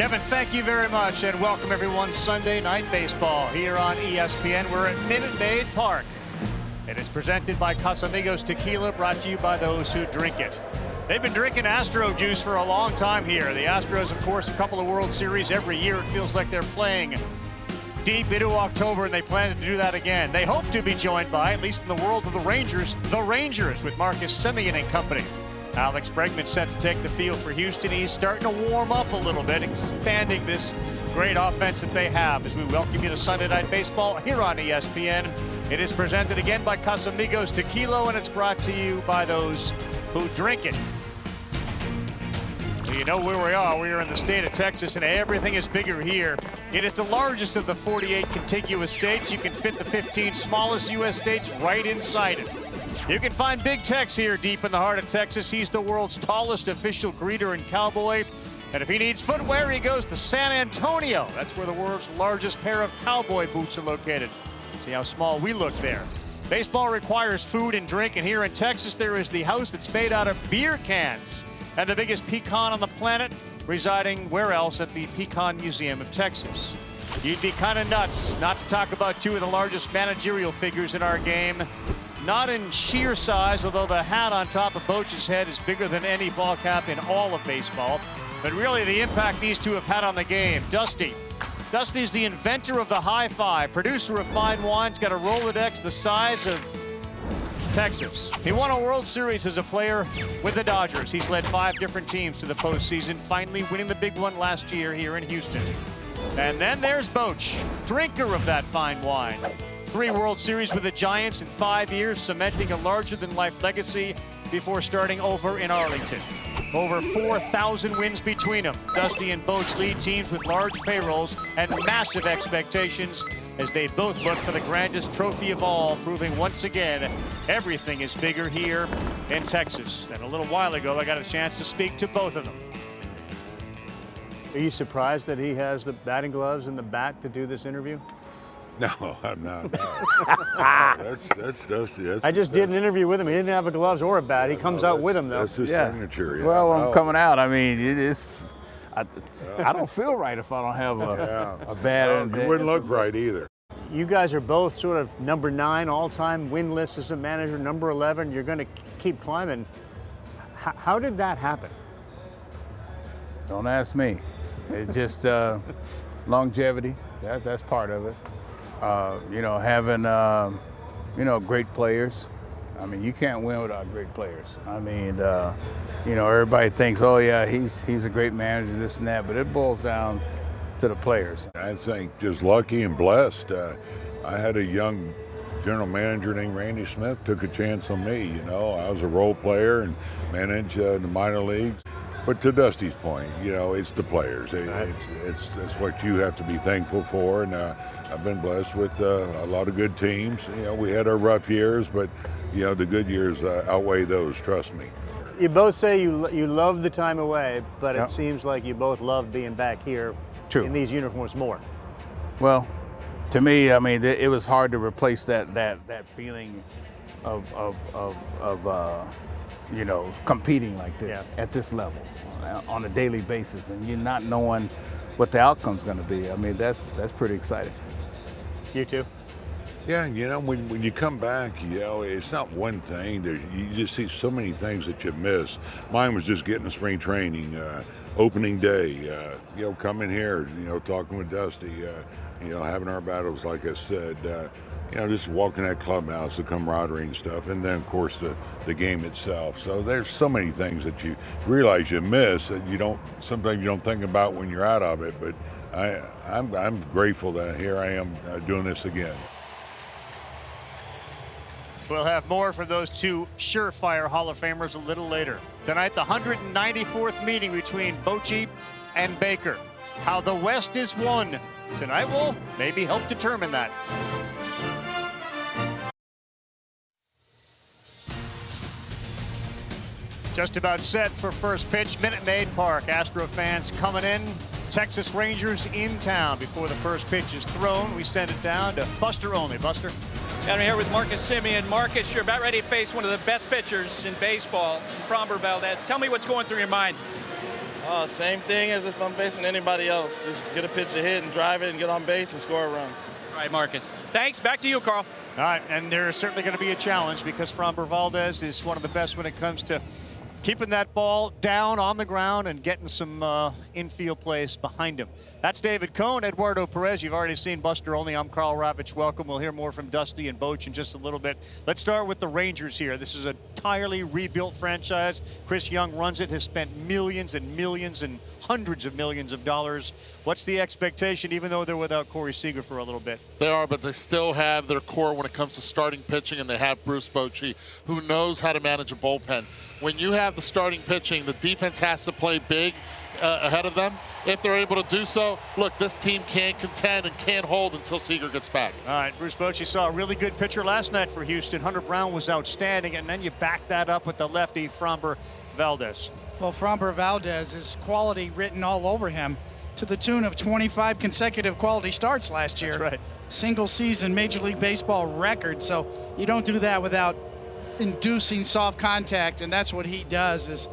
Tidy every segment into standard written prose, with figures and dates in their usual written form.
Kevin, thank you very much, and welcome everyone. Sunday Night Baseball here on ESPN. We're at Minute Maid Park. It is presented by Casamigos Tequila, brought to you by those who drink it. They've been drinking Astro juice for a long time here. The Astros, of course, a couple of World Series every year. It feels like they're playing deep into October, and they plan to do that again. They hope to be joined by, at least in the world of the Rangers with Marcus Semien and company. Alex Bregman set to take the field for Houston. He's starting to warm up a little bit, expanding this great offense that they have. As we welcome you to Sunday Night Baseball here on ESPN. It is presented again by Casamigos Tequila, and it's brought to you by those who drink it. Well, you know where we are. We are in the state of Texas, and everything is bigger here. It is the largest of the 48 contiguous states. You can fit the 15 smallest U.S. states right inside it. You can find Big Tex here deep in the heart of Texas. He's the world's tallest official greeter and cowboy. And if he needs footwear, he goes to San Antonio. That's where the world's largest pair of cowboy boots are located. See how small we look there. Baseball requires food and drink, and here in Texas, there is the house that's made out of beer cans. And the biggest pecan on the planet, residing where else? At the Pecan Museum of Texas. You'd be kind of nuts not to talk about two of the largest managerial figures in our game. Not in sheer size, although the hat on top of Boch's head is bigger than any ball cap in all of baseball. But really the impact these two have had on the game. Dusty. Dusty's the inventor of the high five, producer of fine wines, got a Rolodex the size of Texas. He won a World Series as a player with the Dodgers. He's led 5 different teams to the postseason, finally winning the big one last year here in Houston. And then there's Boch, drinker of that fine wine. 3 World Series with the Giants in 5 years, cementing a larger-than-life legacy before starting over in Arlington. Over 4,000 wins between them. Dusty and Boch lead teams with large payrolls and massive expectations as they both look for the grandest trophy of all, proving once again everything is bigger here in Texas. And a little while ago, I got a chance to speak to both of them. Are you surprised that he has the batting gloves and the bat to do this interview? No, I'm not. No. That's Dusty. I just did an interview with him. He didn't have the gloves or a bat. He comes out with them, though. That's his signature. Yeah. Well, I'm coming out. I mean, I don't feel right if I don't have a bat. It wouldn't look right either. You guys are both sort of number 9 all-time win list as a manager, number 11. You're going to keep climbing. How did that happen? Don't ask me. It's just longevity. That's part of it. You know, having great players. I mean, you can't win without great players. I mean, you know, everybody thinks, oh yeah, he's a great manager, this and that, but it boils down to the players. I think just lucky and blessed. I had a young general manager named Randy Smith took a chance on me. You know, I was a role player and managed the minor leagues. But to Dusty's point, you know, it's the players. It's what you have to be thankful for. And I've been blessed with a lot of good teams. You know, we had our rough years, but, you know, the good years outweigh those, trust me. You both say you love the time away, but it seems like you both love being back here in these uniforms more. Well, to me, I mean, it was hard to replace that feeling of you know, competing like this at this level on a daily basis, and you're not knowing what the outcome's going to be. I mean, that's pretty exciting. You too? Yeah, you know, when you come back, you know, it's not one thing. You just see so many things that you miss. Mine was just getting to spring training, opening day, you know, coming here, you know, talking with Dusty, you know, having our battles, like I said, you know, just walking that clubhouse, the camaraderie and stuff, and then, of course, the game itself. So there's so many things that you realize you miss that sometimes you don't think about when you're out of it, but I'm grateful that here I am doing this again. We'll have more from those two surefire Hall of Famers a little later. Tonight, the 194th meeting between Bochy and Baker. How the West is won. Tonight will maybe help determine that. Just about set for first pitch, Minute Maid Park. Astro fans coming in. Texas Rangers in town before the first pitch is thrown. We send it down to Buster Olney. Buster. And I'm here with Marcus Semien. Marcus, you're about ready to face one of the best pitchers in baseball, Framber Valdez. Tell me what's going through your mind. Same thing as if I'm facing anybody else. Just get a pitch to hit and drive it and get on base and score a run. All right, Marcus. Thanks. Back to you, Carl. All right, and there's certainly going to be a challenge because Framber Valdez is one of the best when it comes to keeping that ball down on the ground and getting some infield plays behind him. That's David Cohn, Eduardo Perez. You've already seen Buster Olney. I'm Carl Ravitch. Welcome. We'll hear more from Dusty and Boch in just a little bit. Let's start with the Rangers here. This is an entirely rebuilt franchise. Chris Young runs it, has spent millions and millions and hundreds of millions of dollars. What's the expectation, even though they're without Corey Seager for a little bit? They are, but they still have their core when it comes to starting pitching, and they have Bruce Bochy, who knows how to manage a bullpen. When you have the starting pitching, the defense has to play big ahead of them. If they're able to do so, look, this team can't contend and can't hold until Seager gets back. All right, Bruce Bochy saw a really good pitcher last night for Houston. Hunter Brown was outstanding, and then you back that up with the lefty Framber Valdez. Well, Framber Valdez is quality written all over him to the tune of 25 consecutive quality starts last year. That's right. Single season Major League Baseball record. So you don't do that without inducing soft contact, and that's what he does is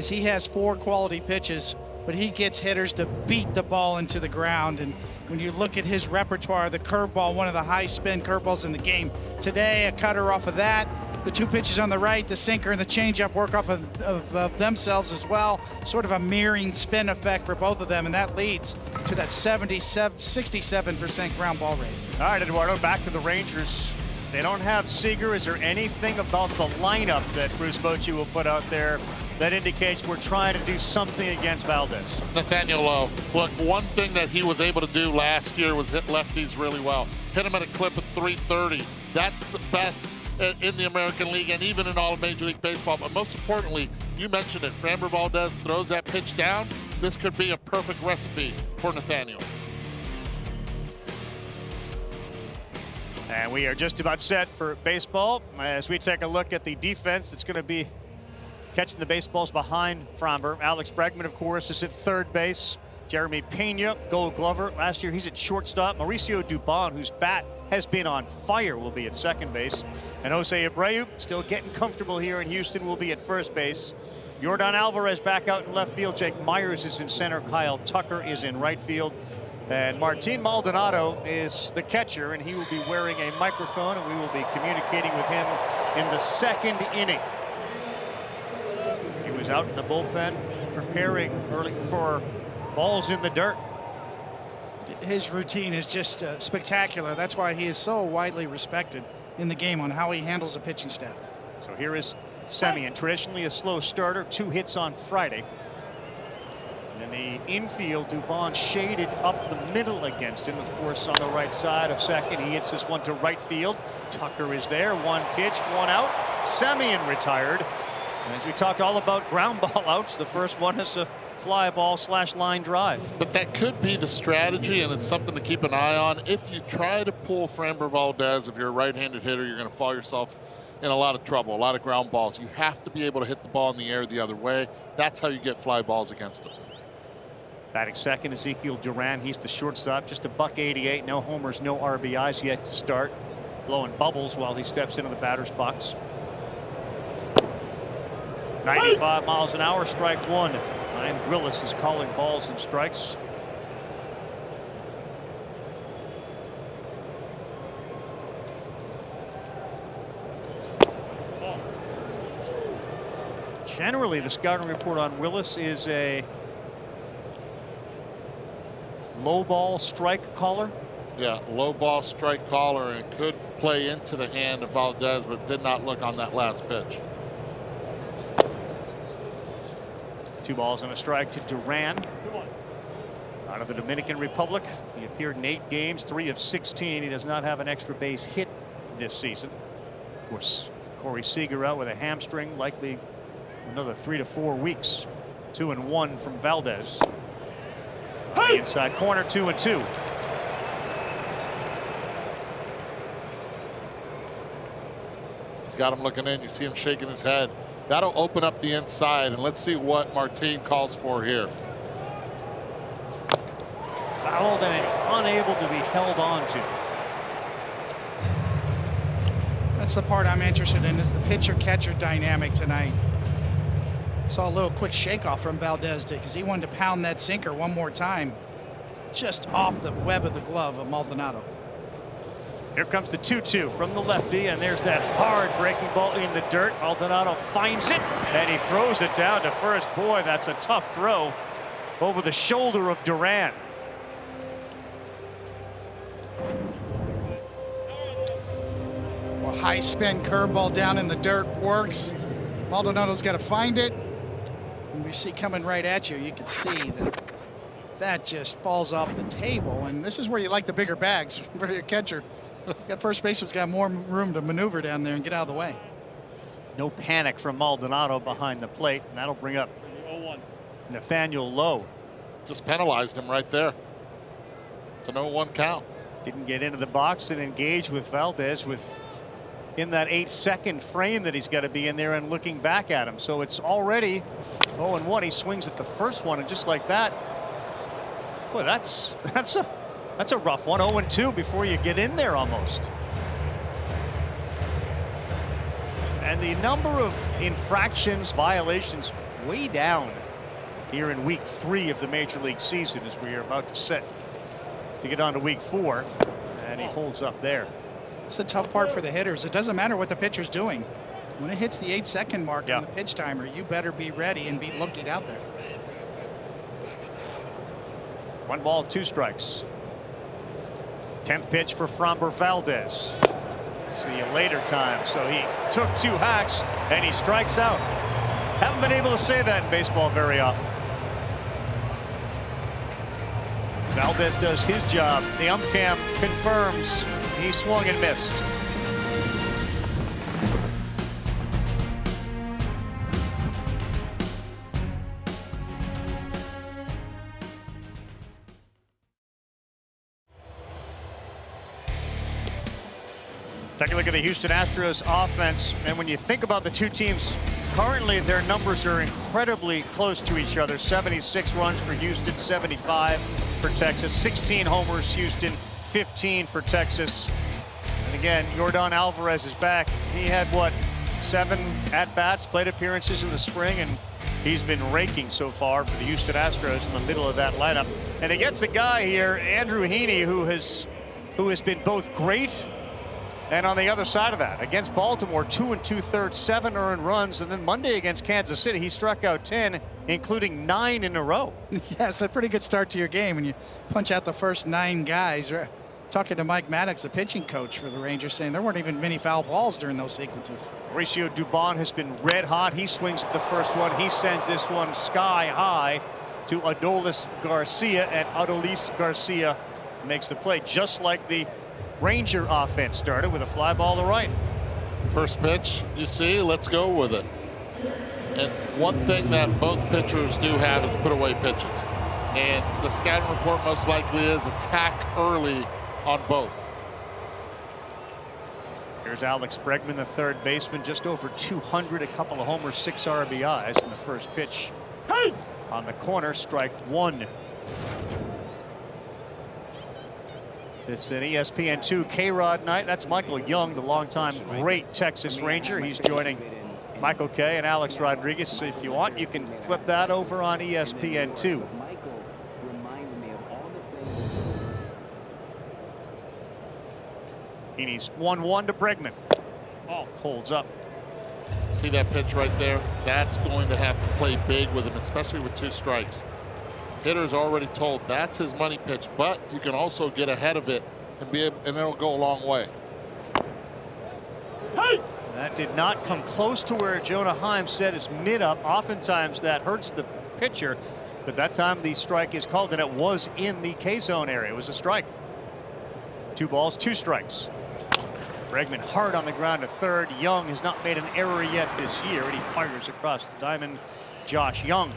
he has 4 quality pitches, but he gets hitters to beat the ball into the ground. And when you look at his repertoire, the curveball, one of the high spin curveballs in the game. Today, a cutter off of that. The 2 pitches on the right, the sinker and the changeup, work off of themselves as well. Sort of a mirroring spin effect for both of them, and that leads to that 67% ground ball rate. All right, Eduardo, back to the Rangers. They don't have Seager. Is there anything about the lineup that Bruce Bochy will put out there that indicates we're trying to do something against Valdez? Nathaniel Lowe. Look, one thing that he was able to do last year was hit lefties really well. Hit him at a clip of 330. That's the best in the American League and even in all of Major League Baseball. But most importantly, you mentioned it, Framber Valdez throws that pitch down. This could be a perfect recipe for Nathaniel. And we are just about set for baseball as we take a look at the defense that's going to be catching the baseballs behind Framber. Alex Bregman, of course, is at third base. Jeremy Pena, Gold Glover. Last year, he's at shortstop. Mauricio Dubon, whose bat has been on fire, will be at second base. And Jose Abreu, still getting comfortable here in Houston, will be at first base. Yordan Alvarez back out in left field. Jake Myers is in center. Kyle Tucker is in right field. And Martin Maldonado is the catcher, and he will be wearing a microphone, and we will be communicating with him in the second inning. He was out in the bullpen preparing early for balls in the dirt. His routine is just spectacular. That's why he is so widely respected in the game on how he handles the pitching staff. So here is Semien, traditionally a slow starter, 2 hits on Friday. And in the infield, Dubon shaded up the middle against him, of course, on the right side of second. He hits this one to right field. Tucker is there. 1 pitch, 1 out. Semien retired. And as we talked all about ground ball outs, the first one is a fly ball / line drive. But that could be the strategy, and it's something to keep an eye on. If you try to pull Framber Valdez, if you're a right-handed hitter, you're going to fall yourself in a lot of trouble, a lot of ground balls. You have to be able to hit the ball in the air the other way. That's how you get fly balls against him. Batting second, Ezekiel Duran. He's the shortstop, just a $188. No homers, no RBIs yet to start. Blowing bubbles while he steps into the batter's box. 95 miles an hour, strike 1. Ryan Willis is calling balls and strikes. Generally, the scouting report on Willis is a low ball strike caller. Yeah, low ball strike caller, and could play into the hand of Valdez, but did not look on that last pitch. 2 balls and a strike to Duran. Out of the Dominican Republic. He appeared in 8 games, 3 of 16. He does not have an extra base hit this season. Of course, Corey Seager out with a hamstring, likely another 3 to 4 weeks. 2-1 from Valdez. On the inside corner, 2-2. He's got him looking in. You see him shaking his head. That'll open up the inside, and let's see what Martin calls for here. Fouled and unable to be held on to. That's the part I'm interested in, is the pitcher-catcher dynamic tonight. Saw a little quick shake off from Valdez because he wanted to pound that sinker one more time, just off the web of the glove of Maldonado. Here comes the 2-2 from the lefty, and there's that hard breaking ball in the dirt. Maldonado finds it, and he throws it down to first. Boy, that's a tough throw over the shoulder of Duran. Well, high spin curveball down in the dirt works. Maldonado's got to find it. And we see coming right at you, you can see that that just falls off the table. And this is where you like the bigger bags for your catcher. That first baseman's got more room to maneuver down there and get out of the way. No panic from Maldonado behind the plate, and that'll bring up Nathaniel Lowe. Just penalized him right there. It's an 0-1 count. Didn't get into the box and engage with Valdez in that 8-second frame that he's got to be in there and looking back at him. So it's already 0-1. He swings at the first one, and just like that, boy, that's a rough one. 0-2 before you get in there almost. And the number of infractions, violations, way down here in week 3 of the Major League season as we are about to set to get on to week 4. And he holds up there. It's the tough part for the hitters. It doesn't matter what the pitcher's doing. When it hits the 8-second mark on the pitch timer, you better be ready and be looking out there. 1 ball, 2 strikes. 10th pitch for Framber Valdez. See you later time. So he took 2 hacks and he strikes out. Haven't been able to say that in baseball very often. Valdez does his job. The ump cam confirms he swung and missed. Take a look at the Houston Astros offense, and when you think about the two teams currently, their numbers are incredibly close to each other. 76 runs for Houston, 75 for Texas. 16 homers Houston, 15 for Texas. And again, Yordan Alvarez is back. He had what, 7 at-bats, plate appearances in the spring, and he's been raking so far for the Houston Astros in the middle of that lineup. And against a guy here, Andrew Heaney, who has been both great. And on the other side of that, against Baltimore, 2 2/3, 7 earned runs. And then Monday against Kansas City, he struck out 10, including 9 in a row. Yeah, it's a pretty good start to your game when you punch out the first 9 guys. Talking to Mike Maddox, the pitching coach for the Rangers, saying there weren't even many foul balls during those sequences. Mauricio Dubon has been red hot. He swings at the first one. He sends this one sky high to Adolis Garcia, and Adolis Garcia makes the play, just like the Ranger offense started, with a fly ball to right. First pitch, you see, let's go with it. And one thing that both pitchers do have is put away pitches. And the scouting report most likely is attack early on both. Here's Alex Bregman, the third baseman, just over 200, a couple of homers, 6 RBIs in the first pitch. Hey! On the corner, strike 1. It's an ESPN2 K-Rod night. That's Michael Young, the longtime great Texas Ranger. He's joining Michael Kay and Alex Rodriguez. If you want, you can flip that over on ESPN2. Heaney's 1-1 to Bregman. Ball holds up. See that pitch right there? That's going to have to play big with him, especially with 2 strikes. Hitter's already told that's his money pitch, but you can also get ahead of it and it'll go a long way. Hey! That did not come close to where Jonah Heim said is mid-up. Oftentimes that hurts the pitcher, but that time the strike is called, and it was in the K-zone area. It was a strike. 2 balls, 2 strikes. Bregman hard on the ground to third. Young has not made an error yet this year, and he fires across the diamond. Josh Young.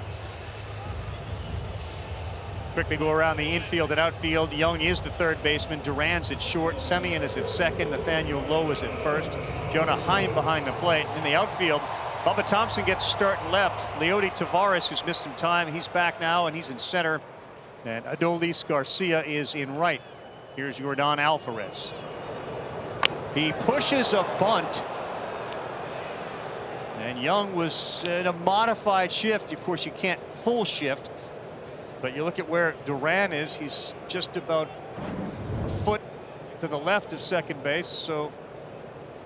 Quickly go around the infield and outfield. Young is the third baseman. Duran's at short. Semien is at second. Nathaniel Lowe is at first. Jonah Heim behind the plate. In the outfield, Bubba Thompson gets a start in left. Leody Tavares, who's missed some time, he's back now, and he's in center. And Adolis Garcia is in right. Here's Yordan Alvarez. He pushes a bunt. And Young was in a modified shift. Of course, you can't full shift, but you look at where Duran is. He's just about a foot to the left of second base. So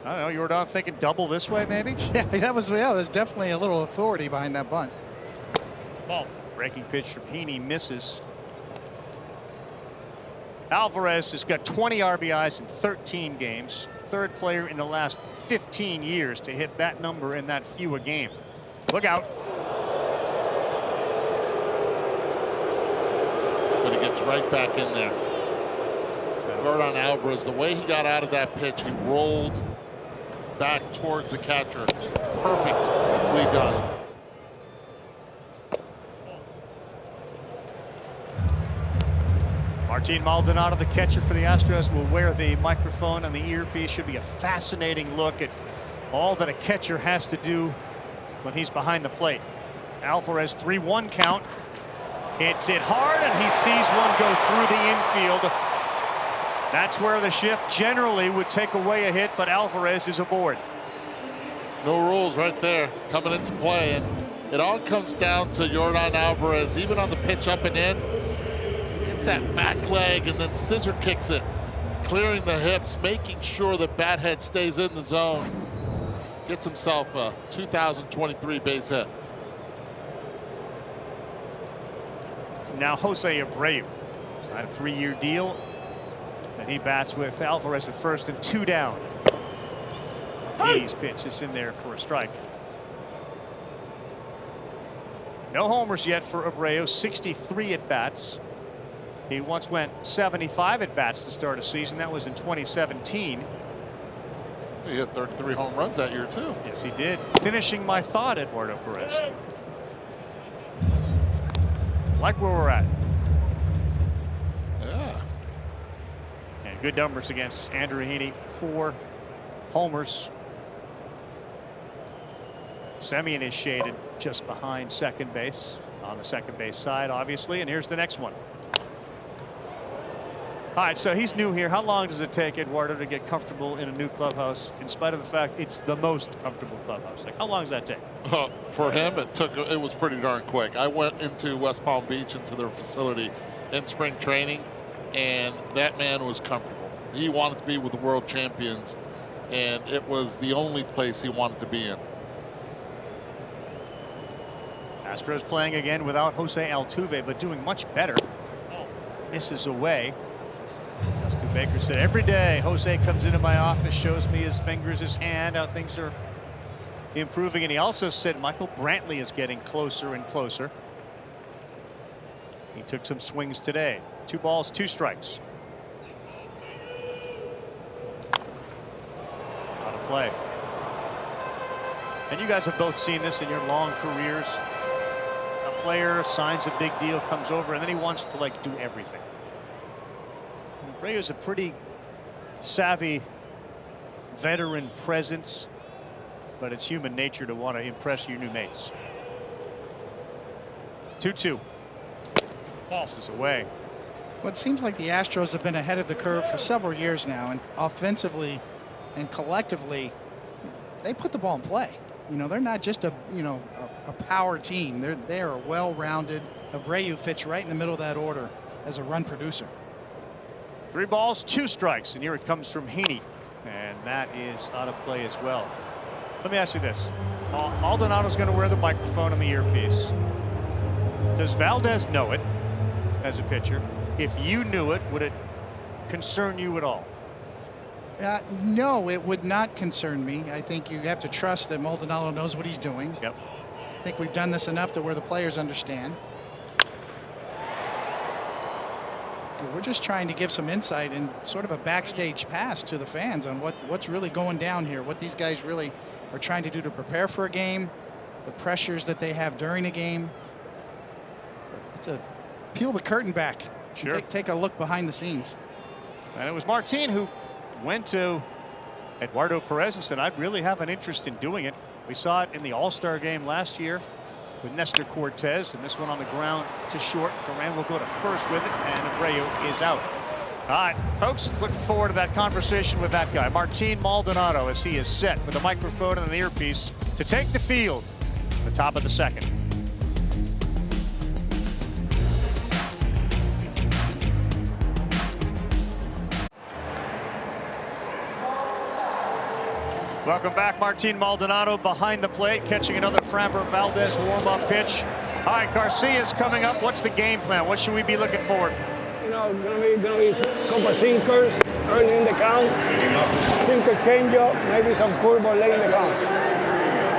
I don't know, Jordan thinking double this way, maybe? Yeah, there's definitely a little authority behind that bunt. Ball. Breaking pitch from Heaney misses. Alvarez has got 20 RBIs in 13 games. Third player in the last 15 years to hit that number in that few a game. Look out. But he gets right back in there. Jordan Alvarez, the way he got out of that pitch, he rolled back towards the catcher. Perfectly done. Martin Maldonado, the catcher for the Astros, will wear the microphone on the earpiece. Should be a fascinating look at all that a catcher has to do when he's behind the plate. Alvarez 3-1 count. Hits it hard, and he sees one go through the infield. That's where the shift generally would take away a hit, but Alvarez is aboard. No rules right there coming into play, and it all comes down to Jordan Alvarez, even on the pitch up and in. Gets that back leg and then scissor kicks it, clearing the hips, making sure the bat head stays in the zone. Gets himself a 2023 base hit. Now Jose Abreu signed a 3-year deal, and he bats with Alvarez at first and 2 down. Heaney's pitch is in there for a strike. No homers yet for Abreu, 63 at bats. He once went 75 at bats to start a season. That was in 2017. He hit 33 home runs that year too. Yes, he did. Finishing my thought, Eduardo Perez. Like where we're at. Yeah. And good numbers against Andrew Heaney. 4 homers. Semien is shaded just behind second base on the second base side, obviously. And here's the next one. All right, so he's new here. How long does it take Eduardo to get comfortable in a new clubhouse, in spite of the fact it's the most comfortable clubhouse? Like, how long does that take? For him, it was pretty darn quick. I went into West Palm Beach, into their facility in spring training, and that man was comfortable. He wanted to be with the world champions, and it was the only place he wanted to be in. Astros playing again without Jose Altuve, but doing much better. Misses away. Justin Baker said, every day Jose comes into my office, shows me his fingers, his hand, how things are improving. And he also said Michael Brantley is getting closer and closer. He took some swings today. 2 balls, 2 strikes. Out of play. And you guys have both seen this in your long careers. A player signs a big deal, comes over, and then he wants to like do everything. Abreu's a pretty savvy veteran presence, but it's human nature to want to impress your new mates. 2-2. False is away. Well, it seems like the Astros have been ahead of the curve for several years now, and offensively and collectively, they put the ball in play. You know, they're not just a power team. They're well-rounded. Abreu fits right in the middle of that order as a run producer. 3 balls, 2 strikes, and here it comes from Heaney, and that is out of play as well. Let me ask you this: Maldonado's going to wear the microphone on the earpiece. Does Valdez know it as a pitcher? If you knew it, would it concern you at all? No, it would not concern me. I think you have to trust that Maldonado knows what he's doing. Yep. I think we've done this enough to where the players understand. We're just trying to give some insight and sort of a backstage pass to the fans on what's really going down here, what these guys really are trying to do to prepare for a game, the pressures that they have during a game. It's a peel the curtain back. Sure. Take a look behind the scenes. And it was Martin who went to Eduardo Perez and said, I'd really have an interest in doing it. We saw it in the All-Star game last year with Nestor Cortez, and this one on the ground to short. Duran will go to first with it, and Abreu is out. All right, folks, look forward to that conversation with that guy, Martin Maldonado, as he is set with a microphone and an earpiece to take the field at the top of the second. Welcome back, Martin Maldonado behind the plate, catching another Framber Valdez warm-up pitch. All right, Garcia's coming up. What's the game plan? What should we be looking for? You know, gonna be a couple of sinkers early in the count, sinker changeup, maybe some curveball late in the count.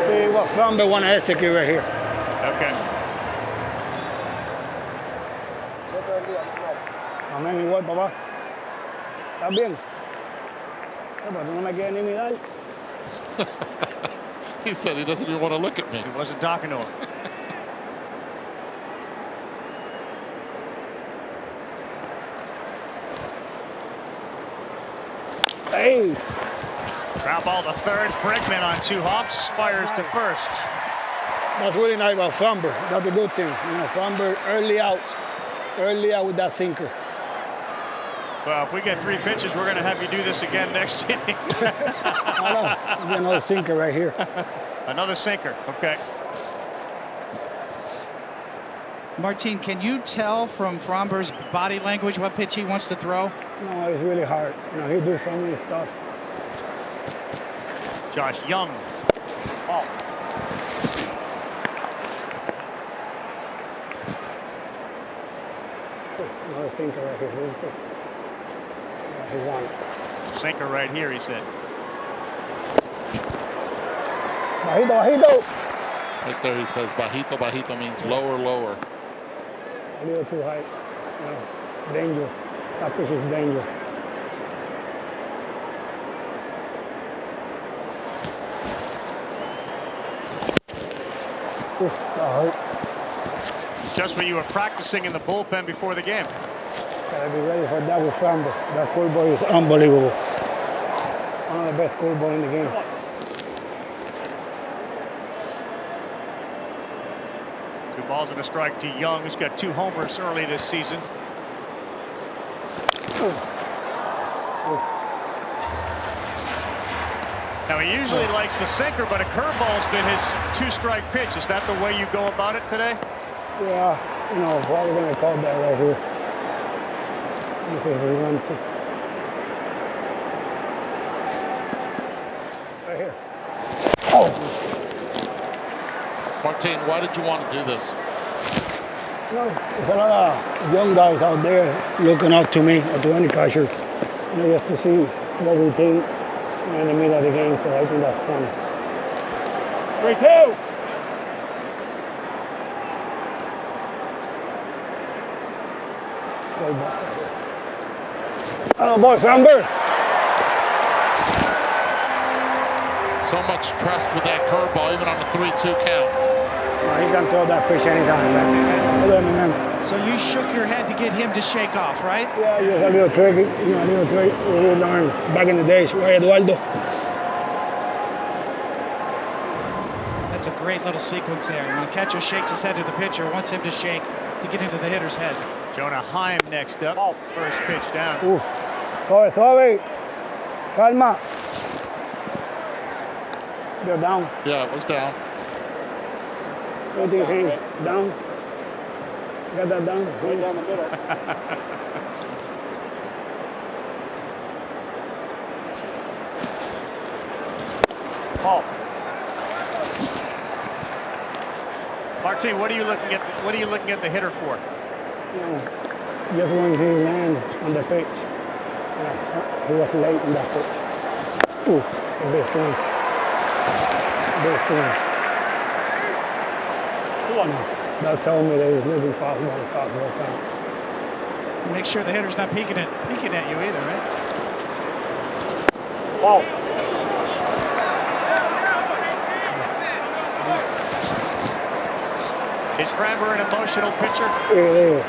See what Framber want to execute right here. Okay. Amén, igual, papá. ¿Estás bien? Pero no me quieres ni mirar. He said he doesn't even want to look at me. He wasn't talking to him. Hey! Ground ball to third. Bregman on 2 hops. Fires to first. That's really nice about Framber. That's a good thing. You know, Framber early out with that sinker. Well, if we get 3 pitches, we're going to have you do this again next inning. I know. There'll be another sinker right here. Another sinker. Okay. Martin, can you tell from Framber's body language what pitch he wants to throw? No, it's really hard. You know, he does so many stuff. Josh Young. Ball. Another sinker right here. This is it. Yeah, he won it. Sinker right here, he said. Bajito, bajito. Right there he says bajito. Bajito means lower, lower. A little too high. You know, danger. That pitch is danger. Ooh, that hurt. Just what you were practicing in the bullpen before the game. Gotta be ready for that with Framber. That curveball is unbelievable. One of the best curveball in the game. Two balls and a strike to Young, who's got 2 homers early this season. Now, he usually likes the sinker, but a curveball's been his 2-strike pitch. Is that the way you go about it today? Yeah, you know, probably gonna call that right here. Let me see if we want to. Right here. Oh! Martin, why did you want to do this? You know, there's a lot of young guys out there looking up to me or to any catcher. You know, you have to see what we think in the middle of the game, so I think that's fun. 3-2! Oh boy, Framber! So much trust with that curveball, even on the 3-2 count. He can throw that pitch anytime, man. So you shook your head to get him to shake off, right? Yeah, just a little trick, you know, a little trick we learned back in the days, right, Eduardo? That's a great little sequence there. When a catcher shakes his head to the pitcher, wants him to shake to get into the hitter's head. Jonah Heim next up. First pitch down. Suave, suave. Calma. They're down. Yeah, it was down. Everything hang down. Got that down? Hang down the middle. Martin, what are you looking at the hitter for? You know, just when he landed on the pitch. You know, so he was late in that pitch. Ooh, it's a big swing. Big swing. That told me they was looking fastball counts. Make sure the hitter's not peeking at you either, right? Wow. Is Framber an emotional pitcher? It is.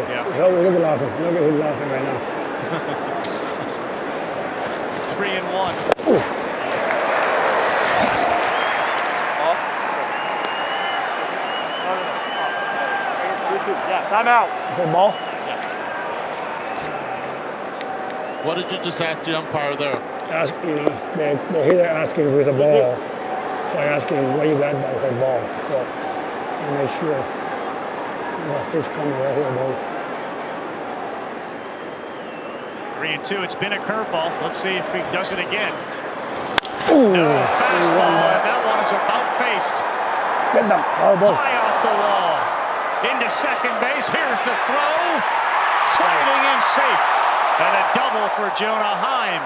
Yeah. Look at him laughing. Look at him laughing right now. 3-1. Ooh. Yeah, time out. Is that ball? What did you just ask the umpire there? Ask, the hitter asking if it's a ball. So I asked him, what you got back for ball? So I made sure. Pitch coming right here, boys. 3-2. It's been a curveball. Let's see if he does it again. Ooh, No, fastball, and that one is about faced. Get them. Oh, boy. High off the wall. Into second base. Here's the throw. Sliding in safe. And a double for Jonah Heim.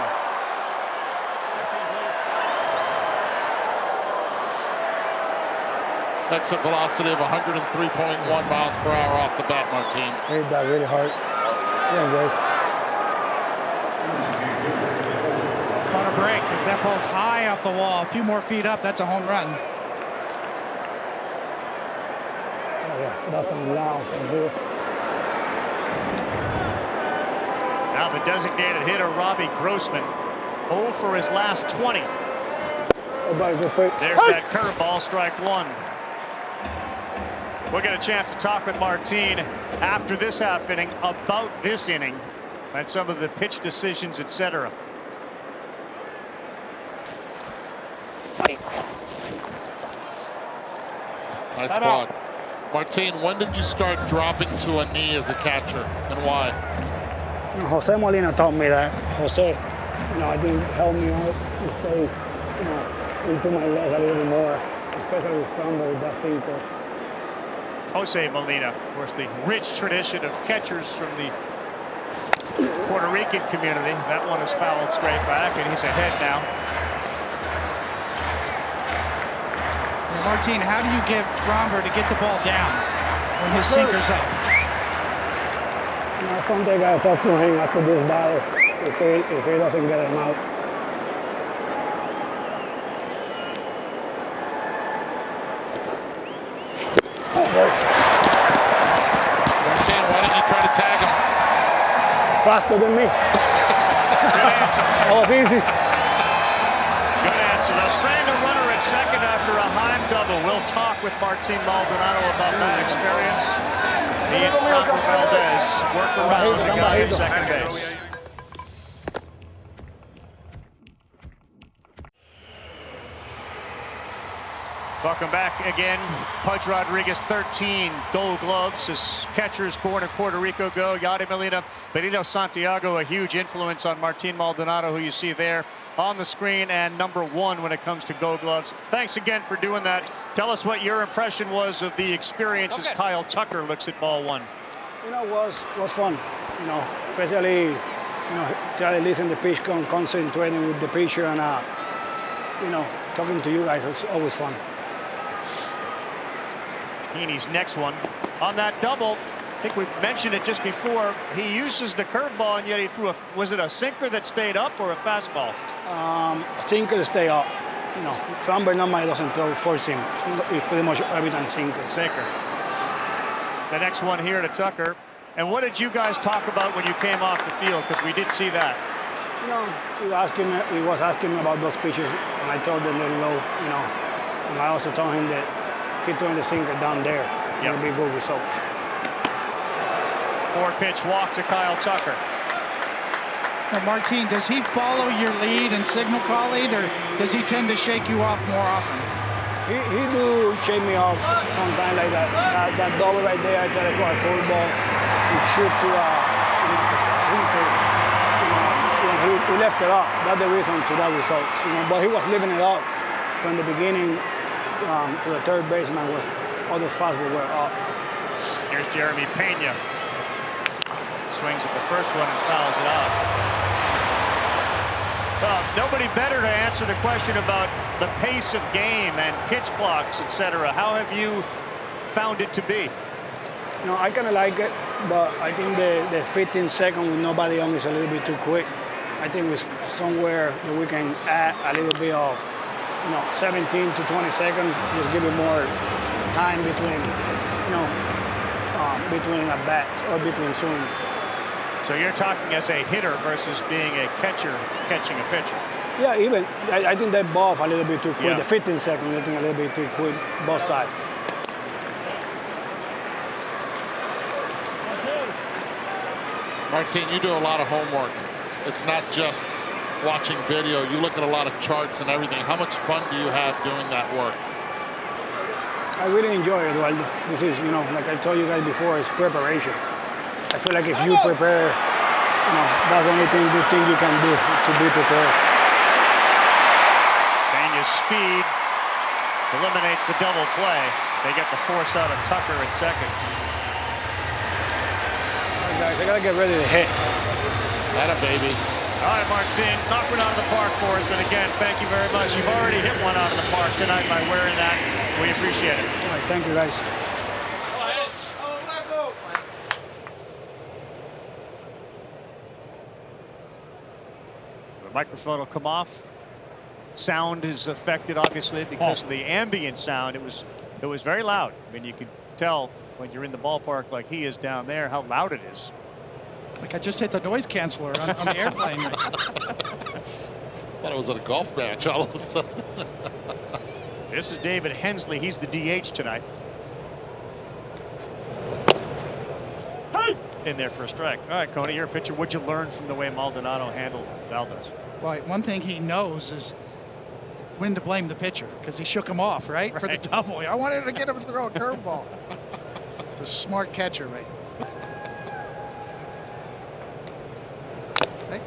Exit velocity of 103.1 miles per hour off the bat, Martin. Hit that really hard. Yeah, great. Caught a break because that ball's high off the wall. A few more feet up, that's a home run. Oh, yeah, that's on loud from here. Now the designated hitter, Robbie Grossman, 0 for his last 20. Everybody go pick. There's that curveball, strike one. We'll get a chance to talk with Martin after this half inning about this inning and some of the pitch decisions, etc. Nice spot. Martin, when did you start dropping to a knee as a catcher, and why? Jose Molina taught me that. Jose, I think helped me out to stay, into my legs a little bit more, especially with Framber with that sinker. Jose Molina, of course, the rich tradition of catchers from the Puerto Rican community. That one is fouled straight back, and he's ahead now. Martin, how do you get Framber to get the ball down when his sinker's up? Something I gotta talk to him after this battle if he doesn't get him out. Martin, why didn't you try to tag him? Faster than me. Good answer. That was easy. Good answer. They'll strand a runner at second after a Heim double. We'll talk with Martin Maldonado about that experience. He and Franco Valdez work around the guy at second base. Welcome back again. Pudge Rodriguez, 13 gold gloves. His catchers born in Puerto Rico go. Yadi Molina, Benito Santiago, a huge influence on Martin Maldonado, who you see there on the screen, and #1 when it comes to gold gloves. Thanks again for doing that. Tell us what your impression was of the experience as Kyle Tucker looks at ball one. It was fun. Especially, try to listen to the pitch, concentrating with the pitcher, and talking to you guys. It's always fun. Heaney's next one on that double. I think we mentioned it just before. He uses the curveball, and yet he threw was it a sinker that stayed up or a fastball? A sinker to stay up. Framber normally doesn't throw four seam. It's pretty much every time sinker. Sinker. The next one here to Tucker. And what did you guys talk about when you came off the field? Because we did see that. He was asking me about those pitches, and I told him they're low. And I also told him that keep throwing the sinker down there. It'll be good results. 4-pitch walk to Kyle Tucker. Now, Martin, does he follow your lead and signal call lead, or does he tend to shake you off more often? He do shake me off sometimes like that. That double right there, I try to call a curveball. He shoot to the sinker. He left it up. That's the reason to that result. But he was leaving it up from the beginning. To the third baseman was all those fastballs were up. Here's Jeremy Pena. Swings at the first one and fouls it off. Nobody better to answer the question about the pace of game and pitch clocks, etc. How have you found it to be? I kind of like it, but I think the 15 seconds with nobody on is a little bit too quick. I think it's somewhere that we can add a little bit of 17 to 20 seconds, just give it more time between, between at bats or between swings. So you're talking as a hitter versus being a catcher catching a pitcher. Yeah, even I think they both a little bit too quick. Yeah. The 15 seconds, I think a little bit too quick, both sides. Martin, you do a lot of homework. it's not just watching video. You look at a lot of charts and everything. How much fun do you have doing that work? I really enjoy it, Eduardo. This is, you know, like I told you guys before, it's preparation. I feel like if you prepare, you know, that's the only good thing you can do, to be prepared. Peña's speed eliminates the double play. They get the force out of Tucker at second. All right, guys, I gotta get ready to hit. Atta baby. All right, Martin, knock one out of the park for us. And again, thank you very much. You've already hit one out of the park tonight by wearing that. We appreciate it. All right, thank you, guys. The microphone will come off. Sound is affected, obviously, because of the ambient sound. It was very loud. I mean, you could tell when you're in the ballpark like he is down there how loud it is. Like I just hit the noise canceller on the airplane. Thought it was at a golf match all of a sudden. This is David Hensley. He's the DH tonight. In there for a strike. All right, Coney, you're a pitcher. What'd you learn from the way Maldonado handled Valdez? Well, one thing he knows is when to blame the pitcher, because he shook him off, right? For the double. I wanted to get him to throw a curveball. It's a smart catcher, right?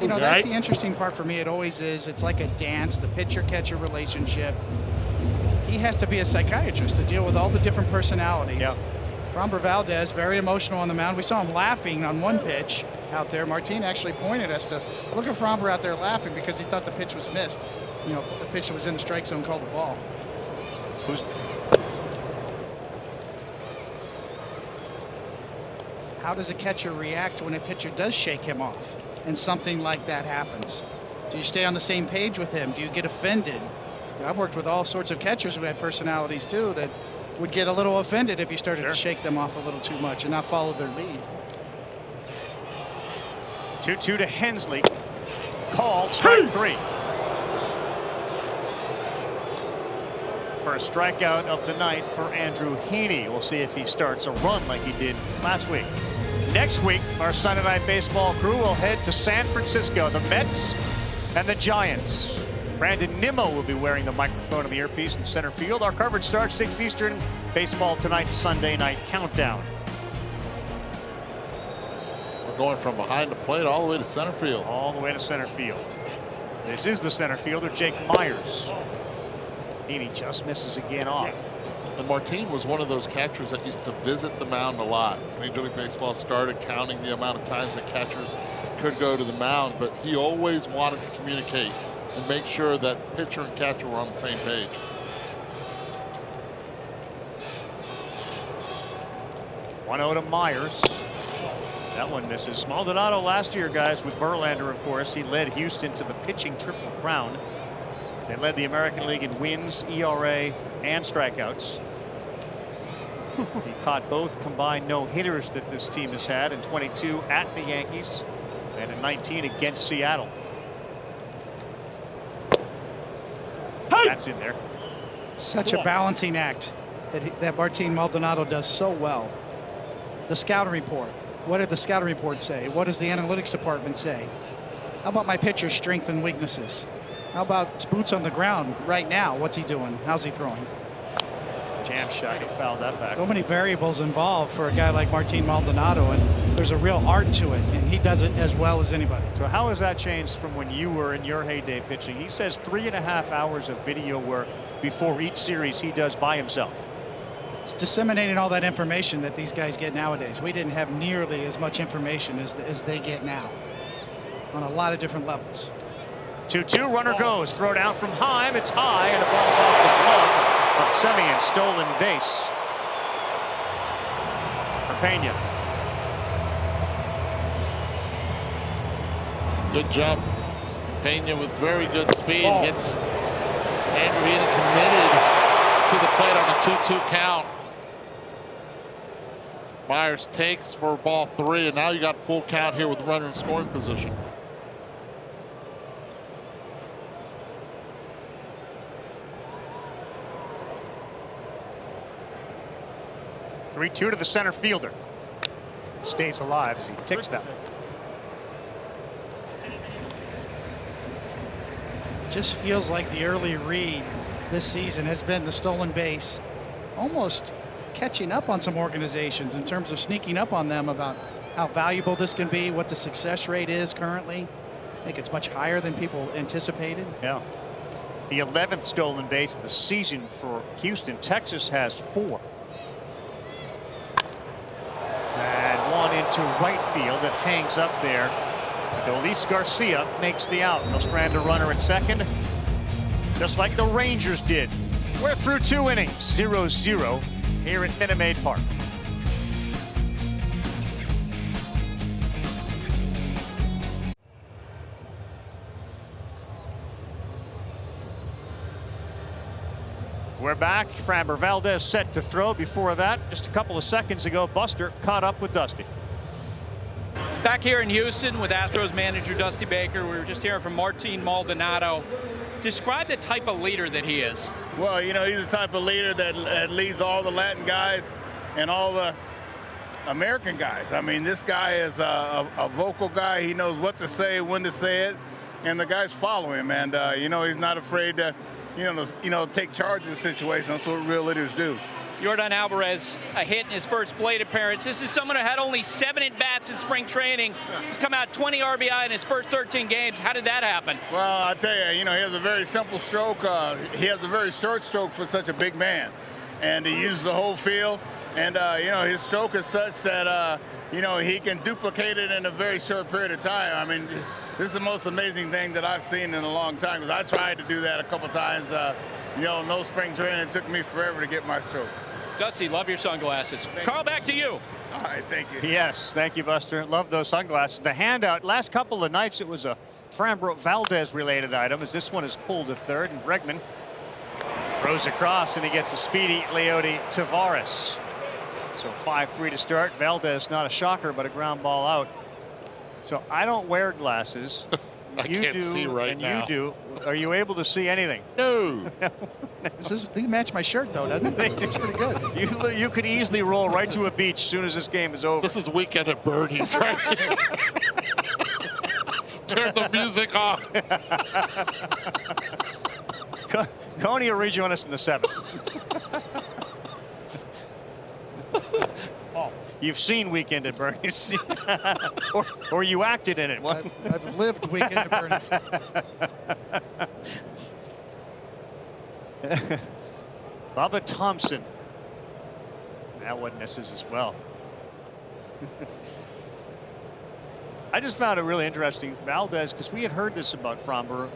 You know, that's the interesting part for me. It always is. It's like a dance, the pitcher-catcher relationship. He has to be a psychiatrist to deal with all the different personalities. Yeah. Framber Valdez, very emotional on the mound. We saw him laughing on one pitch out there. Martin actually pointed us to look at Framber out there laughing because he thought the pitch was missed. You know, the pitch that was in the strike zone called the ball. How does a catcher react when a pitcher does shake him off and something like that happens? Do you stay on the same page with him? Do you get offended? I've worked with all sorts of catchers who had personalities too that would get a little offended if you started to shake them off a little too much and not follow their lead. 2-2 to Hensley. Called strike three. For a strikeout of the night for Andrew Heaney. We'll see if he starts a run like he did last week. Next week, our Sunday Night Baseball crew will head to San Francisco. The Mets and the Giants. Brandon Nimmo will be wearing the microphone and the earpiece in center field. Our coverage starts 6 Eastern. Baseball Tonight Sunday Night Countdown. We're going from behind the plate all the way to center field. All the way to center field. This is the center fielder, Jake Myers. Heaney just misses again off. And Martin was one of those catchers that used to visit the mound a lot. Major League Baseball started counting the amount of times that catchers could go to the mound, but he always wanted to communicate and make sure that pitcher and catcher were on the same page. One-0 to Myers. That one misses. Maldonado last year, guys, with Verlander, of course, he led Houston to the pitching triple crown. They led the American League in wins, ERA, and strikeouts. He caught both combined no-hitters that this team has had in 22 at the Yankees and in 19 against Seattle. That's in there. Such a balancing act that Martin Maldonado does so well. The scouting report. What did the scouting report say? What does the analytics department say? How about my pitcher's strengths and weaknesses? How about boots on the ground right now? What's he doing? How's he throwing? Jam shot. He fouled that back. So many variables involved for a guy like Martin Maldonado, and there's a real art to it, and he does it as well as anybody. So how has that changed from when you were in your heyday pitching? He says 3.5 hours of video work before each series he does by himself. It's disseminating all that information that these guys get nowadays. We didn't have nearly as much information as they get now on a lot of different levels. 2-2, runner goes. Throw down from Heim. It's high, and the ball's off the glove of Semien. Stolen base for Peña. Good jump. Peña with very good speed gets Andrew Heaney committed to the plate on a 2-2 count. Myers takes for ball 3, and now you got full count here with the runner in scoring position. Three-2 to the center fielder. Stays alive as he ticks that. Just feels like the early read this season has been the stolen base, almost catching up on some organizations in terms of sneaking up on them about how valuable this can be, what the success rate is currently. I think it's much higher than people anticipated. Yeah. The 11th stolen base of the season for Houston. Texas has 4. And one into right field that hangs up there. Luis Garcia makes the out. They'll strand a runner at second, just like the Rangers did. We're through 2 innings, 0-0 here at Minute Maid Park. We're back. Framber Valdez set to throw. Before that, just a couple of seconds ago, Buster caught up with Dusty. Back here in Houston with Astros manager Dusty Baker. We were just hearing from Martin Maldonado. Describe the type of leader that he is. Well, you know, he's the type of leader that leads all the Latin guys and all the American guys. I mean, this guy is a vocal guy. He knows what to say, when to say it, and the guys follow him. And you know, he's not afraid to, take charge of the situation. That's what real leaders do. Yordan Alvarez, a hit in his first plate appearance. This is someone who had only 7 at-bats in spring training. He's come out 20 RBI in his first 13 games. How did that happen? Well, I tell you, he has a very simple stroke. He has a very short stroke for such a big man. And he uses the whole field. And, his stroke is such that, he can duplicate it in a very short period of time. I mean, this is the most amazing thing that I've seen in a long time, because I tried to do that a couple times. No spring training. It took me forever to get my stroke. Dusty, love your sunglasses. Carl, back to you. All right, thank you. Yes, thank you, Buster. Love those sunglasses. The handout, last couple of nights, it was a Framber Valdez related item, as this one is pulled to third, and Bregman throws across, and he gets a speedy Leody Tavares. So 5-3 to start. Valdez, not a shocker, but a ground ball out. So I don't wear glasses. I can't see right now. You do. Are you able to see anything? No. These match my shirt, though, doesn't it? It's pretty good. You could easily roll right to a beach as soon as this game is over. This is Weekend at Bernie's right here. Turn the music off. Coney will rejoin us in the 7th. You've seen Weekend at Bernie's, or you acted in it. I've lived Weekend at Bernie's. Bubba Thompson. That one misses as well. I just found it really interesting, Valdez, because we had heard this about Framber.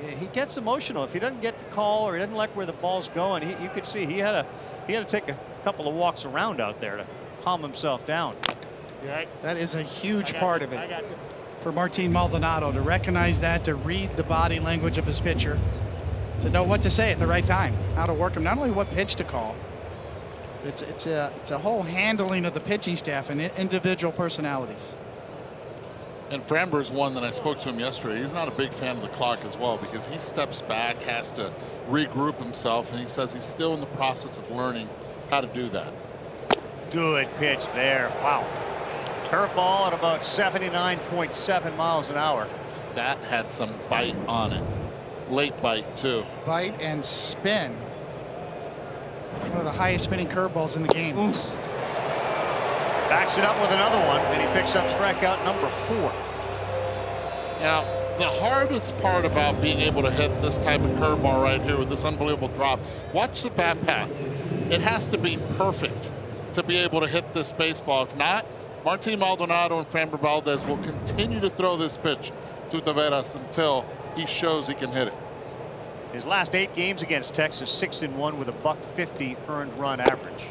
He gets emotional if he doesn't get the call or he doesn't like where the ball's going. You could see he had to take a couple of walks around out there to calm himself down. Right. That is a huge part of it for Martin Maldonado, to recognize that, to read the body language of his pitcher, to know what to say at the right time, how to work him, not only what pitch to call. It's a whole handling of the pitching staff and individual personalities. And Framber's one that I spoke to him yesterday. He's not a big fan of the clock as well, because he steps back, has to regroup himself, and he says he's still in the process of learning how to do that. Good pitch there. Wow. Curveball at about 79.7 miles an hour. That had some bite on it. Late bite, too. Bite and spin. One of the highest spinning curveballs in the game. Oof. Backs it up with another one, and he picks up strikeout number 4. Now, the hardest part about being able to hit this type of curveball right here with this unbelievable drop, watch the bat path. It has to be perfect to be able to hit this baseball. If not, Martin Maldonado and Framber Valdez will continue to throw this pitch to Taveras until he shows he can hit it. His last 8 games against Texas, 6-1 with a .150 earned run average.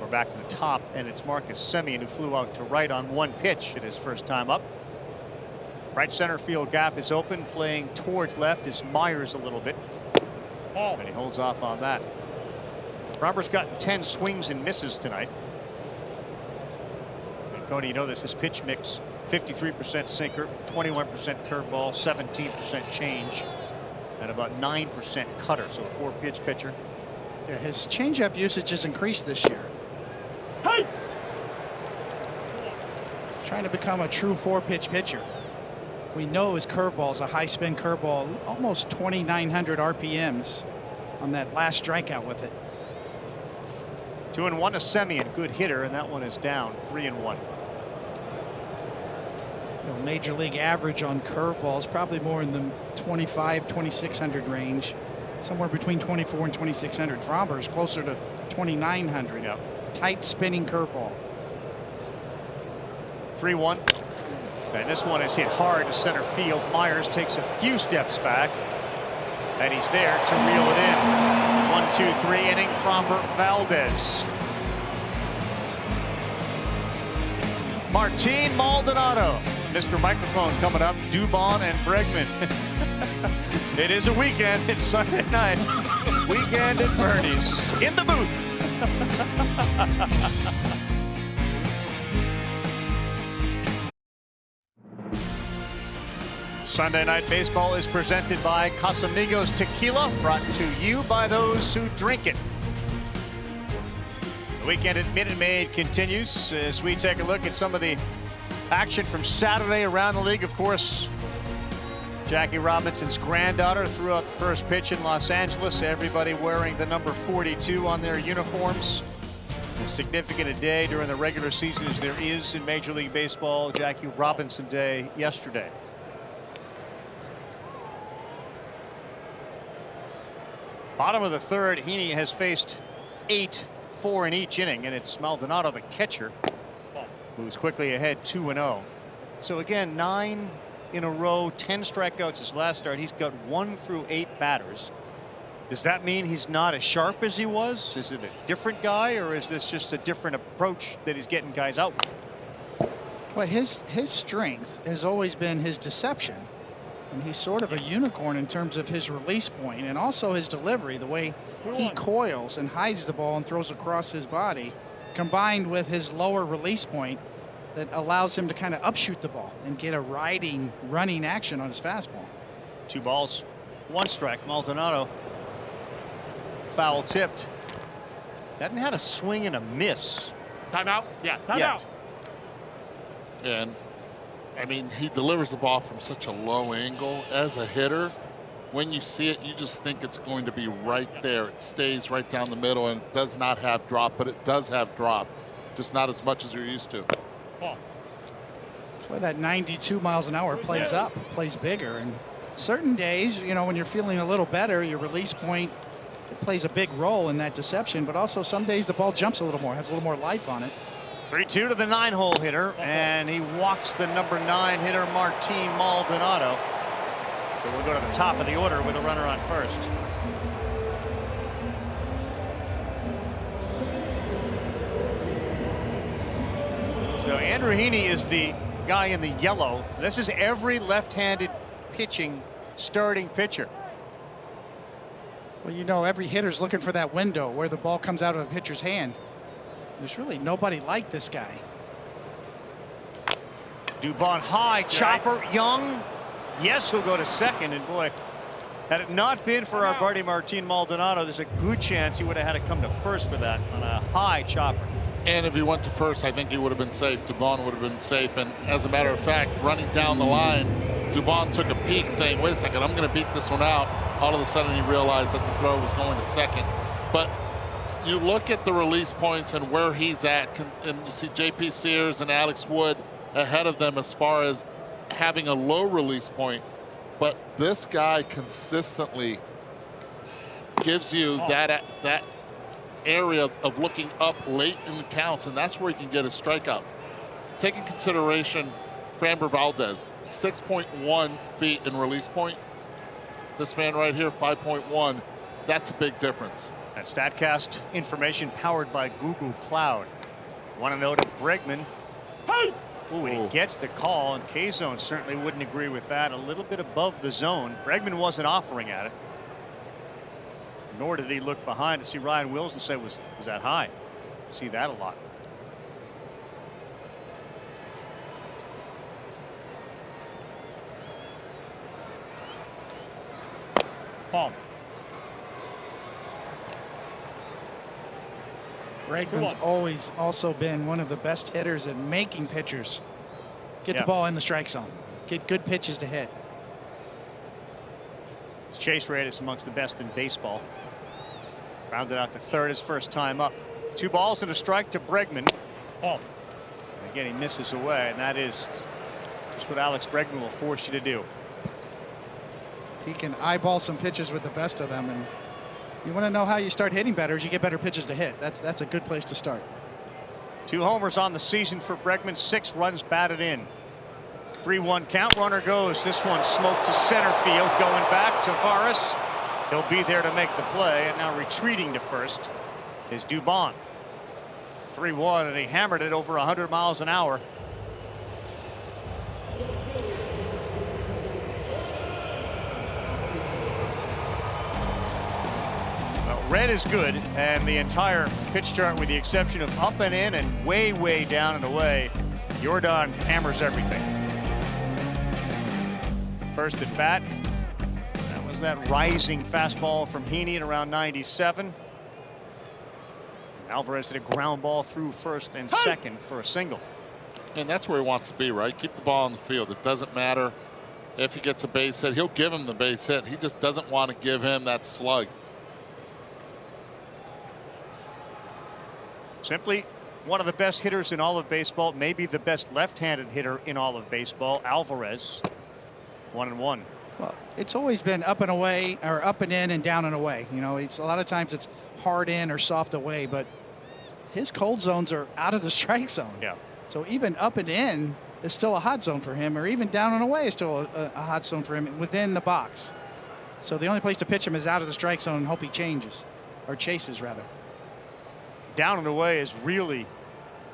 We're back to the top, and it's Marcus Semien who flew out to right on one pitch at his first time up. Right center field gap is open. Playing towards left is Myers a little bit. And he holds off on that. Robert's gotten 10 swings and misses tonight. And Cody, you know this, his pitch mix, 53% sinker, 21% curveball, 17% change, and about 9% cutter. So a 4-pitch pitcher. Yeah, his changeup usage has increased this year. Trying to become a true 4-pitch pitcher. We know his curveball is a high spin curveball, almost 2,900 RPMs on that last strikeout with it. 2-1 to Semien, good hitter, and that one is down 3-1. Major league average on curveballs probably more in the 2,600 range, somewhere between 24 and 2,600. Fromber is closer to 2,900. Yep. Tight spinning curveball. 3-1. And this one is hit hard to center field. Myers takes a few steps back, and he's there to reel it in. 1-2-3 inning. Fromber Valdez. Martin Maldonado. Mr. Microphone coming up. Dubon and Bregman. It is a weekend. It's Sunday night. Weekend at Bernie's. In the booth. Sunday Night Baseball is presented by Casamigos Tequila, brought to you by those who drink it. The weekend at Minute Maid continues as we take a look at some of the action from Saturday around the league. Of course, Jackie Robinson's granddaughter threw out the first pitch in Los Angeles. Everybody wearing the number 42 on their uniforms. As significant a day during the regular season as there is in Major League Baseball. Jackie Robinson Day yesterday. Bottom of the third, Heaney has faced 8-4 in each inning, and it's Maldonado, the catcher, who's quickly ahead 2-0. So again, 9 in a row, 10 strikeouts his last start. He's got 1 through 8 batters. Does that mean he's not as sharp as he was? Is it a different guy, or is this just a different approach that he's getting guys out with? Well, his strength has always been his deception. And he's sort of a unicorn in terms of his release point and also his delivery, the way he coils and hides the ball and throws across his body, combined with his lower release point that allows him to kind of upshoot the ball and get a running action on his fastball. 2 balls, 1 strike. Maldonado foul tipped. Hasn't had a swing and a miss. Timeout? Yeah, timeout. And I mean, he delivers the ball from such a low angle. As a hitter, when you see it, you just think it's going to be right there. It stays right down the middle, and it does not have drop, but it does have drop, just not as much as you're used to. That's why that 92 miles an hour plays up, plays bigger. And certain days, you know, when you're feeling a little better, your release point, it plays a big role in that deception. But also some days the ball jumps a little more, has a little more life on it. 3-2 to the 9-hole hitter, and he walks the number 9 hitter, Martin Maldonado. So we'll go to the top of the order with a runner on first. So Andrew Heaney is the guy in the yellow. This is every left-handed pitching starting pitcher. Well, you know, every hitter's looking for that window where the ball comes out of the pitcher's hand. There's really nobody like this guy. Dubon high, chopper, Young. Yes, he'll go to second, and boy, had it not been for our buddy Martin Maldonado, there's a good chance he would have had to come to first for that on a high chopper. And if he went to first, I think he would have been safe. Dubon would have been safe. And as a matter of fact, running down the line, Dubon took a peek saying, wait a second, I'm going to beat this one out. All of a sudden, he realized that the throw was going to second. But you look at the release points and where he's at, and you see J.P. Sears and Alex Wood ahead of them as far as having a low release point. But this guy consistently gives you that area of looking up late in the counts, and that's where he can get a strikeout. Take in consideration Framber Valdez, 6.1 feet in release point. This man right here, 5.1. That's a big difference. That StatCast information powered by Google Cloud. Want to note to Bregman. Hey! Ooh, he gets the call, and K-Zone certainly wouldn't agree with that. A little bit above the zone. Bregman wasn't offering at it. Nor did he look behind to see Ryan Wills and say, was that high? See that a lot. Palm. Bregman's always also been one of the best hitters at making pitchers get the ball in the strike zone. get good pitches to hit. His chase rate is amongst the best in baseball. Rounded out to third his first time up. 2 balls and a strike to Bregman. Oh. Again, he misses away, and that is just what Alex Bregman will force you to do. He can eyeball some pitches with the best of them, and you want to know how you start hitting better is you get better pitches to hit. That's a good place to start. 2 homers on the season for Bregman, 6 runs batted in. 3-1 count, runner goes. This one smoked to center field, going back to Tavares. He'll be there to make the play, and now retreating to first is Dubon. 3-1, and he hammered it over 100 miles an hour. Well, red is good, and the entire pitch chart, with the exception of up and in and way, way down and away, Jordan hammers everything. First at bat, that was that rising fastball from Heaney at around 97. Alvarez hit a ground ball through first and second for a single. And that's where he wants to be, right? Keep the ball on the field. It doesn't matter if he gets a base hit. He'll give him the base hit. He just doesn't want to give him that slug. Simply one of the best hitters in all of baseball, maybe the best left-handed hitter in all of baseball, Alvarez. 1-1. Well, it's always been up and away, or up and in and down and away. You know, it's a lot of times it's hard in or soft away, but his cold zones are out of the strike zone. Yeah. So even up and in is still a hot zone for him, or even down and away is still a hot zone for him within the box. So the only place to pitch him is out of the strike zone and hope he changes, or chases rather. Down and away is really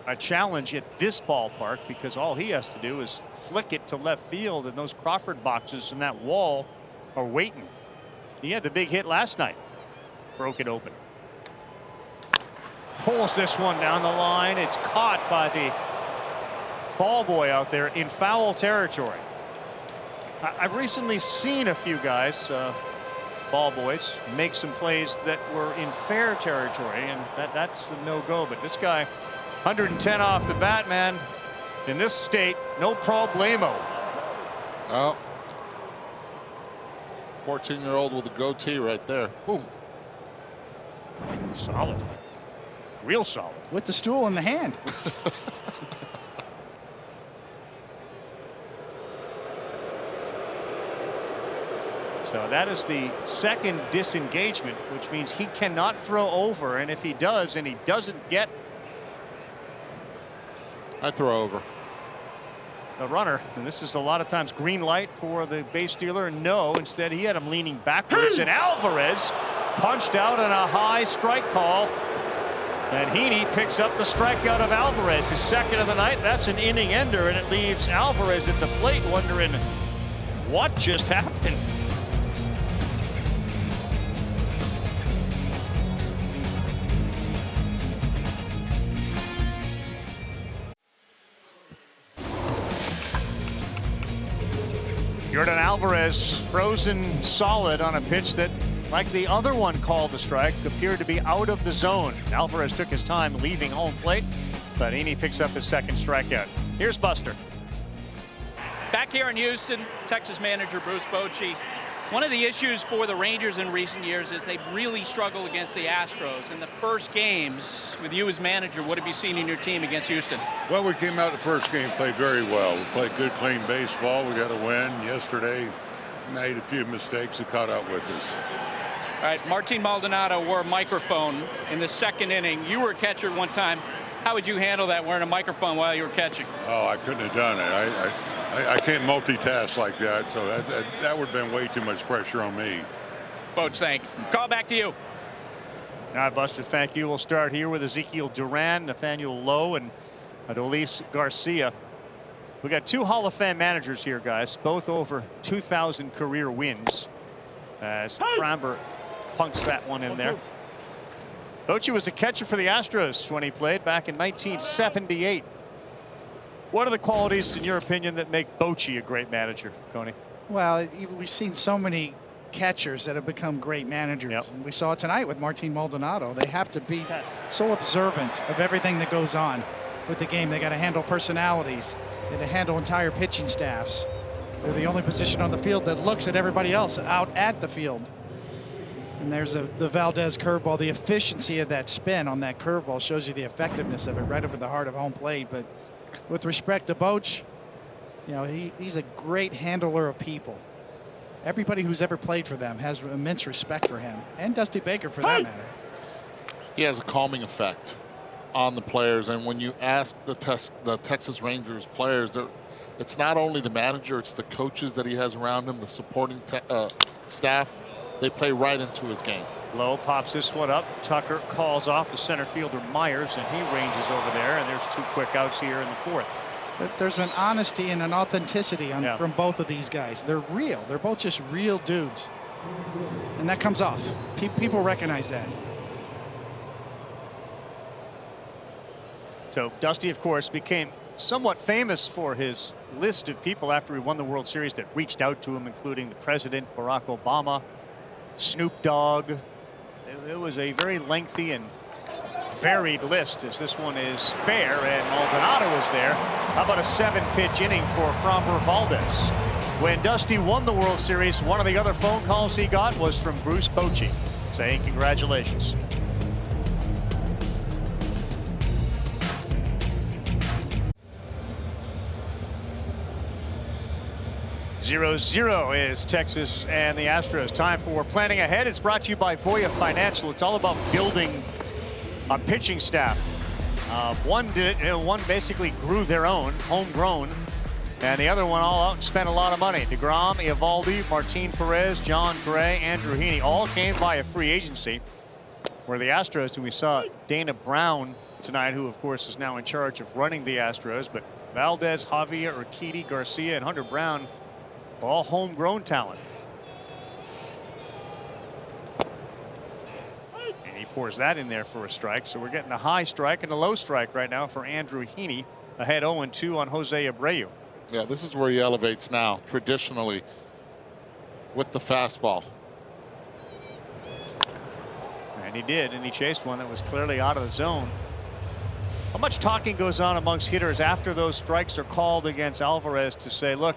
a challenge at this ballpark, because all he has to do is flick it to left field, and those Crawford boxes in that wall are waiting. He had the big hit last night. Broke it open. Pulls this one down the line. It's caught by the ball boy out there in foul territory. I've recently seen a few guys, ball boys, make some plays that were in fair territory, and that's a no-go. But this guy, 110 off the bat, man. In this state, no problemo. Oh. 14-year-old with a goatee right there. Boom. Solid. Real solid. With the stool in the hand. So that is the second disengagement, which means he cannot throw over, and if he does and he doesn't get I throw over a runner, and this is a lot of times green light for the base stealer. No, instead he had him leaning backwards, and Alvarez punched out on a high strike call, and Heaney picks up the strikeout of Alvarez, his second of the night. That's an inning ender, and it leaves Alvarez at the plate wondering what just happened. Jordan Alvarez frozen solid on a pitch that, like the other one called a strike, appeared to be out of the zone. Alvarez took his time leaving home plate, but Heaney picks up his second strikeout. Here's Buster. Back here in Houston, Texas manager Bruce Bochy. One of the issues for the Rangers in recent years is they've really struggled against the Astros. In the first games, with you as manager, what have you seen in your team against Houston? Well, we came out the first game, played very well. We played good, clean baseball. We got a win yesterday. Made a few mistakes that caught up with us. All right, Martin Maldonado wore a microphone in the second inning. You were a catcher one time. How would you handle that, wearing a microphone while you were catching? Oh, I couldn't have done it. I can't multitask like that, so that would have been way too much pressure on me. Boach, thanks. Call back to you. All right, Buster, thank you. We'll start here with Ezekiel Duran, Nathaniel Lowe, and Adolis Garcia. We got 2 Hall of Fame managers here, guys, both over 2,000 career wins, as Framber punks that one in there. Bochy was a catcher for the Astros when he played back in 1978. What are the qualities, in your opinion, that make Bochy a great manager, Coney? Well, we've seen so many catchers that have become great managers. Yep. And we saw it tonight with Martin Maldonado. They have to be so observant of everything that goes on with the game. They got to handle personalities. They got to handle entire pitching staffs. They're the only position on the field that looks at everybody else out at the field. And there's the Valdez curveball. The efficiency of that spin on that curveball shows you the effectiveness of it right over the heart of home plate. But with respect to Boch, you know, he's a great handler of people. Everybody who's ever played for them has immense respect for him, and Dusty Baker for that matter. He has a calming effect on the players, and when you ask the Texas Rangers players, it's not only the manager, it's the coaches that he has around him, the supporting staff. They play right into his game. Lowe pops this one up. Tucker calls off the center fielder Myers, and he ranges over there, and there's 2 quick outs here in the 4th. There's an honesty and an authenticity from both of these guys. They're real. They're both just real dudes. And that comes off. People recognize that. So Dusty, of course, became somewhat famous for his list of people after he won the World Series that reached out to him, including the president, Barack Obama, Snoop Dogg. It was a very lengthy and varied list, as this one is fair, and Maldonado was there. How about a 7-pitch inning for Framber Valdez? When Dusty won the World Series, one of the other phone calls he got was from Bruce Bochy saying congratulations. 0-0 is Texas and the Astros. Time for Planning Ahead. It's brought to you by Voya Financial. It's all about building a pitching staff. One basically grew their own, homegrown, and the other one all out and spent a lot of money. DeGrom, Eovaldi, Martin Perez, John Gray, Andrew Heaney all came by a free agency. Where the Astros, and we saw Dana Brown tonight, who of course is now in charge of running the Astros, but Valdez, Javier, Urquidy, Garcia, and Hunter Brown, all homegrown talent. And he pours that in there for a strike. So we're getting a high strike and a low strike right now for Andrew Heaney, ahead 0-2 on Jose Abreu. Yeah, this is where he elevates now, traditionally, with the fastball. And he did, and he chased one that was clearly out of the zone. How much talking goes on amongst hitters after those strikes are called against Alvarez to say, look,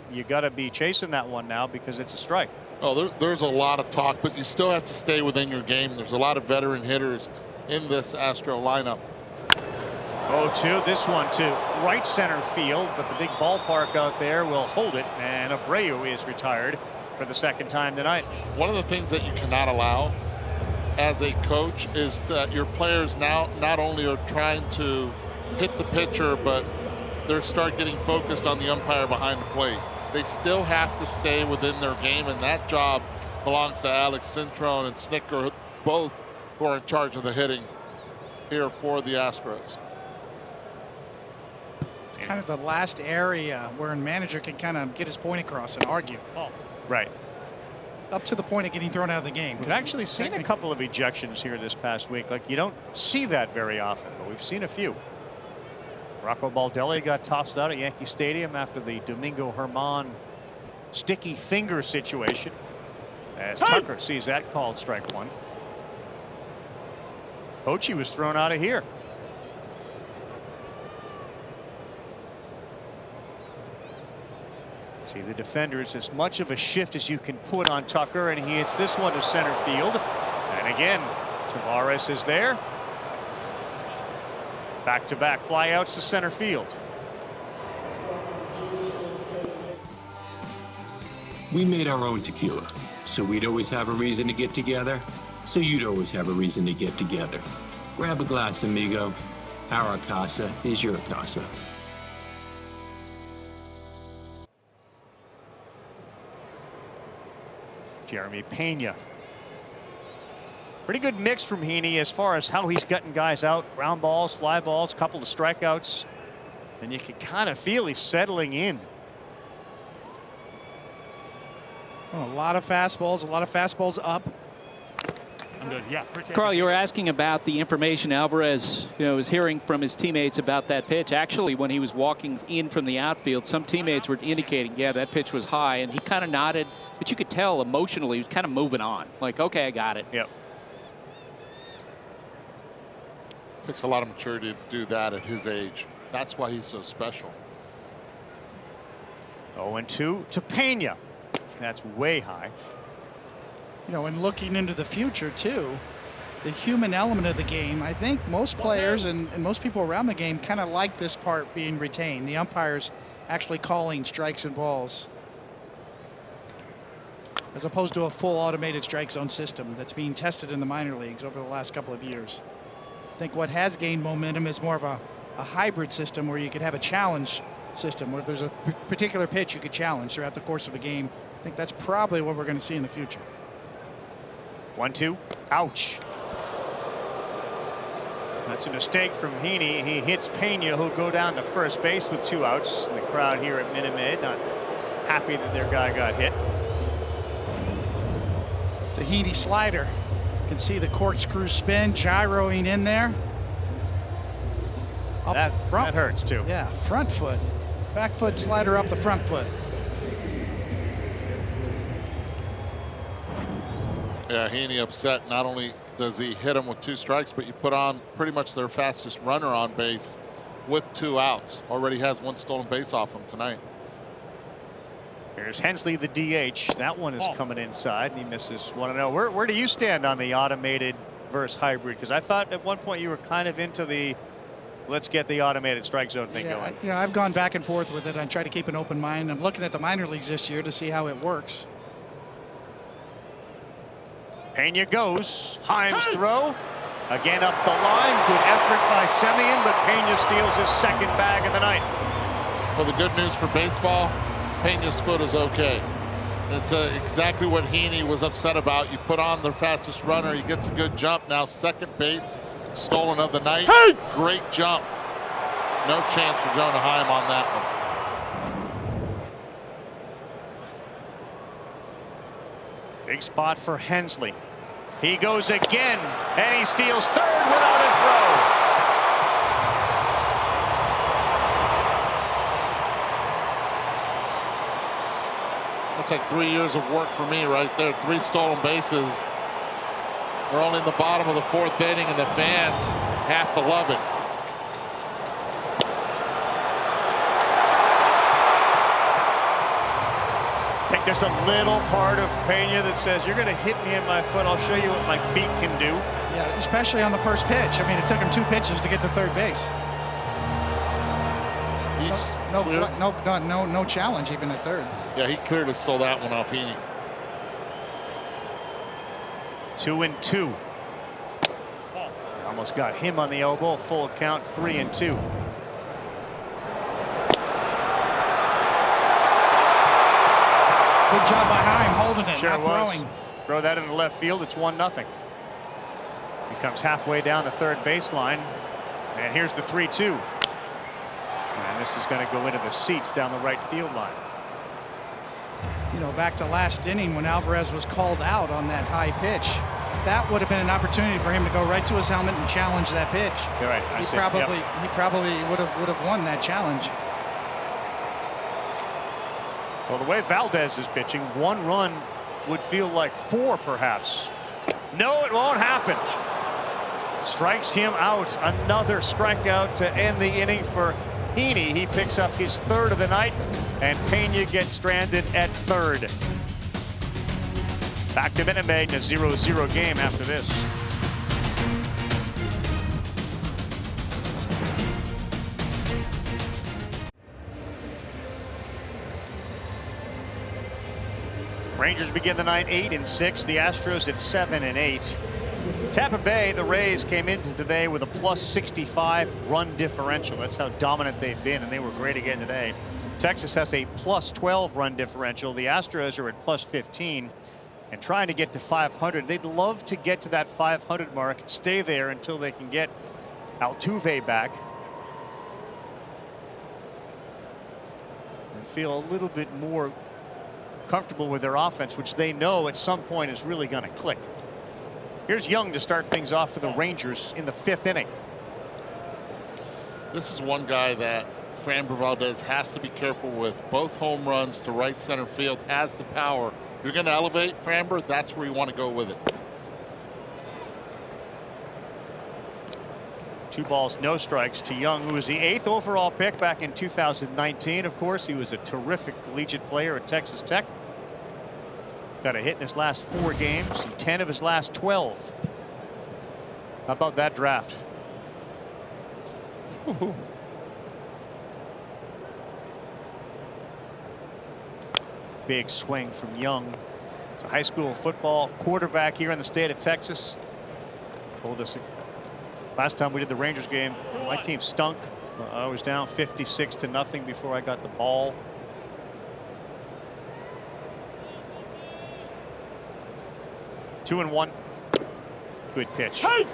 you got to be chasing that one now because it's a strike? Oh, there's a lot of talk, but you still have to stay within your game. There's a lot of veteran hitters in this Astro lineup. 0-2, this one to right center field, but the big ballpark out there will hold it, and Abreu is retired for the second time tonight. One of the things that you cannot allow as a coach is that your players now not only are trying to hit the pitcher, but they start getting focused on the umpire behind the plate. They still have to stay within their game, and that job belongs to Alex Cintrone and Snicker, both who are in charge of the hitting here for the Astros. It's kind of the last area where a manager can kind of get his point across and argue. Oh, right. Up to the point of getting thrown out of the game. We've actually seen a couple of ejections here this past week. Like, you don't see that very often, but we've seen a few. Rocco Baldelli got tossed out at Yankee Stadium after the Domingo Germán sticky finger situation, as Tucker sees that called strike one. Bochy was thrown out of here. See the defenders, as much of a shift as you can put on Tucker, and he hits this one to center field. And again, Tavares is there. Back-to-back flyouts to center field. We made our own tequila, so we'd always have a reason to get together, so you'd always have a reason to get together. Grab a glass, amigo. Our casa is your casa. Jeremy Pena. Pretty good mix from Heaney as far as how he's gotten guys out. Ground balls, fly balls, a couple of strikeouts. And you can kind of feel he's settling in. Oh, a lot of fastballs up. I'm good. Yeah. Carl, you were asking about the information Alvarez, was hearing from his teammates about that pitch. Actually, when he was walking in from the outfield, some teammates were indicating, yeah, that pitch was high, and he kind of nodded, but you could tell emotionally he was kind of moving on. Like, okay, I got it. Yep. Takes a lot of maturity to do that at his age. That's why he's so special. 0-2 to Pena. That's way high. You know, and looking into the future too, the human element of the game, I think most players and most people around the game kind of like this part being retained. The umpires actually calling strikes and balls, as opposed to a full automated strike zone system that's being tested in the minor leagues over the last couple of years. I think what has gained momentum is more of a hybrid system where you could have a challenge system, where if there's a particular pitch you could challenge throughout the course of a game. I think that's probably what we're going to see in the future. 1-2. Ouch. That's a mistake from Heaney. He hits Pena, who'll go down to first base with 2 outs. And the crowd here at Minute Maid not happy that their guy got hit. The Heaney slider. You can see the corkscrew spin gyroing in there. That hurts too. Yeah, front foot. Back foot slider off the front foot. Yeah, Heaney upset. Not only does he hit him with 2 strikes, but you put on pretty much their fastest runner on base with 2 outs. Already has 1 stolen base off him tonight. Here's Hensley, the DH. That one is coming inside, and he misses 1-0. Where do you stand on the automated versus hybrid? Because I thought at one point you were kind of into the let's get the automated strike zone thing going. You know, I've gone back and forth with it. I try to keep an open mind. I'm looking at the minor leagues this year to see how it works. Pena goes. Himes throw. Again up the line. Good effort by Semien, but Pena steals his 2nd bag of the night. Well, the good news for baseball, Pena's foot is okay. It's exactly what Heaney was upset about. You put on their fastest runner. He gets a good jump. Now 2nd base, stolen of the night. Hey! Great jump. No chance for Jonah Heim on that one. Big spot for Hensley. He goes again, and he steals 3rd without a throw. That's like 3 years of work for me right there. 3 stolen bases. We're only in the bottom of the 4th inning, and the fans have to love it. I think there's a little part of Pena that says, you're going to hit me in my foot. I'll show you what my feet can do. Yeah, especially on the first pitch. I mean, it took him 2 pitches to get to 3rd base. He's no challenge even at 3rd. Yeah, he clearly stole that one off Heaney. 2-2. Almost got him on the elbow. Full count, 3-2. Good job by Heim holding it, Sure not throwing. Throw that into left field. It's 1-0. He comes halfway down the 3rd baseline, and here's the 3-2. And this is going to go into the seats down the right field line. You know, back to last inning when Alvarez was called out on that high pitch, that would have been an opportunity for him to go right to his helmet and challenge that pitch. You're right. He probably would have won that challenge. Well, the way Valdez is pitching, 1 run would feel like 4 perhaps. No, it won't happen. Strikes him out. Another strikeout to end the inning for Heaney. He picks up his 3rd of the night, and Pena gets stranded at 3rd. Back to Minute Maid in a 0-0 game after this. Rangers begin the night 8-6. The Astros at 7-8. Tampa Bay, the Rays came into today with a +65 run differential. That's how dominant they've been, and they were great again today. Texas has a +12 run differential. The Astros are at +15 and trying to get to 500. They'd love to get to that 500 mark, stay there until they can get Altuve back and feel a little bit more comfortable with their offense, which they know at some point is really going to click. Here's Young to start things off for the Rangers in the 5th inning. This is one guy that Framber Valdez has to be careful with. Both home runs to right center field, has the power. You're going to elevate Framber, that's where you want to go with it. 2 balls, no strikes to Young, who was the 8th overall pick back in 2019. Of course, he was a terrific collegiate player at Texas Tech. Got a hit in his last 4 games and 10 of his last 12. How about that draft? Big swing from Young. He's a high school football quarterback here in the state of Texas. Told us last time we did the Rangers game, my team stunk. I was down 56-0 before I got the ball. Two and one. Good pitch. Hey!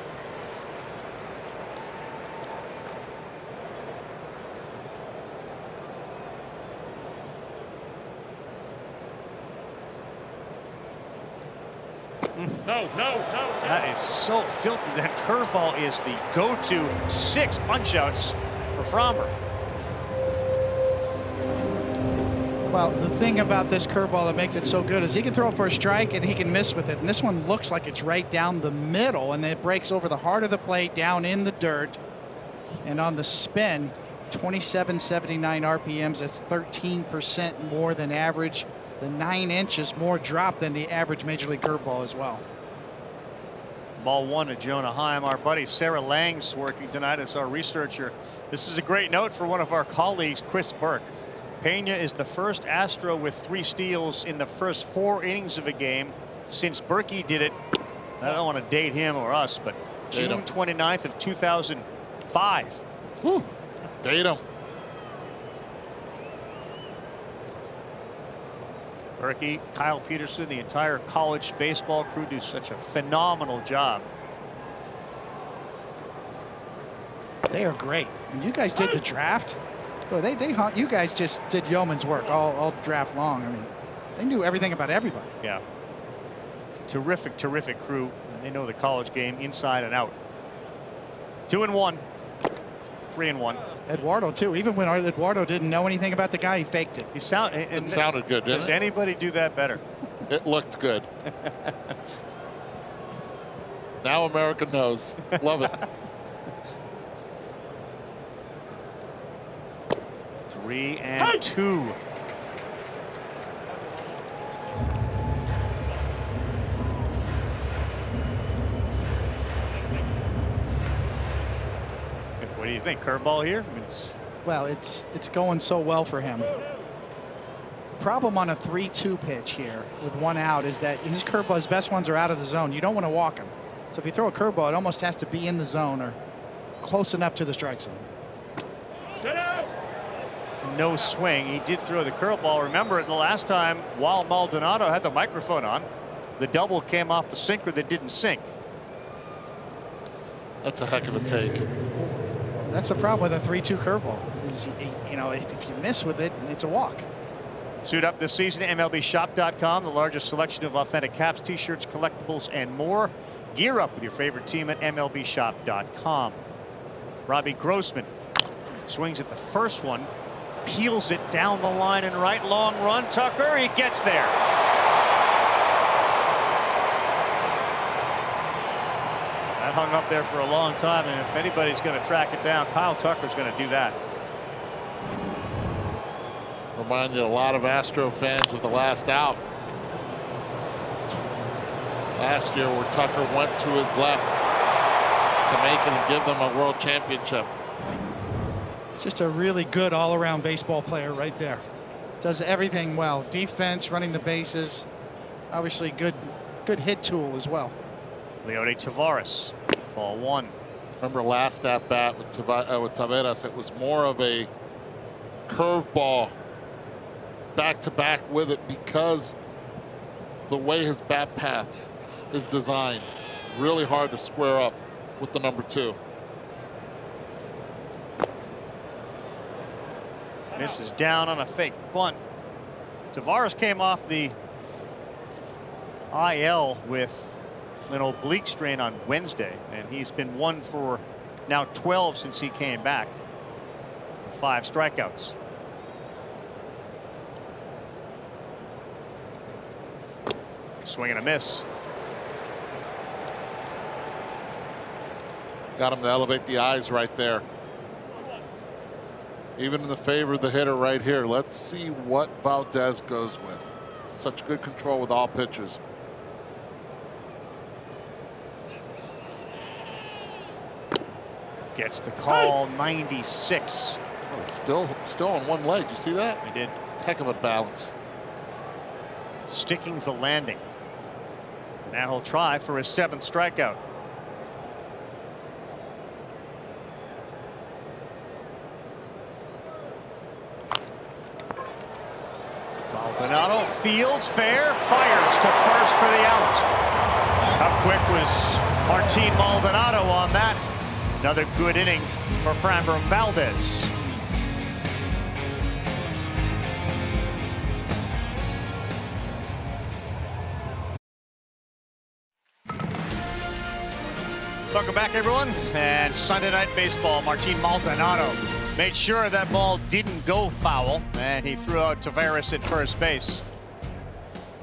No. That is so filthy. That curveball is the go-to 6 punch-outs for Frommer. Well, the thing about this curveball that makes it so good is he can throw it for a strike and he can miss with it. And this one looks like it's right down the middle, and it breaks over the heart of the plate down in the dirt. And on the spin, 2779 RPMs. That's 13% more than average. The 9 inches more drop than the average major league curveball as well. Ball 1 to Jonah Heim. Our buddy Sarah Lang's working tonight as our researcher. This is a great note for one of our colleagues, Chris Burke. Pena is the first Astro with 3 steals in the first 4 innings of a game since Berkey did it. I don't want to date him or us, but June 29th of 2005. Whew. Date him. Berkey, Kyle Peterson, the entire college baseball crew do such a phenomenal job. They are great. When you guys did the draft, well, you guys just did yeoman's work all draft long. I mean, they knew everything about everybody. Yeah. It's a terrific crew, and they know the college game inside and out. 2 and 1. 3 and 1. Eduardo too. Even when Eduardo didn't know anything about the guy, he faked it. It sounded good, didn't it? Does anybody do that better? It looked good. Now America knows. Love it. 3 and 2. What do you think? Curveball here? I mean, well, it's going so well for him. Problem on a 3-2 pitch here with 1 out is that his curveball, his best ones are out of the zone. You don't want to walk him. So if you throw a curveball, it almost has to be in the zone or close enough to the strike zone. No swing. He did throw the curveball. Remember the last time while Maldonado had the microphone on, the double came off the sinker that didn't sink. That's a heck of a take. That's the problem with a 3-2 curveball. Is, you know, if you miss with it, it's a walk. Suit up this season at MLBshop.com, the largest selection of authentic caps, t-shirts, collectibles, and more. Gear up with your favorite team at MLBshop.com. Robbie Grossman swings at the first one, peels it down the line and right. Long run. Tucker, he gets there. That hung up there for a long time, and if anybody's going to track it down, Kyle Tucker's going to do that. Reminded a lot of Astro fans of the last out last year, where Tucker went to his left to make it and give them a world championship. It's just a really good all-around baseball player right there. Does everything well. Defense, running the bases, obviously good hit tool as well. Leody Taveras, ball 1. Remember last at bat with Taveras, it was more of a curveball back-to-back with it because the way his bat path is designed, really hard to square up with the number 2. Misses down on a fake bunt. Taveras came off the IL with an oblique strain on Wednesday, and he's been 1 for now 12 since he came back. 5 strikeouts. Swing and a miss. Got him to elevate the eyes right there. Even in the favor of the hitter right here. Let's see what Valdez goes with. Such good control with all pitches. Gets the call, 96. Oh, still on one leg. You see that? I did. Heck of a balance. Sticking the landing. Now he'll try for his 7th strikeout. Maldonado fields fair, fires to first for the out. How quick was Martin Maldonado on that? Another good inning for Framber Valdez. Welcome back, everyone. And Sunday Night Baseball, Martin Maldonado made sure that ball didn't go foul, and he threw out Tavares at first base.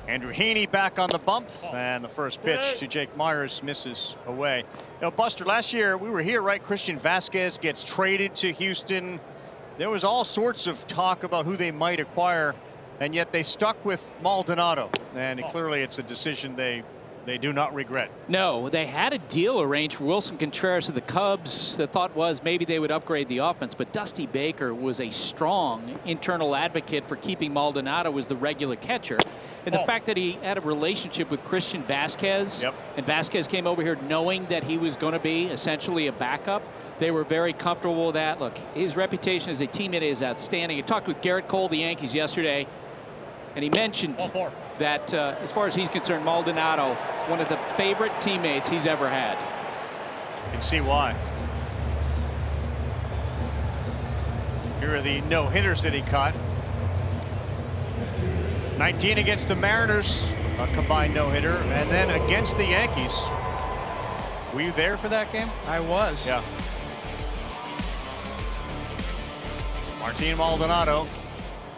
Andrew Heaney back on the bump, and the first pitch to Jake Myers misses away. You know, Buster, last year we were here, right? Christian Vasquez gets traded to Houston. There was all sorts of talk about who they might acquire, and yet they stuck with Maldonado, and clearly it's a decision they do not regret. No, they had a deal arranged for Wilson Contreras of the Cubs. The thought was maybe they would upgrade the offense, but Dusty Baker was a strong internal advocate for keeping Maldonado as the regular catcher. And the fact that he had a relationship with Christian Vasquez, and Vasquez came over here knowing that he was going to be essentially a backup, they were very comfortable with that. Look, his reputation as a teammate is outstanding. I talked with Garrett Cole, the Yankees, yesterday, and he mentioned that as far as he's concerned, Maldonado, one of the favorite teammates he's ever had. You can see why. Here are the no-hitters that he caught. 19 against the Mariners, a combined no-hitter, and then against the Yankees. Were you there for that game? I was. Yeah. Martin Maldonado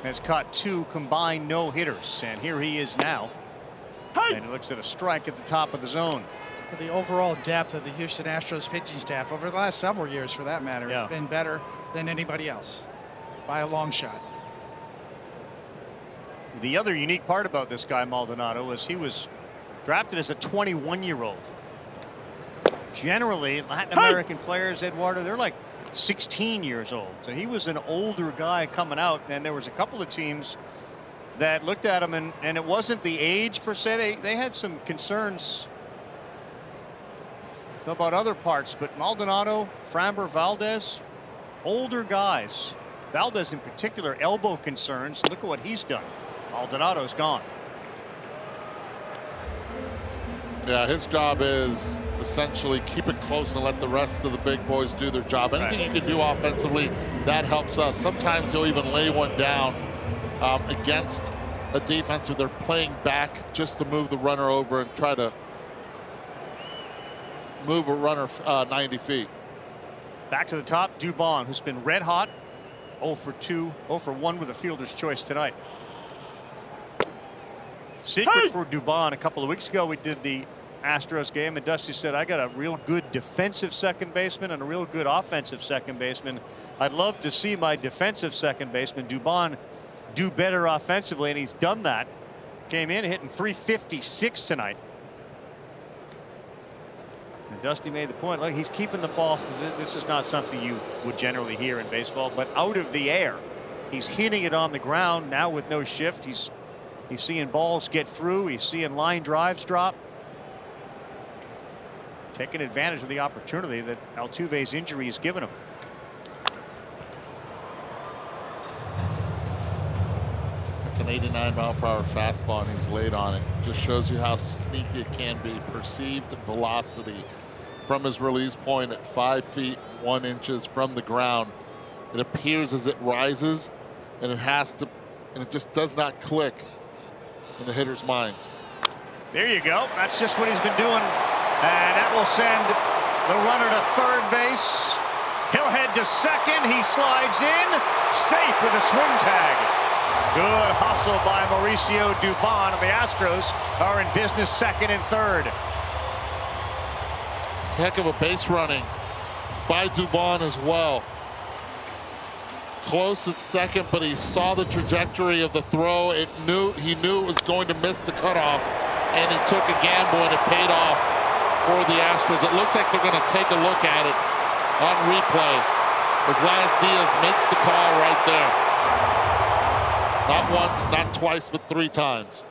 has caught 2 combined no-hitters, and here he is now. And he looks at a strike at the top of the zone. The overall depth of the Houston Astros pitching staff over the last several years, for that matter, has been better than anybody else by a long shot. The other unique part about this guy, Maldonado, was he was drafted as a 21-year-old. Generally, Latin American players, Eduardo, they're like 16 years old. So he was an older guy coming out, and there was a couple of teams that looked at him, and it wasn't the age per se. They had some concerns about other parts, but Maldonado, Framber, Valdez, older guys. Valdez in particular, elbow concerns. Look at what he's done. Maldonado's gone. Yeah, his job is essentially keep it close and let the rest of the big boys do their job. Anything you can do offensively, that helps us. Sometimes he'll even lay one down against a defense where they're playing back just to move the runner over and try to move a runner 90 feet. Back to the top, Dubon, who's been red hot. 0 for 2, 0 for 1 with a fielder's choice tonight. Secret for Dubon, a couple of weeks ago we did the Astros game, and Dusty said, I got a real good defensive second baseman and a real good offensive second baseman. I'd love to see my defensive second baseman, Dubon, do better offensively, and he's done that. Came in hitting .356 tonight. And Dusty made the point, look, he's keeping the ball. This is not something you would generally hear in baseball, but out of the air. He's hitting it on the ground now with no shift. He's seeing balls get through. He's seeing line drives drop. Taking advantage of the opportunity that Altuve's injury has given him. It's an 89-mile-per-hour fastball, and he's late on it. Just shows you how sneaky it can be. Perceived velocity from his release point at 5 feet 1 inches from the ground. It appears as it rises, and it has to, and it just does not click in the hitter's minds. There you go. That's just what he's been doing. And that will send the runner to third base. He'll head to second. He slides in. Safe with a swing tag. Good hustle by Mauricio Dubon, and the Astros are in business second and third. It's a heck of a base running by Dubon as well. Close at second, but he saw the trajectory of the throw. He knew it was going to miss the cutoff, and he took a gamble, and it paid off for the Astros. It looks like they're going to take a look at it on replay as Laz Diaz makes the call right there. Not once, not twice, but 3 times.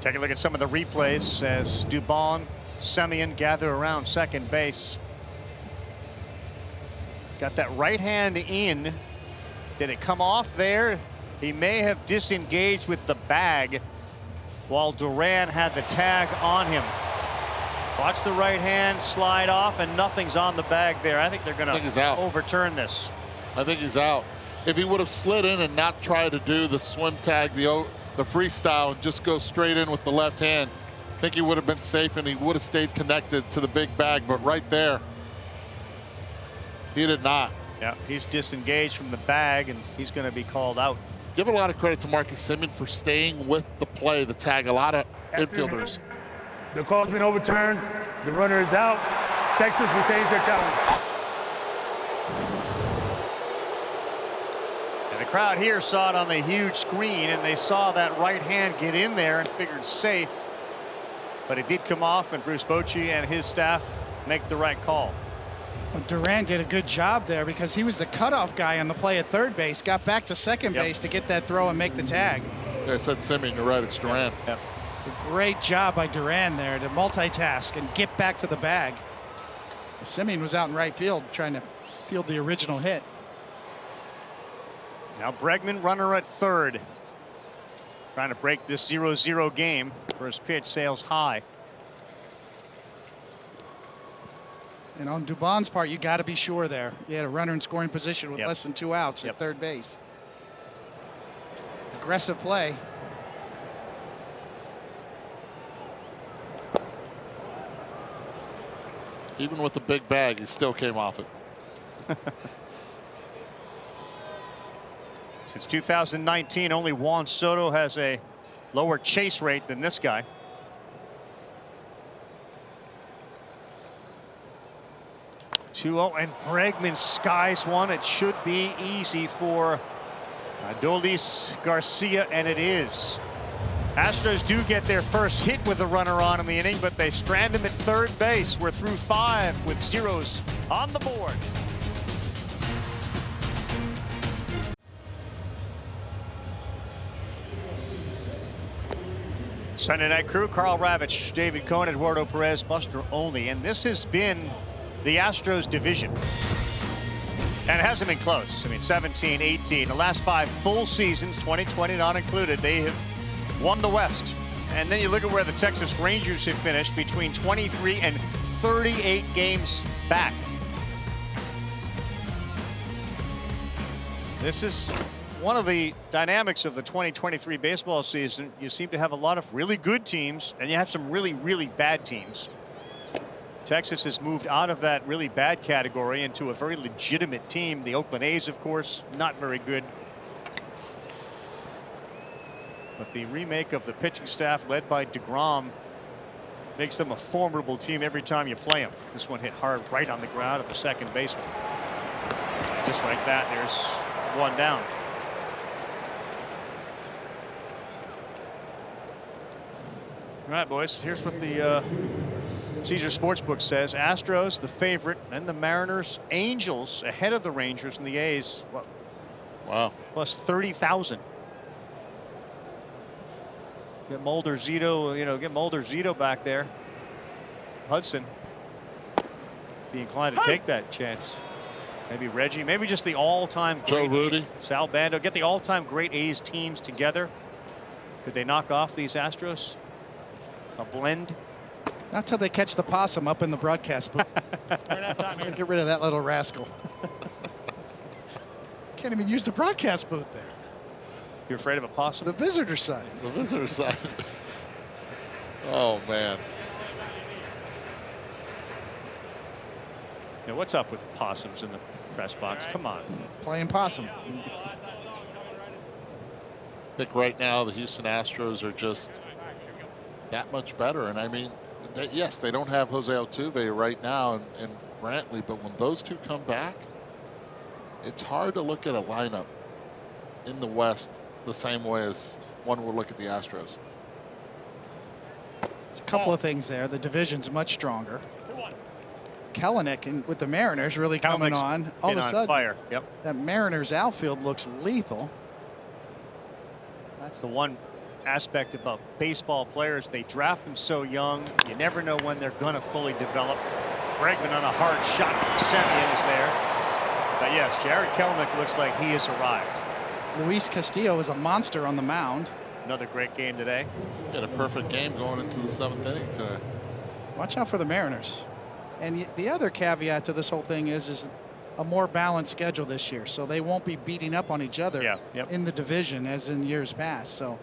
Take a look at some of the replays as Dubon, Semien gather around second base. Got that right hand in. Did it come off there? He may have disengaged with the bag while Duran had the tag on him. Watch the right hand slide off, and nothing's on the bag there. I think they're going to overturn this. I think he's out. If he would have slid in and not tried to do the swim tag, the freestyle, and just go straight in with the left hand, I think he would have been safe and he would have stayed connected to the big bag. But right there, he did not. Yeah, he's disengaged from the bag, and he's going to be called out. Give a lot of credit to Marcus Semien for staying with the play, the tag. A lot of infielders. The call's been overturned. The runner is out. Texas retains their challenge. And the crowd here saw it on the huge screen, and they saw that right hand get in there and figured safe. But it did come off, and Bruce Bochy and his staff make the right call. Well, Duran did a good job there because he was the cutoff guy on the play at third base, got back to second base to get that throw and make the tag. Yeah, I said Semien, you're right, it's Duran. Yep. It's a great job by Duran there to multitask and get back to the bag. Semien was out in right field trying to field the original hit. Now Bregman, runner at third, trying to break this 0-0 game. First pitch sails high. And on Dubon's part, you got to be sure there. You had a runner in scoring position with less than 2 outs at third base. Aggressive play. Even with the big bag, he still came off it. Since 2019, only Juan Soto has a lower chase rate than this guy. And Bregman skies one. It should be easy for Adolis Garcia, and it is. Astros do get their first hit with a runner on in the inning, but they strand him at third base. We're through 5 with zeros on the board. Sunday Night Crew, Carl Ravitch, David Cohn, Eduardo Perez, Buster Olney, and this has been the Astros division. And it hasn't been close. I mean, 17, 18, the last 5 full seasons, 2020 not included, they have won the West. And then you look at where the Texas Rangers have finished, between 23 and 38 games back. This is one of the dynamics of the 2023 baseball season. You seem to have a lot of really good teams, and you have some really, really bad teams. Texas has moved out of that really bad category into a very legitimate team. The Oakland A's, of course, not very good. But the remake of the pitching staff led by DeGrom makes them a formidable team every time you play them. This one hit hard right on the ground of the second baseman. Just like that, there's one down. All right, boys, here's what the Caesar Sportsbook says. Astros, the favorite, then the Mariners, Angels ahead of the Rangers, and the A's. Wow. Plus 30,000. Get Mulder Zito, get Mulder Zito back there. Hudson be inclined to take that chance. Maybe Reggie, maybe just the all-time Joe Rudy, Sal Bando, get the all-time great A's teams together. Could they knock off these Astros? A blend. Not till they catch the possum up in the broadcast booth. Get rid of that little rascal. Can't even use the broadcast booth there. You're afraid of a possum? The visitor side. The visitor side. Oh, man. Yeah, what's up with the possums in the press box? Come on. Playing possum. I think right now the Houston Astros are just that much better. And I mean, yes, they don't have Jose Altuve right now and Brantley, but when those two come back, it's hard to look at a lineup in the West the same way as one would look at the Astros. There's a couple of things there. The division's much stronger. Kellenick with the Mariners really coming on. All of a sudden, fire. Yep. That Mariners outfield looks lethal. That's the one aspect about baseball players. They draft them so young. You never know when they're going to fully develop. Bregman on a hard shot from Semien is there. But yes, Jared Kellenick looks like he has arrived. Luis Castillo is a monster on the mound. Another great game today. He had a perfect game going into the 7th inning today. Watch out for the Mariners. And the other caveat to this whole thing is a more balanced schedule this year, so they won't be beating up on each other in the division as in years past. So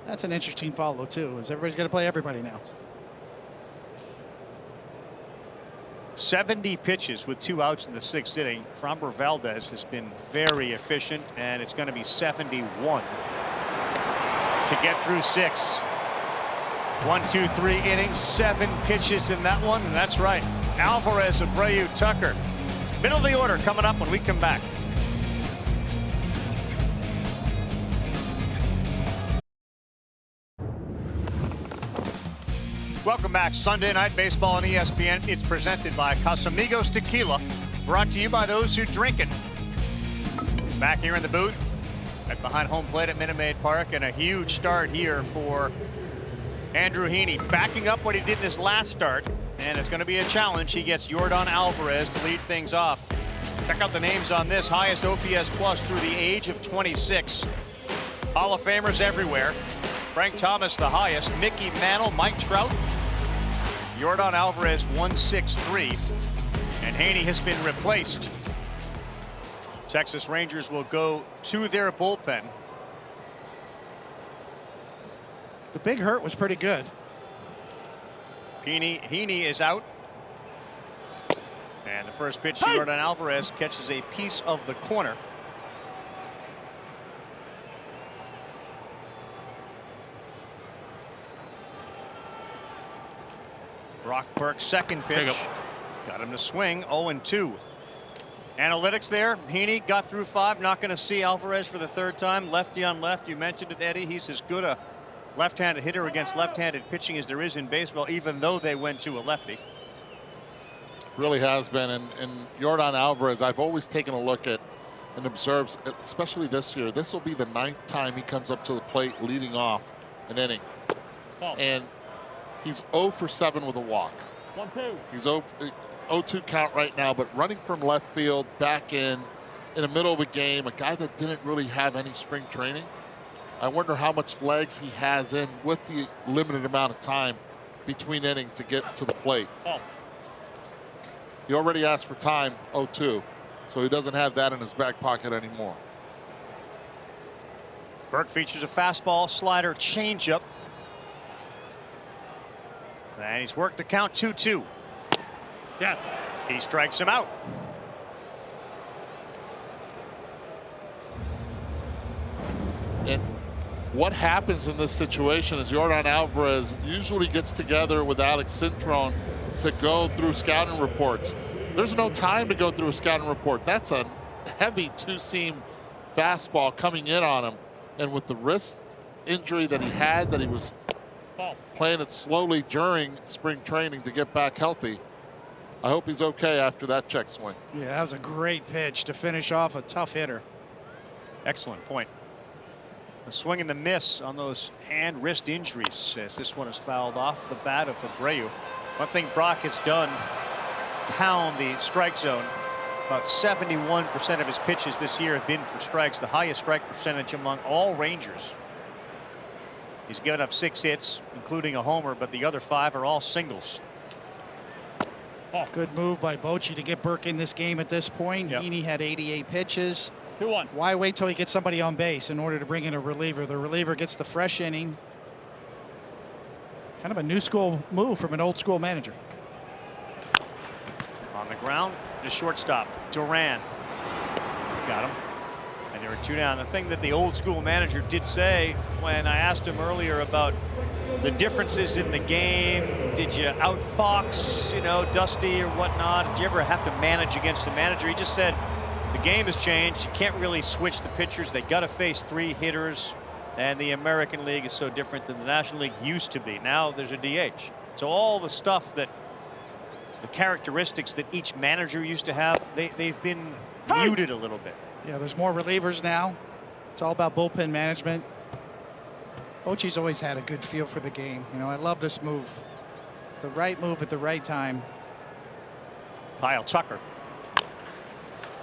that's an interesting follow too, is everybody's going to play everybody now. 70 pitches with 2 outs in the 6th inning. Framber Valdez has been very efficient, and it's going to be 71 to get through 6. 1, 2, 3 innings, 7 pitches in that one, and that's right. Alvarez, Abreu, Tucker. Middle of the order coming up when we come back. Welcome back. Sunday Night Baseball on ESPN. It's presented by Casamigos Tequila, brought to you by those who drink it. Back here in the booth, right behind home plate at Minute Maid Park, and a huge start here for Andrew Heaney, backing up what he did in his last start, and it's going to be a challenge. He gets Yordan Alvarez to lead things off. Check out the names on this. Highest OPS plus through the age of 26. Hall of Famers everywhere. Frank Thomas the highest. Mickey Mantle, Mike Trout. Yordan Alvarez 163. And Heaney has been replaced. Texas Rangers will go to their bullpen. The big hurt was pretty good. Heaney is out. And the first pitch, Yordan Alvarez catches a piece of the corner. Brock Burke's second pitch. Got him to swing. 0-2. Analytics there. Heaney got through 5. Not going to see Alvarez for the 3rd time. Lefty on left. You mentioned it, Eddie. He's as good a left-handed hitter against left-handed pitching as there is in baseball, even though they went to a lefty. Really has been. And Yordan Alvarez, I've always taken a look at and observed, especially this year. This will be the 9th time he comes up to the plate leading off an inning. And he's 0 for 7 with a walk. 1-2. He's 0-2 count right now, but running from left field back in the middle of a game, a guy that didn't really have any spring training. I wonder how much legs he has in with the limited amount of time between innings to get to the plate. He already asked for time, 0-2, so he doesn't have that in his back pocket anymore. Burke features a fastball, slider, changeup. And he's worked the count 2-2. Yes. He strikes him out. And what happens in this situation is Yordan Alvarez usually gets together with Alex Cintron to go through scouting reports. There's no time to go through a scouting report. That's a heavy 2-seam fastball coming in on him. And with the wrist injury that he had, that he was playing it slowly during spring training to get back healthy, I hope he's okay after that check swing. Yeah, that was a great pitch to finish off a tough hitter. Excellent point. The swing and the miss on those hand wrist injuries as this one is fouled off the bat of Abreu. One thing Brock has done, pound the strike zone. About 71% of his pitches this year have been for strikes, the highest strike percentage among all Rangers. He's given up 6 hits, including a homer, but the other 5 are all singles. Good move by Bochy to get Burke in this game at this point. Heaney had 88 pitches. 2-1. Why wait till he gets somebody on base in order to bring in a reliever? The reliever gets the fresh inning. Kind of a new school move from an old school manager. On the ground, to shortstop. Duran got him. And there were 2 down. The thing that the old school manager did say when I asked him earlier about the differences in the game, did you outfox, you know, Dusty or whatnot? Did you ever have to manage against the manager? He just said the game has changed. You can't really switch the pitchers. They got to face 3 hitters. And the American League is so different than the National League used to be. Now there's a DH. So all the stuff that the characteristics that each manager used to have, they've been muted a little bit. Yeah, there's more relievers now. It's all about bullpen management. Bochy's always had a good feel for the game. You know, I love this move. The right move at the right time. Kyle Tucker.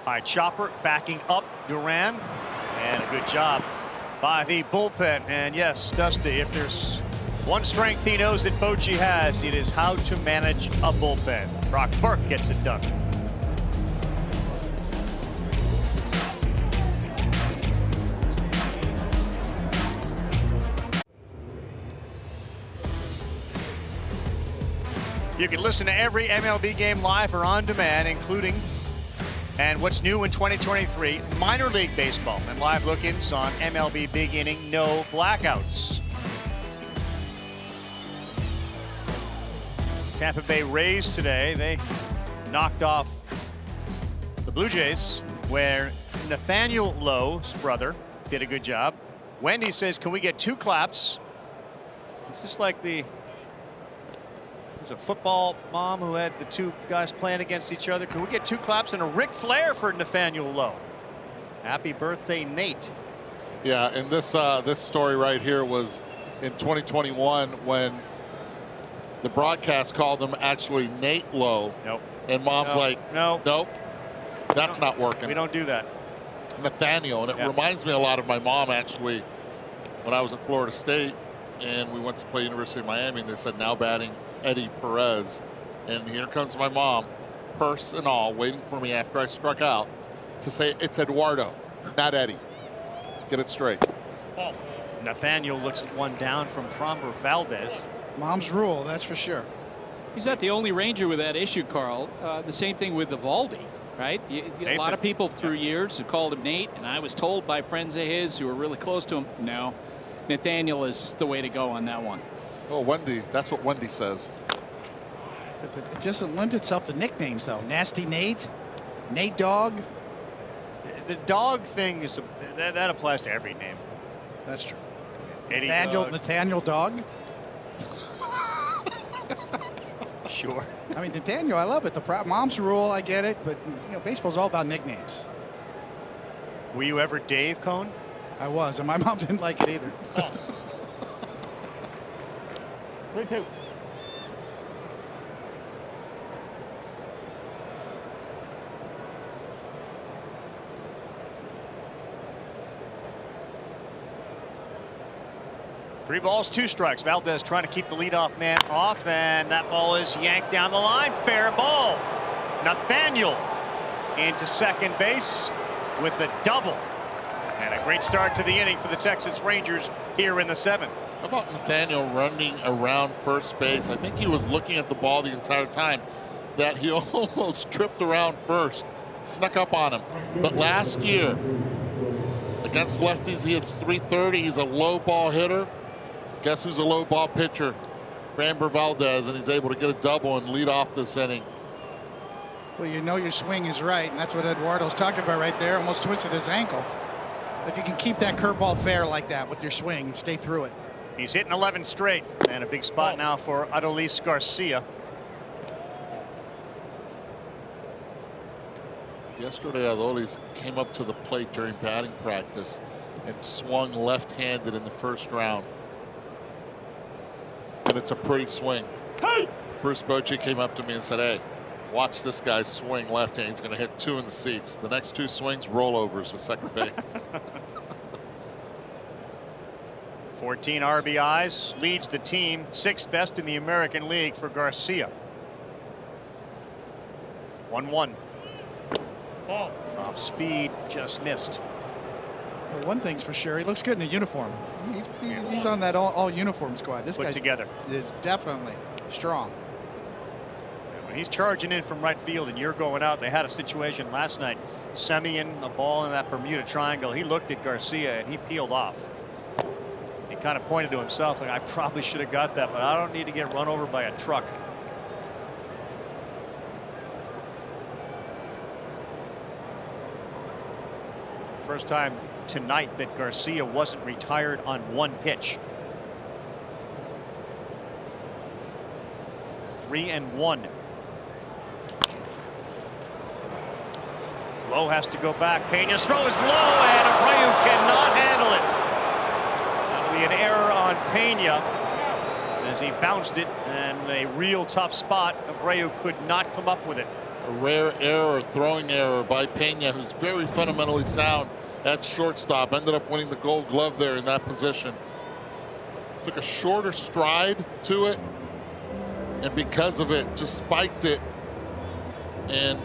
High chopper backing up Duran. And a good job by the bullpen. And yes, Dusty, if there's one strength he knows that Bochy has, it is how to manage a bullpen. Brock Burke gets it done. You can listen to every MLB game live or on demand, including and what's new in 2023, minor league baseball and live look-ins on MLB Big Inning, no blackouts. Tampa Bay Rays today, they knocked off the Blue Jays, where Nathaniel Lowe's brother did a good job. Wendy says, can we get 2 claps? This is like the There's a football mom who had the 2 guys playing against each other. Can we get 2 claps and a Ric Flair for Nathaniel Lowe? Happy birthday, Nate. Yeah, and this story right here was in 2021 when the broadcast called him actually Nate Lowe. Nope. And mom's like, nope, that's not working. We don't do that. Nathaniel, and it reminds me a lot of my mom actually when I was at Florida State and we went to play University of Miami, and they said now batting Eddie Perez, and here comes my mom, purse and all, waiting for me after I struck out to say it's Eduardo, not Eddie. Get it straight. Oh. Nathaniel looks at one down from Framber Valdez. Mom's rule, that's for sure. He's not the only Ranger with that issue, Carl. The same thing with Evaldi, right? A lot of people through years have called him Nate, and I was told by friends of his who were really close to him, no, Nathaniel is the way to go on that one. Oh, Wendy, that's what Wendy says. It doesn't lend itself to nicknames, though. Nasty Nate, Nate Dog. The dog thing is that applies to every name. That's true. Eddie Nathaniel Dog. Sure. I mean, Nathaniel, I love it. Mom's rule, I get it, but you know, baseball's all about nicknames. Were you ever Dave Cohn? I was, and my mom didn't like it either. 3-2. Three balls, 2 strikes. Valdez trying to keep the leadoff man off, and that ball is yanked down the line. Fair ball. Nathaniel into second base with a double. And a great start to the inning for the Texas Rangers here in the 7th. How about Nathaniel running around first base? I think he was looking at the ball the entire time, that he almost tripped around first, snuck up on him. But last year, against lefties, he hits .330. He's a low ball hitter. Guess who's a low ball pitcher? Framber Valdez, and he's able to get a double and lead off this inning. Well, you know your swing is right, and that's what Eduardo's talking about right there. Almost twisted his ankle. If you can keep that curveball fair like that with your swing and stay through it. He's hitting 11 straight, and a big spot now for Adolis Garcia. Yesterday, Adolis came up to the plate during batting practice and swung left-handed in the first round. And it's a pretty swing. Hey! Bruce Bochy came up to me and said, hey, watch this guy swing left-hand. He's going to hit 2 in the seats. The next 2 swings, rollovers to second base. 14 RBIs, leads the team, 6th best in the American League for Garcia. 1-1. Ball. Off speed, just missed. Well, one thing's for sure, he looks good in a uniform. He's on that all uniform squad. This Put guy together. is definitely strong. He's charging in from right field and you're going out. They had a situation last night. Semien, a ball in that Bermuda Triangle. He looked at Garcia and he peeled off. He kind of pointed to himself like, I probably should have got that, but I don't need to get run over by a truck. First time tonight that Garcia wasn't retired on one pitch. 3-1. Lowe has to go back. Pena's throw is low, and Abreu cannot handle it. That'll be an error on Pena as he bounced it, and a real tough spot. Abreu could not come up with it. A rare error, throwing error by Pena, who's very fundamentally sound at shortstop. Ended up winning the Gold Glove there in that position. Took a shorter stride to it, and because of it, just spiked it and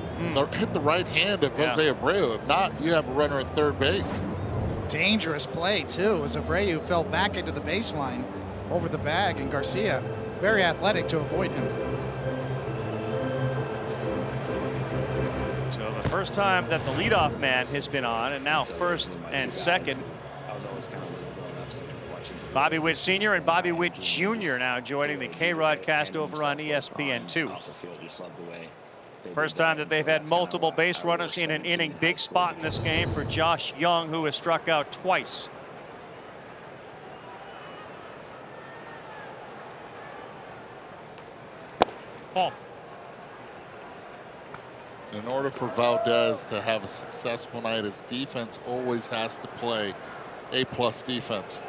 hit the right hand of Jose Abreu. If not, you have a runner at third base. Dangerous play, too, as Abreu fell back into the baseline over the bag, and Garcia, very athletic to avoid him. So the first time that the leadoff man has been on, and now first and second. Bobby Witt Sr. and Bobby Witt Jr. now joining the K-Rod cast over on ESPN2. First time that they've had multiple base runners in an inning. Big spot in this game for Josh Young, who has struck out twice. Ball. In order for Valdez to have a successful night, his defense always has to play A+ defense.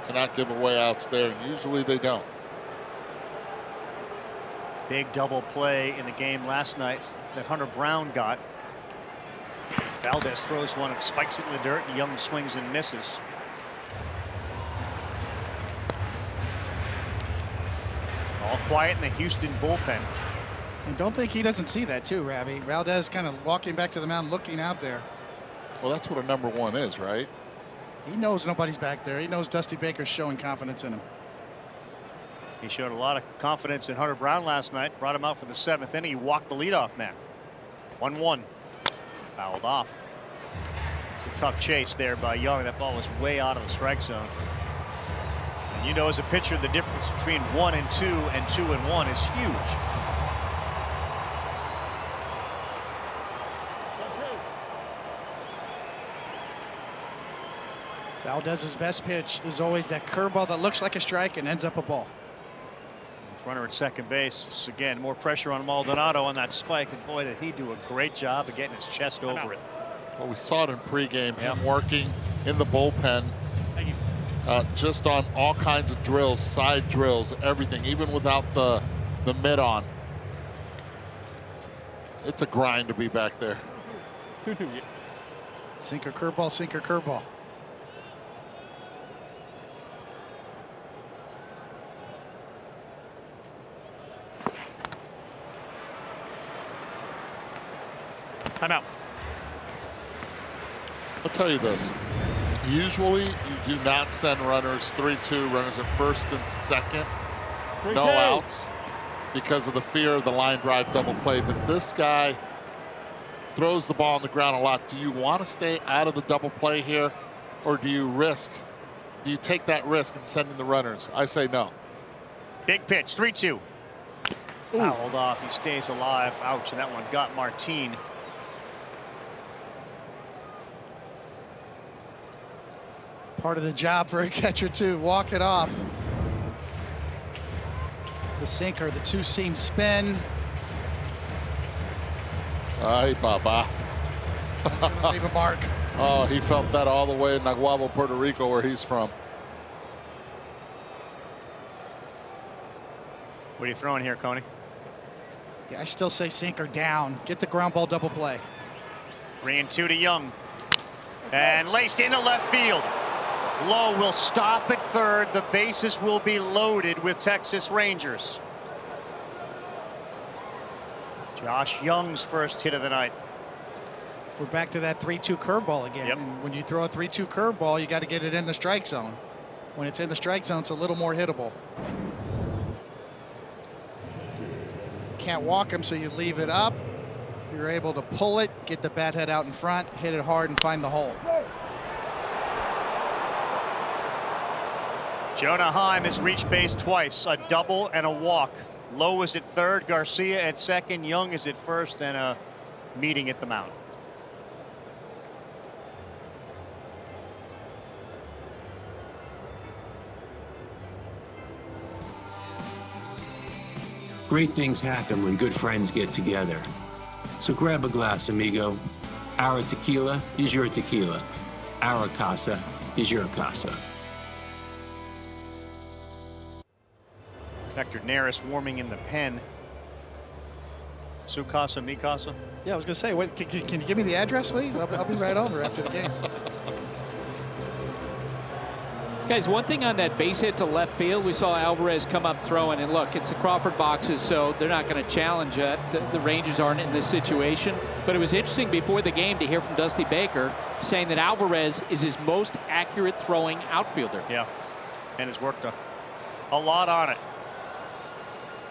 Cannot give away outs there, and usually they don't. Big double play in the game last night that Hunter Brown got. As Valdez throws one and spikes it in the dirt, and Young swings and misses. All quiet in the Houston bullpen. And don't think he doesn't see that too, Ravi. Valdez kind of walking back to the mound, looking out there. Well, that's what a number one is, right? He knows nobody's back there. He knows Dusty Baker's showing confidence in him. He showed a lot of confidence in Hunter Brown last night. Brought him out for the 7th inning. He walked the leadoff man. 1-1. Fouled off. It's a tough chase there by Young. That ball was way out of the strike zone. And you know, as a pitcher, the difference between 1 and 2 and 2 and 1 is huge. Valdez's best pitch is always that curveball that looks like a strike and ends up a ball. With runner at second base, again, more pressure on Maldonado on that spike, and boy, did he do a great job of getting his chest over it. Well, we saw it in pregame, him working in the bullpen, just on all kinds of drills, side drills, everything, even without the mitt on. It's a grind to be back there. 2-2. Sinker, curveball, sinker, curveball. Timeout. I'll tell you this. Usually you do not send runners 3-2, runners at first and second, no outs, because of the fear of the line drive double play. But this guy throws the ball on the ground a lot. Do you want to stay out of the double play here, or do you take that risk in sending the runners? I say no. Big pitch, 3-2. Fouled off. He stays alive. Ouch, and that one got Martin. Part of the job for a catcher too. Walk it off. The sinker, the two-seam spin. Ay, Baba. That's gonna leave a mark. Oh, he felt that all the way in Naguabo, Puerto Rico, where he's from. What are you throwing here, Coney? Yeah, I still say sinker down. Get the ground ball double play. 3-2 to Young. And laced into left field. Lowe will stop at third. The bases will be loaded with Texas Rangers. Josh Young's first hit of the night. We're back to that 3-2 curveball again. Yep. And when you throw a 3-2 curveball, you got to get it in the strike zone. When it's in the strike zone, it's a little more hittable. can't walk him, so you leave it up. If you're able to pull it, get the bat head out in front, hit it hard, and find the hole. Jonah Heim has reached base twice, a double and a walk. Lowe is at third, Garcia at second, Young is at first, and a meeting at the mound. Great things happen when good friends get together. So grab a glass, amigo. Our tequila is your tequila. Our casa is your casa. Hector Neris warming in the pen. Su casa, mi casa? Yeah, I was going to say, what, can you give me the address, please? I'll be right over after the game. Guys, one thing on that base hit to left field, we saw Alvarez come up throwing, and look, it's the Crawford boxes, so they're not going to challenge that. The Rangers aren't in this situation. But it was interesting before the game to hear from Dusty Baker saying that Alvarez is his most accurate throwing outfielder. Yeah, and has worked a lot on it.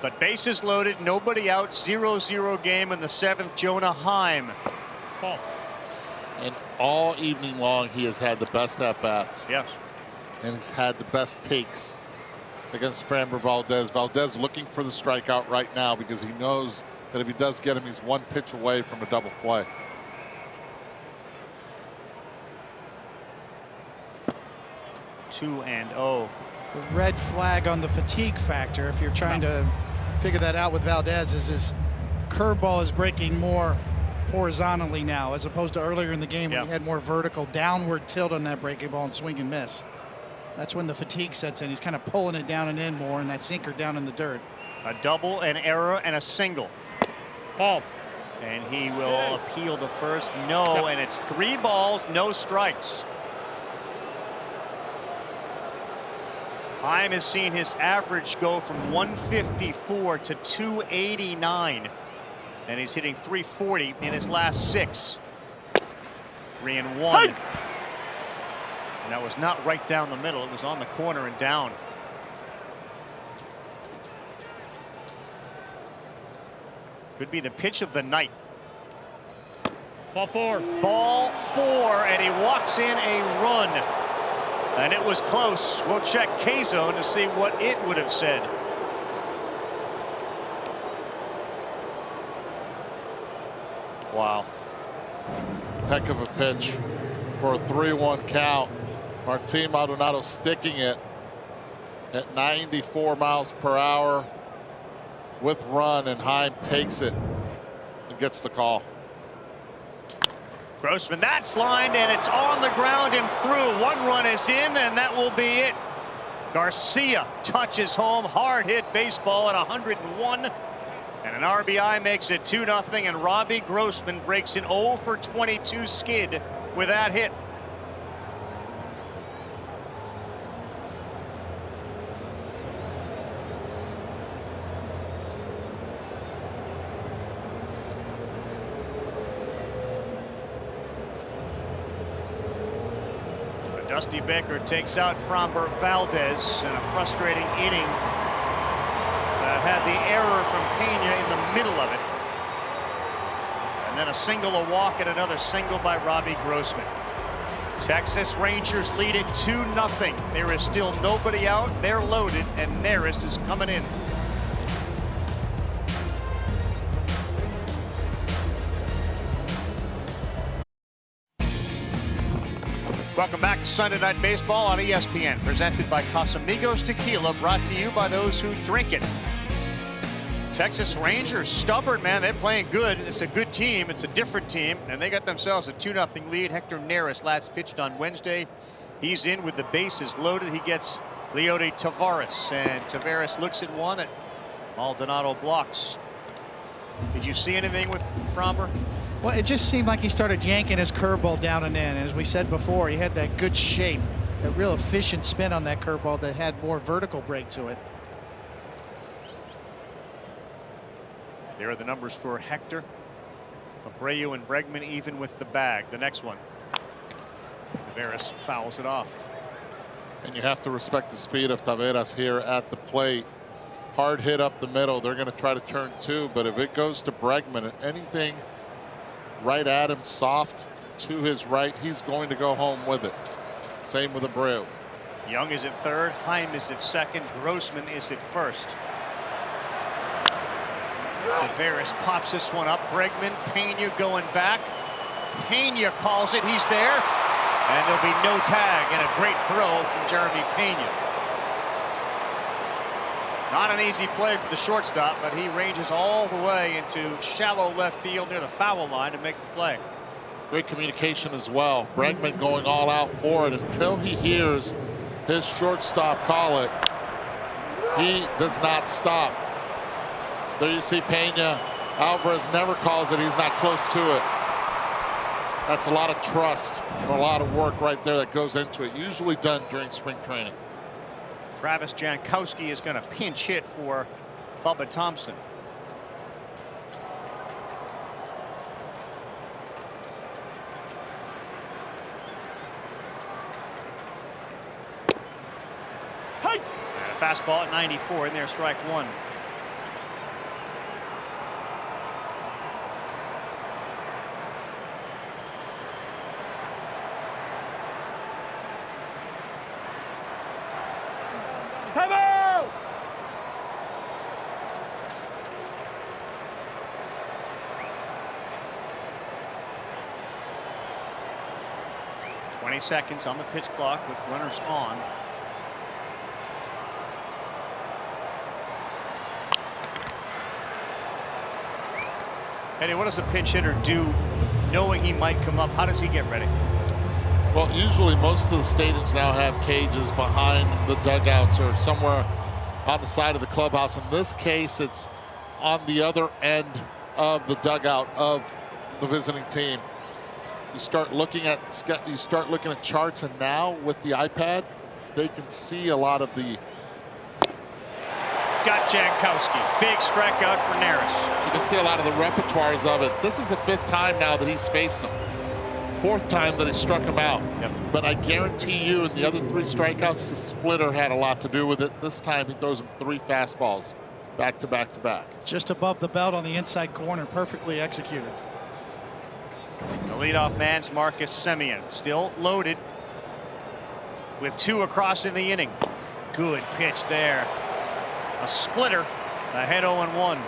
But bases loaded, nobody out, 0-0 game in the seventh. Jonah Heim. Ball. And all evening long, he has had the best at-bats. Yes. And he's had the best takes against Framber Valdez. Valdez looking for the strikeout right now because he knows that if he does get him, he's one pitch away from a double play. Two and oh. The red flag on the fatigue factor, if you're trying to figure that out with Valdez, is his curveball is breaking more horizontally now as opposed to earlier in the game when he had more vertical downward tilt on that breaking ball and swing and miss. That's when the fatigue sets in. He's kind of pulling it down and in more, and that sinker down in the dirt. A double, an error, and a single. Ball. And he will appeal to first. No, and it's 3 balls, no strikes. Heim has seen his average go from 154 to 289. And he's hitting 340 in his last 6. 3-1. And that was not right down the middle. It was on the corner and down. Could be the pitch of the night. Ball 4. Ball 4, and he walks in a run. And it was close. We'll check K-Zone to see what it would have said. Wow. Heck of a pitch for a 3-1 count. Martin Maldonado sticking it at 94 miles per hour with run, and Heim takes it and gets the call. Grossman, that's lined, and it's on the ground and through. 1 run is in, and that will be it. Garcia touches home. Hard hit baseball at 101. And an RBI makes it 2-0, and Robbie Grossman breaks an 0 for 22 skid with that hit. Dusty Baker takes out Framber Valdez in a frustrating inning that had the error from Pena in the middle of it. And then a single, a walk, and another single by Robbie Grossman. Texas Rangers lead it 2-0. There is still nobody out. They're loaded, and Neris is coming in. Welcome back to Sunday Night Baseball on ESPN, presented by Casamigos Tequila, brought to you by those who drink it. Texas Rangers, stubborn, man. They're playing good. It's a good team. It's a different team, and they got themselves a 2-0 lead. Hector Neris last pitched on Wednesday. He's in with the bases loaded. He gets Leody Taveras, and Taveras looks at one that Maldonado blocks. Did you see anything with Framber? Well, it just seemed like he started yanking his curveball down and in. As we said before, he had that good shape, that real efficient spin on that curveball that had more vertical break to it. There are the numbers for Hector. Abreu and Bregman even with the bag. The next one. Taveras fouls it off. And you have to respect the speed of Taveras here at the plate. Hard hit up the middle. They're going to try to turn 2, but if it goes to Bregman, anything right at him, soft to his right, he's going to go home with it. Same with Abreu. Young is at third, Heim is at second, Grossman is at first. Taveras pops this one up. Bregman, Pena going back. Pena calls it. He's there. And there'll be no tag, and a great throw from Jeremy Pena. Not an easy play for the shortstop, but he ranges all the way into shallow left field near the foul line to make the play. Great communication as well. Bregman going all out for it until he hears his shortstop call it. He does not stop. There you see Pena. Alvarez never calls it. He's not close to it. That's a lot of trust and a lot of work right there that goes into it. Usually done during spring training. Travis Jankowski is going to pinch hit for Bubba Thompson. And a fastball at 94 in there, strike one. Timeout! 20 seconds on the pitch clock with runners on. Eddie, what does a pinch hitter do knowing he might come up? How does he get ready? Well, usually most of the stadiums now have cages behind the dugouts or somewhere on the side of the clubhouse. In this case, it's on the other end of the dugout of the visiting team. You start looking at charts, and now with the iPad, they can see a lot of the. Got Jankowski. Big strikeout for Neris. You can see a lot of the repertoires of it. This is the 5th time now that he's faced him. 4th time that he struck him out. Yep. But I guarantee you, in the other 3 strikeouts, the splitter had a lot to do with it. This time he throws him 3 fastballs back to back to back. Just above the belt on the inside corner, perfectly executed. The leadoff man's Marcus Semien, still loaded with 2 across in the inning. Good pitch there. A splitter, ahead 0-1.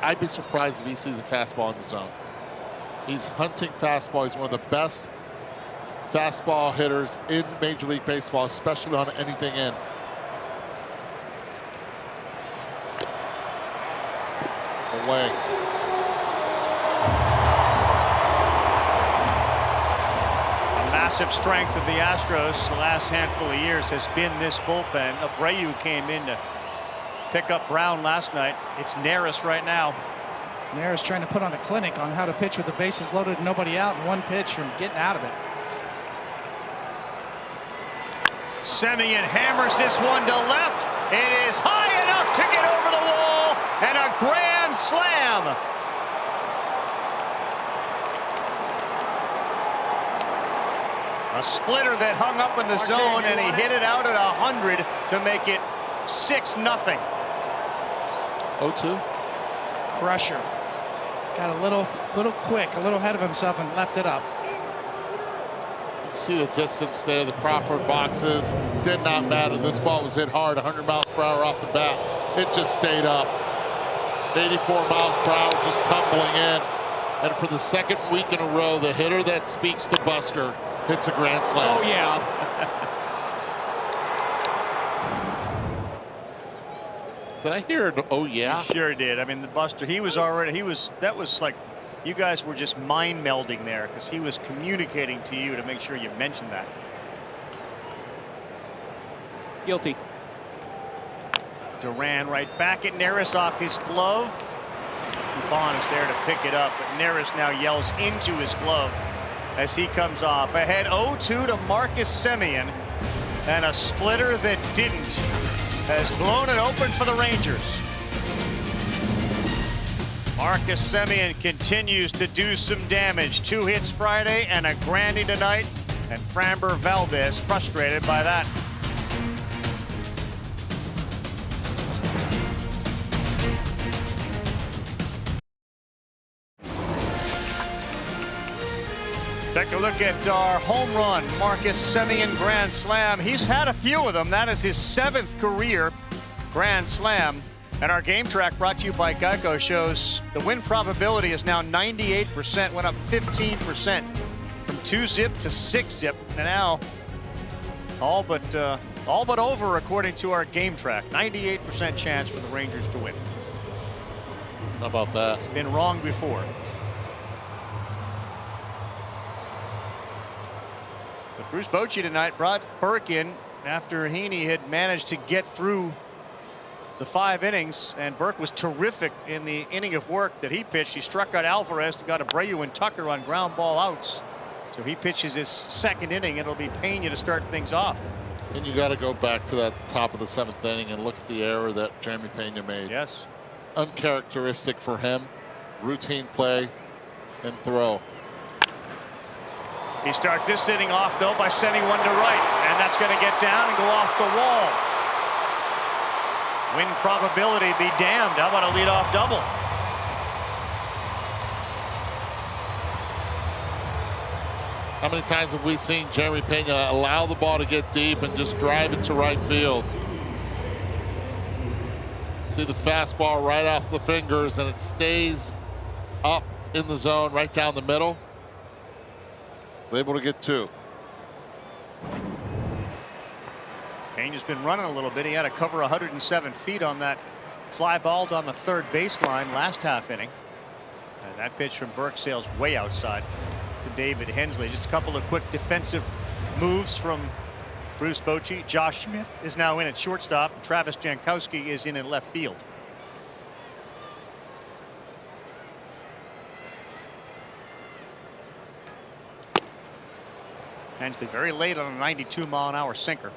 I'd be surprised if he sees a fastball in the zone. He's hunting fastball. He's one of the best fastball hitters in Major League Baseball, especially on anything in. Away. The massive strength of the Astros the last handful of years has been this bullpen. Abreu came in to pick up Brown last night. It's Neris right now. Neris trying to put on a clinic on how to pitch with the bases loaded and nobody out, and 1 pitch from getting out of it. Semien hammers this one to left. It is high enough to get over the wall, and a grand slam. A splitter that hung up in the zone, and he hit it out at 100 to make it 6-0. 0-2. Crusher. Got a little quick, a little ahead of himself, and left it up. You see the distance there, the Crawford boxes. Did not matter. This ball was hit hard, 100 miles per hour off the bat. It just stayed up. 84 miles per hour, just tumbling in. And for the 2nd week in a row, the hitter that speaks to Buster hits a grand slam. Oh, yeah. Did I hear it? Oh, yeah. He sure did. I mean, the Buster, that was like, you guys were just mind melding there because he was communicating to you to make sure you mentioned that. Guilty. Duran right back at Neris off his glove. Dubon is there to pick it up, but Neris now yells into his glove as he comes off. Ahead 0-2 to Marcus Semien, and a splitter that didn't has blown it open for the Rangers. Marcus Semien continues to do some damage. 2 hits Friday and a grandy tonight, and Framber Valdez frustrated by that. Take a look at our home run, Marcus Semien grand slam. He's had a few of them. That is his 7th career grand slam. And our game track, brought to you by Geico, shows the win probability is now 98%, went up 15% from 2-zip to 6-zip. And now all but over according to our game track. 98% chance for the Rangers to win. How about that? It's been wrong before. But Bruce Bochy tonight brought Burke in after Heaney had managed to get through the 5 innings, and Burke was terrific in the inning of work that he pitched. He struck out Alvarez and got Abreu and Tucker on ground ball outs. So he pitches his 2nd inning. It'll be Pena to start things off. And you got to go back to that top of the 7th inning and look at the error that Jeremy Pena made. Yes. Uncharacteristic for him. Routine play and throw. He starts this inning off, though, by sending one to right. And that's going to get down and go off the wall. Win probability be damned. How about a leadoff double? How many times have we seen Jeremy Pena allow the ball to get deep and just drive it to right field? See the fastball right off the fingers, and it stays up in the zone right down the middle. Able to get 2. Pena's been running a little bit. He had to cover 107 feet on that fly ball down the 3rd baseline last half inning. And that pitch from Burke sails way outside to David Hensley. Just a couple of quick defensive moves from Bruce Bochy. Josh Smith is now in at shortstop. Travis Jankowski is in at left field. Hensley very late on a 92-mile-an-hour sinker.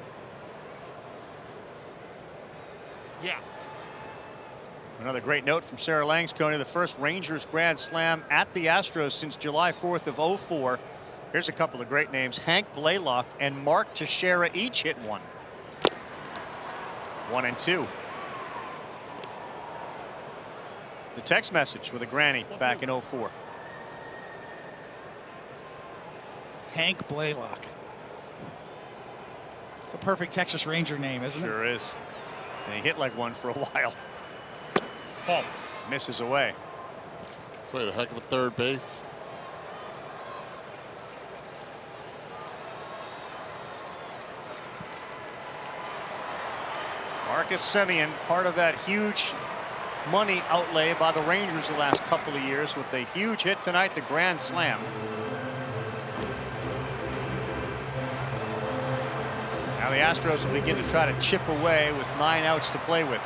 Yeah. Another great note from Sarah Langsconey, the first Rangers grand slam at the Astros since July 4th of '04. Here's a couple of great names. Hank Blaylock and Mark Teixeira each hit 1. 1 and 2. The text message with a granny back in '04. Hank Blaylock. It's a perfect Texas Ranger name, isn't it? Sure is. And he hit like one for a while. Ball. Misses away. Played a heck of a 3rd base. Marcus Semien, part of that huge money outlay by the Rangers the last couple of years with a huge hit tonight, the grand slam. Now the Astros will begin to try to chip away with 9 outs to play with.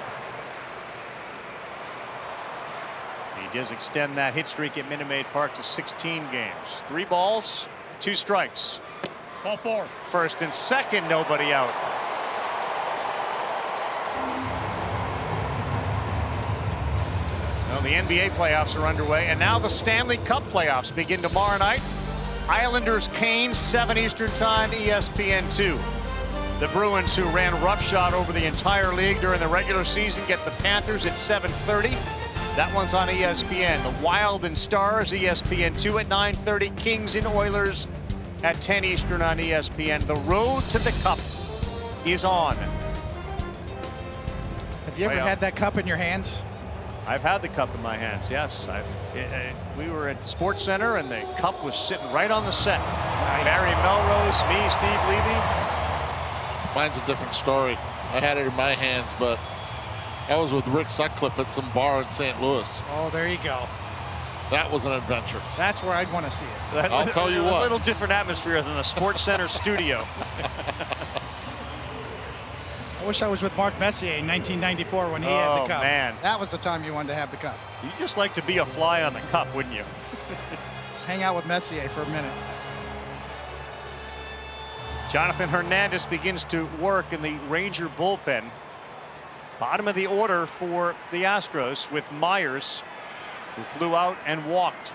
He does extend that hit streak at Minute Maid Park to 16 games. 3 balls, 2 strikes. Ball 4. 1st and 2nd, nobody out. Well, the NBA playoffs are underway, and now the Stanley Cup playoffs begin tomorrow night. Islanders Canes, 7 Eastern Time, ESPN2. The Bruins, who ran roughshod over the entire league during the regular season, get the Panthers at 7:30. That one's on ESPN. The Wild and Stars, ESPN2 at 9:30. Kings and Oilers at 10 Eastern on ESPN. The road to the Cup is on. Have you ever had that cup in your hands? I've had the cup in my hands, yes. We were at Sports Center, and the cup was sitting right on the set. Nice. Barry Melrose, me, Steve Levy. Mine's a different story. I had it in my hands, but I was with Rick Sutcliffe at some bar in St. Louis. Oh, there you go. That was an adventure. That's where I'd want to see it. I'll tell you what. A little different atmosphere than the Sports Center studio. I wish I was with Mark Messier in 1994 when he had the cup. Man. That was the time you wanted to have the cup. You'd just like to be a fly on the cup, wouldn't you? Just hang out with Messier for a minute. Jonathan Hernandez begins to work in the Ranger bullpen. Bottom of the order for the Astros with Myers, who flew out and walked.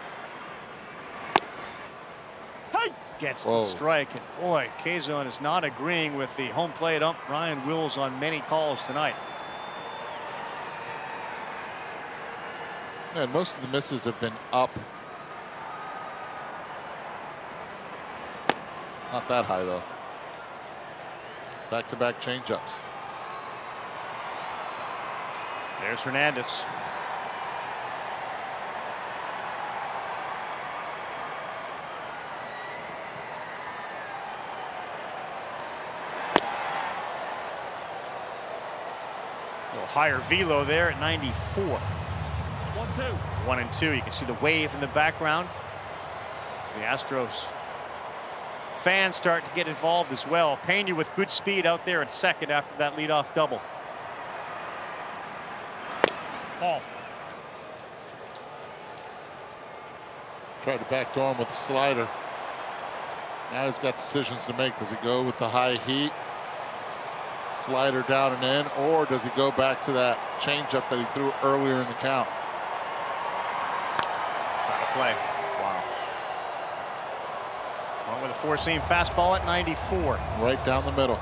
Hey! Gets the strike, and boy, K-Zone is not agreeing with the home plate ump Ryan Wills on many calls tonight. And most of the misses have been up. Not that high, though. Back-to-back changeups. There's Hernandez. A little higher velo there at 94. 1-2. 1-2. You can see the wave in the background. So the Astros fans start to get involved as well. Pena with good speed out there at second after that leadoff double. Ball. Tried to backdoor him with the slider. Now he's got decisions to make. Does he go with the high heat, slider down and in, or does he go back to that changeup that he threw earlier in the count? Got to play. Wow. Went with a four-seam fastball at 94. Right down the middle.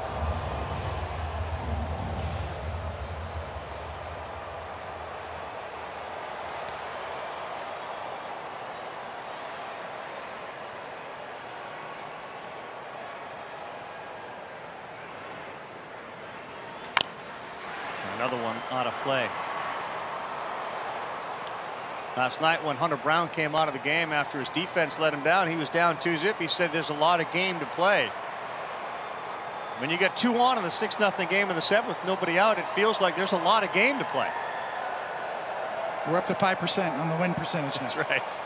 Another one out of play. Last night when Hunter Brown came out of the game after his defense let him down, he was down 2-0. He said there's a lot of game to play. When you get 2 on in the 6-0 game in the 7th with nobody out, it feels like there's a lot of game to play. We're up to 5% on the win percentage now. That's right.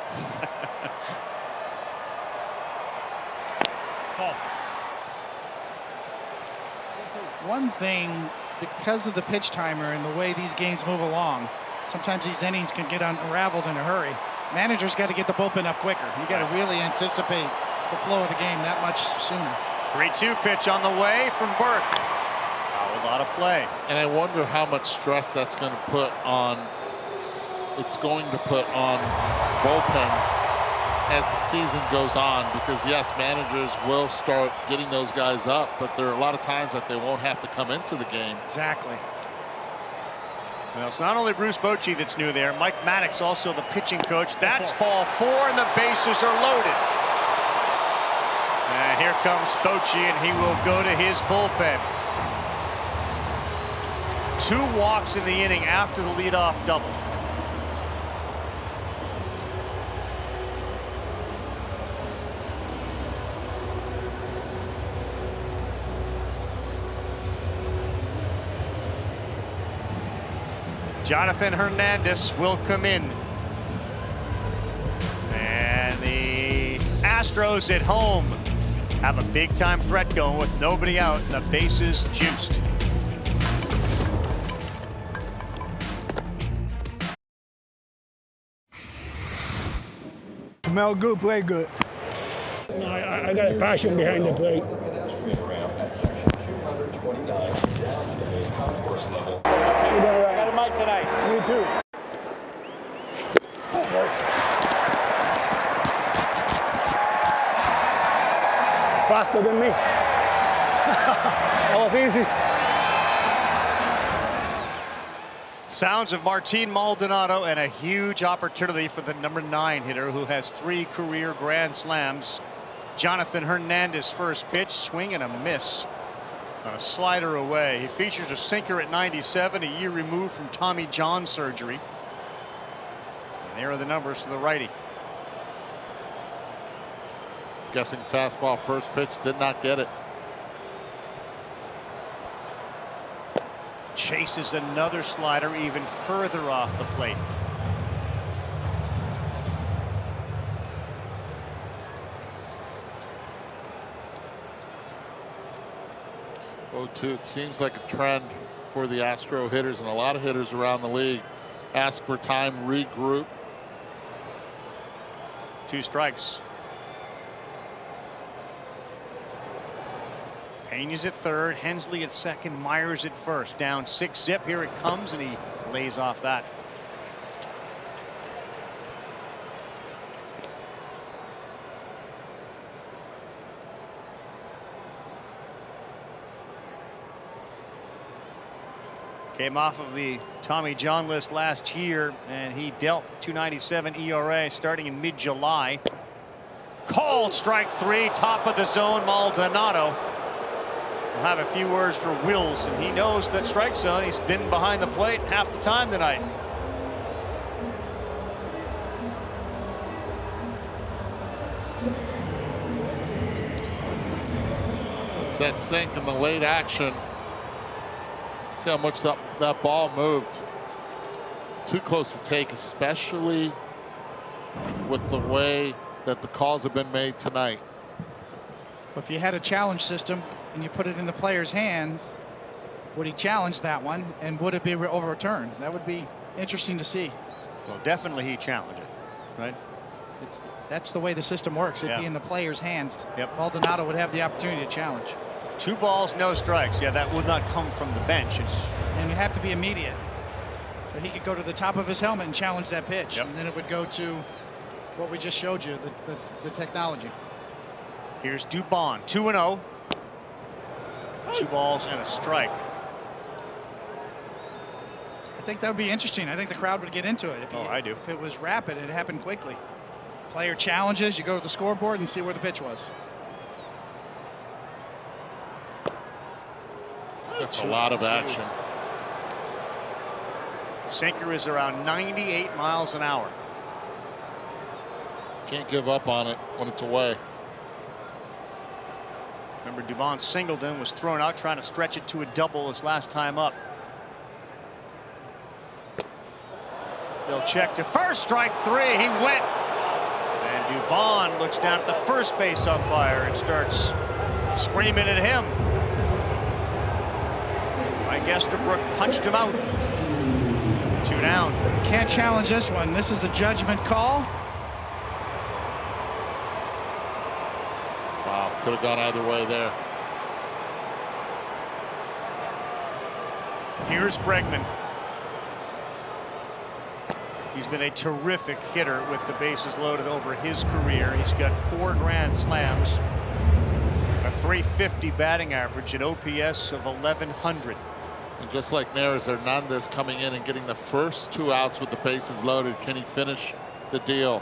Ball. One thing, because of the pitch timer and the way these games move along, sometimes these innings can get unraveled in a hurry. Managers got to get the bullpen up quicker. You got to really anticipate the flow of the game that much sooner. 3-2 pitch on the way from Burke. Fouled out of play. And I wonder how much stress that's going to put on. It's going to put on bullpens as the season goes on, because yes, managers will start getting those guys up, but there are a lot of times that they won't have to come into the game. Exactly. Well, it's not only Bruce Bochy that's new there. Mike Maddox, also the pitching coach. That's ball 4, and the bases are loaded. And here comes Bochy, and he will go to his bullpen. 2 walks in the inning after the leadoff double. Jonathan Hernandez will come in. And the Astros at home have a big-time threat going with nobody out. The bases juiced. Smell good, play good. No, I got a passion behind the plate. Got a mic tonight. You too. Faster than me. That was easy. Sounds of Martin Maldonado, and a huge opportunity for the number 9 hitter who has 3 career grand slams. Jonathan Hernandez, first pitch, swing and a miss on a slider away. He features a sinker at 97, a year removed from Tommy John surgery. And there are the numbers for the righty. Guessing fastball first pitch, did not get it. Chases another slider even further off the plate. Oh, too, it seems like a trend for the Astro hitters, and a lot of hitters around the league ask for time, regroup. 2 strikes. Pena's at third, Hensley at second, Myers at first. Down 6-0. Here it comes, and he lays off that. Came off of the Tommy John list last year, and he dealt .297 ERA starting in mid-July. Called strike 3, top of the zone. Maldonado will have a few words for Wills, and he knows that strike zone. He's been behind the plate half the time tonight. It's that sink in the late action. See how much that ball moved. Too close to take, especially with the way that the calls have been made tonight. If you had a challenge system and you put it in the player's hands, would he challenge that one, and would it be overturned? That would be interesting to see. Well, definitely he challenged it, right? That's the way the system works. It'd be in the player's hands. Maldonado would have the opportunity to challenge. 2 balls, no strikes. Yeah, that would not come from the bench. And you have to be immediate. So he could go to the top of his helmet and challenge that pitch, and then it would go to what we just showed you, the technology. Here's Dubon, 2-0. 2 balls and a strike. I think that would be interesting. I think the crowd would get into it. I do. If it was rapid, it happened quickly. Player challenges, you go to the scoreboard and see where the pitch was. That's a lot of action. Sinker is around 98 miles an hour. Can't give up on it when it's away. Remember, Dubon Singleton was thrown out trying to stretch it to a double his last time up. They'll check to first, strike 3. He went. And Dubon looks down at the first base umpire and starts screaming at him. Mike Estabrook punched him out. 2 down. Can't challenge this one. This is a judgment call. Wow, could have gone either way there. Here's Bregman. He's been a terrific hitter with the bases loaded over his career. He's got 4 grand slams, a .350 batting average, an OPS of 1100. And just like Neris, Hernandez coming in and getting the first 2 outs with the bases loaded. Can he finish the deal?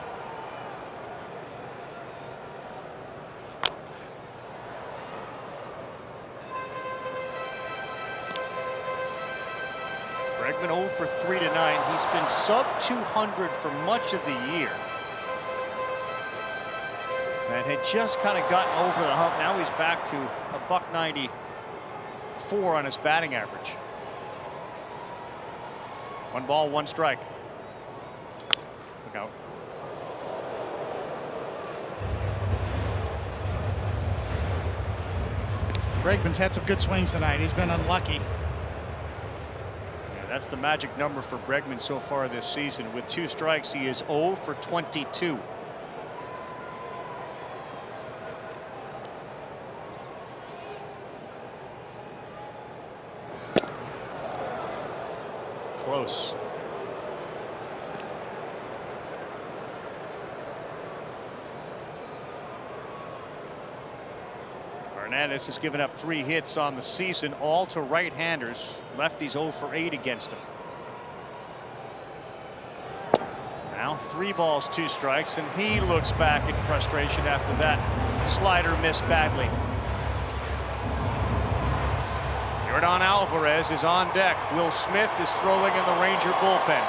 Bregman 0 for 3 tonight. He's been sub 200 for much of the year. And had just kind of gotten over the hump. Now he's back to a .194 on his batting average. 1 ball, 1 strike. Look out. Bregman's had some good swings tonight. He's been unlucky. Yeah, that's the magic number for Bregman so far this season. With 2 strikes, he is 0 for 22. Close. Hernandez has given up 3 hits on the season, all to right-handers. Lefties 0 for 8 against him. Now 3 balls, 2 strikes, and he looks back in frustration after that slider missed badly. Yordan Alvarez is on deck. Will Smith is throwing in the Ranger bullpen.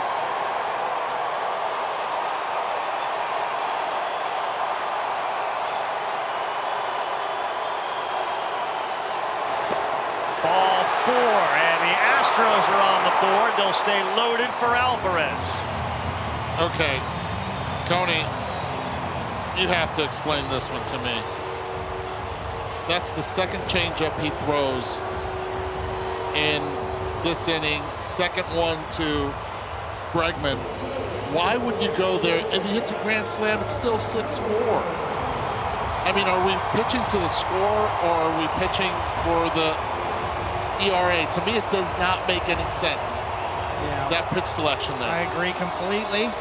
Ball 4, and the Astros are on the board. They'll stay loaded for Alvarez. Okay, Tony, you have to explain this one to me. That's the second changeup he throws in this inning. Second one to Bregman. Why would you go there? If he hits a grand slam, it's still 6-4. I mean, are we pitching to the score, or are we pitching for the ERA? To me, it does not make any sense. Yeah. That pitch selection there. I agree completely.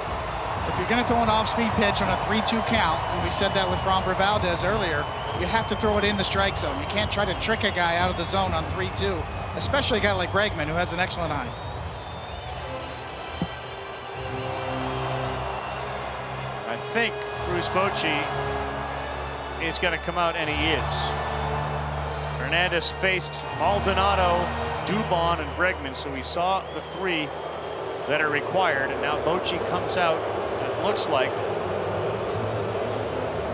If you're going to throw an off-speed pitch on a 3-2 count, and we said that with Framber Valdez earlier, you have to throw it in the strike zone. You can't try to trick a guy out of the zone on 3-2, especially a guy like Bregman, who has an excellent eye. I think Bruce Bochy is going to come out, and he is. Hernandez faced Maldonado, Dubon, and Bregman, so he saw the 3 that are required, and now Bochy comes out. It looks like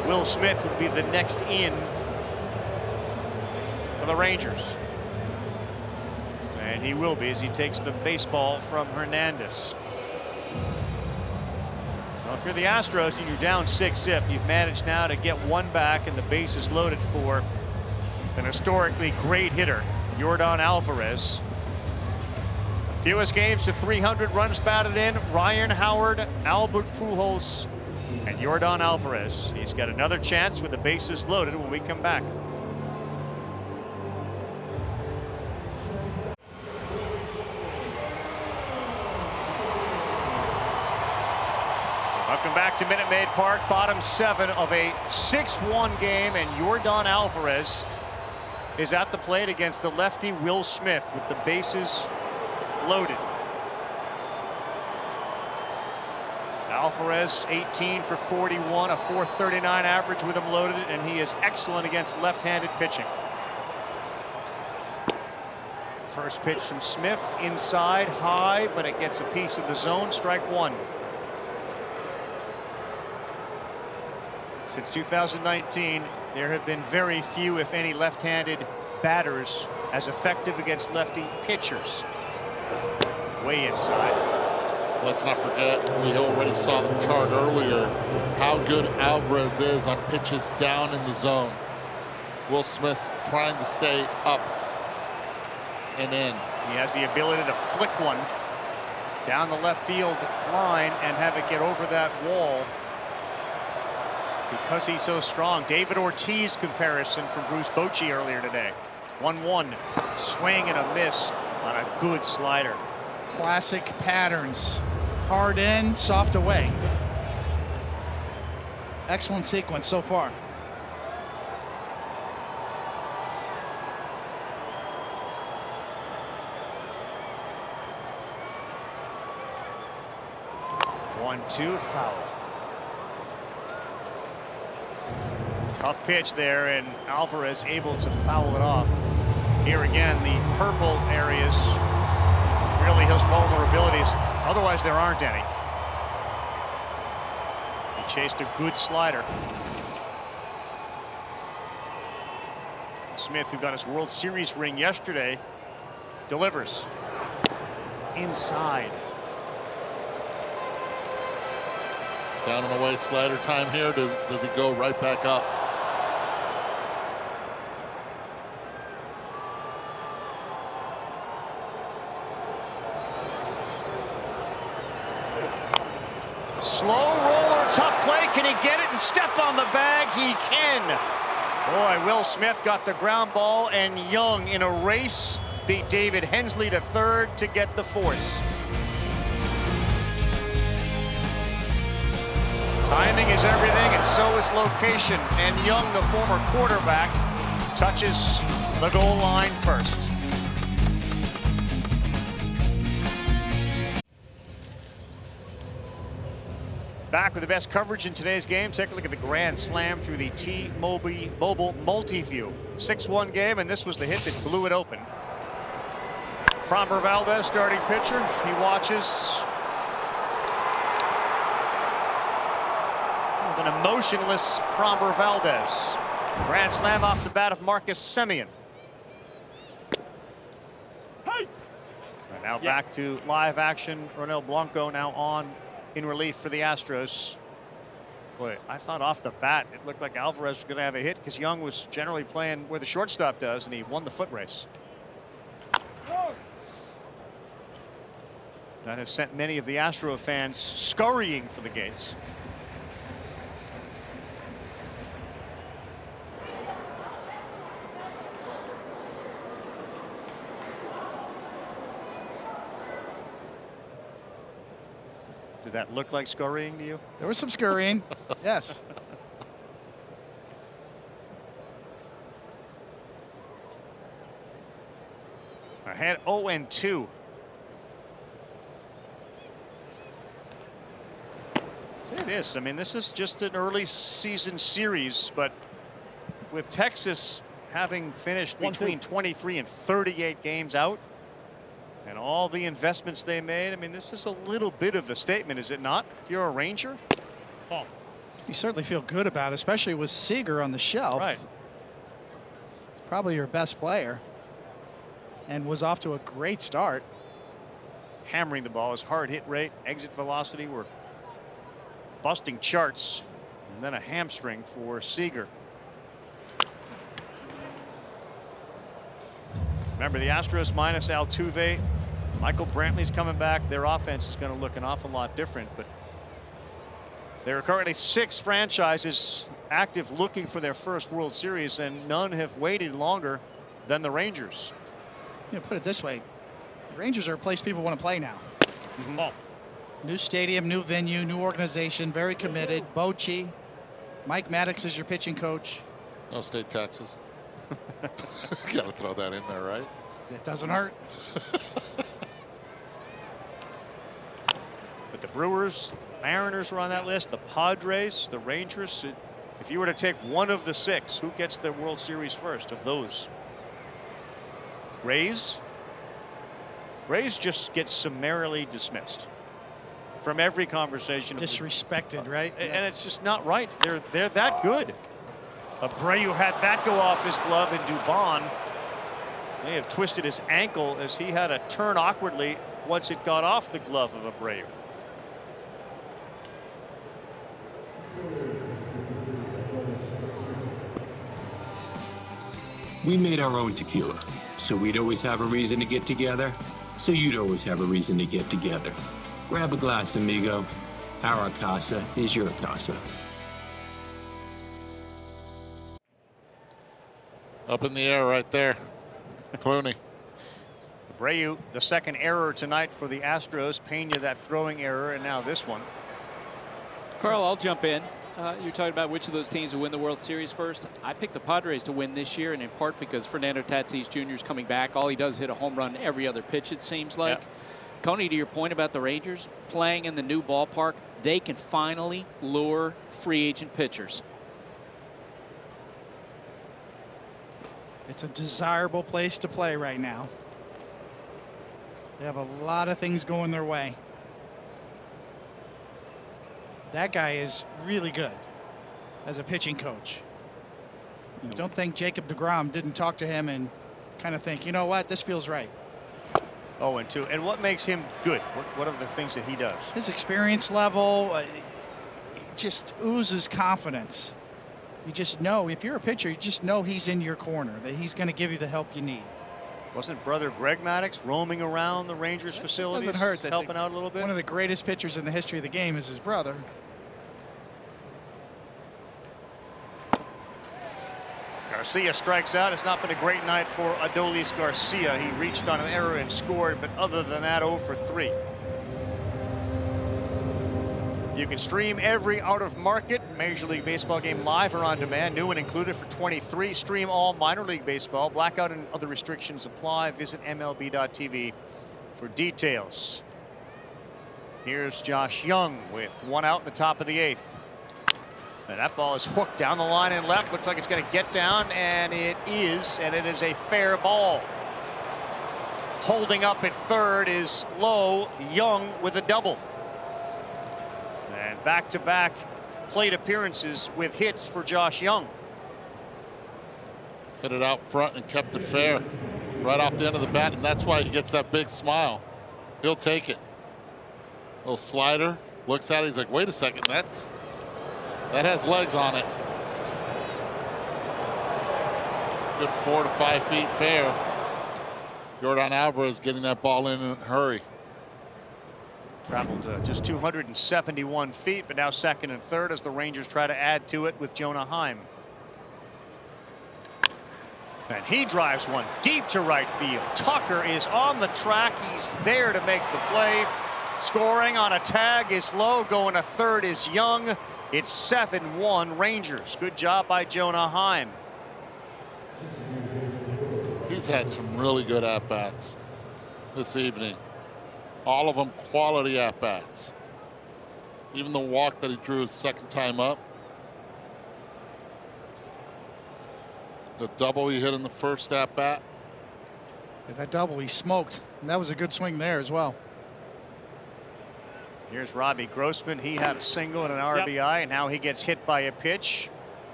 Will Smith would be the next in for the Rangers. And he will be, as he takes the baseball from Hernandez. Well, if you're the Astros and you're down 6-zip, you've managed now to get 1 back and the base is loaded for an historically great hitter, Yordan Alvarez. Fewest games to 300 runs batted in, Ryan Howard, Albert Pujols, and Yordan Alvarez. He's got another chance with the bases loaded when we come back. Welcome back to Minute Maid Park, bottom 7 of a 6-1 game, and Yordan Alvarez is at the plate against the lefty Will Smith with the bases loaded. Alvarez 18 for 41, a 439 average with him loaded, and he is excellent against left-handed pitching. First pitch from Smith, inside, high, but it gets a piece of the zone, strike 1. Since 2019, there have been very few, if any, left-handed batters as effective against lefty pitchers. Way inside. Let's not forget, we already saw the chart earlier, how good Alvarez is on pitches down in the zone. Will Smith trying to stay up and in. He has the ability to flick one down the left field line and have it get over that wall because he's so strong. David Ortiz comparison from Bruce Bochy earlier today. 1-1, swing and a miss on a good slider. Classic patterns. Hard in, soft away. Excellent sequence so far. One, two, foul. Tough pitch there, and Alvarez able to foul it off. Here again, the purple areas really his vulnerabilities. Otherwise, there aren't any. He chased a good slider. Smith, who got his World Series ring yesterday, delivers inside. Down and away slider time here. Does he go right back up? Slow roller, tough play. Can he get it and step on the bag? He can. Boy, Will Smith got the ground ball, and Young in a race beat David Hensley to third to get the force. Timing is everything, and so is location. And Young, the former quarterback, touches the goal line first. Back with the best coverage in today's game. Take a look at the grand slam through the T-Mobile multi-view. 6-1 game, and this was the hit that blew it open. Framber Valdez, starting pitcher. He watches. With an emotionless Framber Valdez. Grand slam off the bat of Marcus Semien. Hey. And now back to live action. Ronel Blanco now on in relief for the Astros. Boy, I thought off the bat it looked like Alvarez was going to have a hit because Young was generally playing where the shortstop does, and he won the foot race. That has sent many of the Astro fans scurrying for the gates. Did that look like scurrying to you? There was some scurrying, yes. Ahead 0-2. Say this, I mean, this is just an early season series, but with Texas having finished between 23 and 38 games out, and all the investments they made, I mean, this is a little bit of a statement, is it not? If you're a Ranger, you certainly feel good about it, especially with Seager on the shelf. Right. Probably your best player, and was off to a great start. Hammering the ball, his hard hit rate, exit velocity were busting charts, and then a hamstring for Seager. Remember, the Astros minus Altuve, Michael Brantley's coming back. Their offense is going to look an awful lot different, but there are currently 6 franchises active looking for their first World Series, and none have waited longer than the Rangers. You know, put it this way, the Rangers are a place people want to play now. New stadium, new venue, new organization, very committed. Bochy, Mike Maddox is your pitching coach. No State, Texas. Got to throw that in there, right? It doesn't hurt. But the Brewers, Mariners are on that list, the Padres, the Rangers. If you were to take one of the 6, who gets the World Series first of those? Rays? Rays just get summarily dismissed from every conversation. Disrespected, right? And it's just not right. They're that good. Abreu had that go off his glove, and Dubon may have twisted his ankle as he had to turn awkwardly once it got off the glove of Abreu. We made our own tequila, so we'd always have a reason to get together, so you'd always have a reason to get together. Grab a glass, amigo. Our casa is your casa. Up in the air right there. Clooney. Abreu, the second error tonight for the Astros. Pena, that throwing error, and now this one. Carl, I'll jump in. You're talking about which of those teams will win the World Series first. I picked the Padres to win this year, and in part because Fernando Tatis Jr. is coming back. All he does is hit a home run every other pitch, it seems like. Yep. Coney, to your point about the Rangers playing in the new ballpark, they can finally lure free agent pitchers. It's a desirable place to play right now. They have a lot of things going their way. That guy is really good as a pitching coach. You don't think Jacob deGrom didn't talk to him and kind of think, you know what, this feels right. 0-2. And what makes him good? What are the things that he does? His experience level just oozes confidence. You just know, if you're a pitcher, you just know he's in your corner, that he's going to give you the help you need. Wasn't brother Greg Maddox roaming around the Rangers facilities, Doesn't hurt that helping out a little bit? One of the greatest pitchers in the history of the game is his brother. Garcia strikes out. It's not been a great night for Adolis Garcia. He reached on an error and scored, but other than that, 0 for 3. You can stream every out-of-market Major League Baseball game live or on demand, new and included for $23. Stream all minor league baseball. Blackout and other restrictions apply. Visit MLB.tv for details. Here's Josh Young with 1 out in the top of the 8th. And that ball is hooked down the line and left. Looks like it's going to get down, and it is a fair ball. Holding up at third is Lowe. Young with a double. And back-to-back plate appearances with hits for Josh Young. Hit it out front and kept it fair right off the end of the bat, and that's why he gets that big smile. He'll take it. Little slider, looks at it, he's like, wait a second, that has legs on it. Good 4 to 5 feet fair. Yordan Alvarez getting that ball in a hurry. Traveled just 271 feet, but now second and third as the Rangers try to add to it with Jonah Heim. And he drives one deep to right field. Tucker is on the track. He's there to make the play. Scoring on a tag is Lowe. Going to third is Young. It's 7-1 Rangers. Good job by Jonah Heim. He's had some really good at-bats this evening. All of them quality at-bats. Even the walk that he drew his second time up. The double he hit in the first at bat. Yeah, that double he smoked. And that was a good swing there as well. Here's Robbie Grossman. He had a single and an RBI, and now he gets hit by a pitch.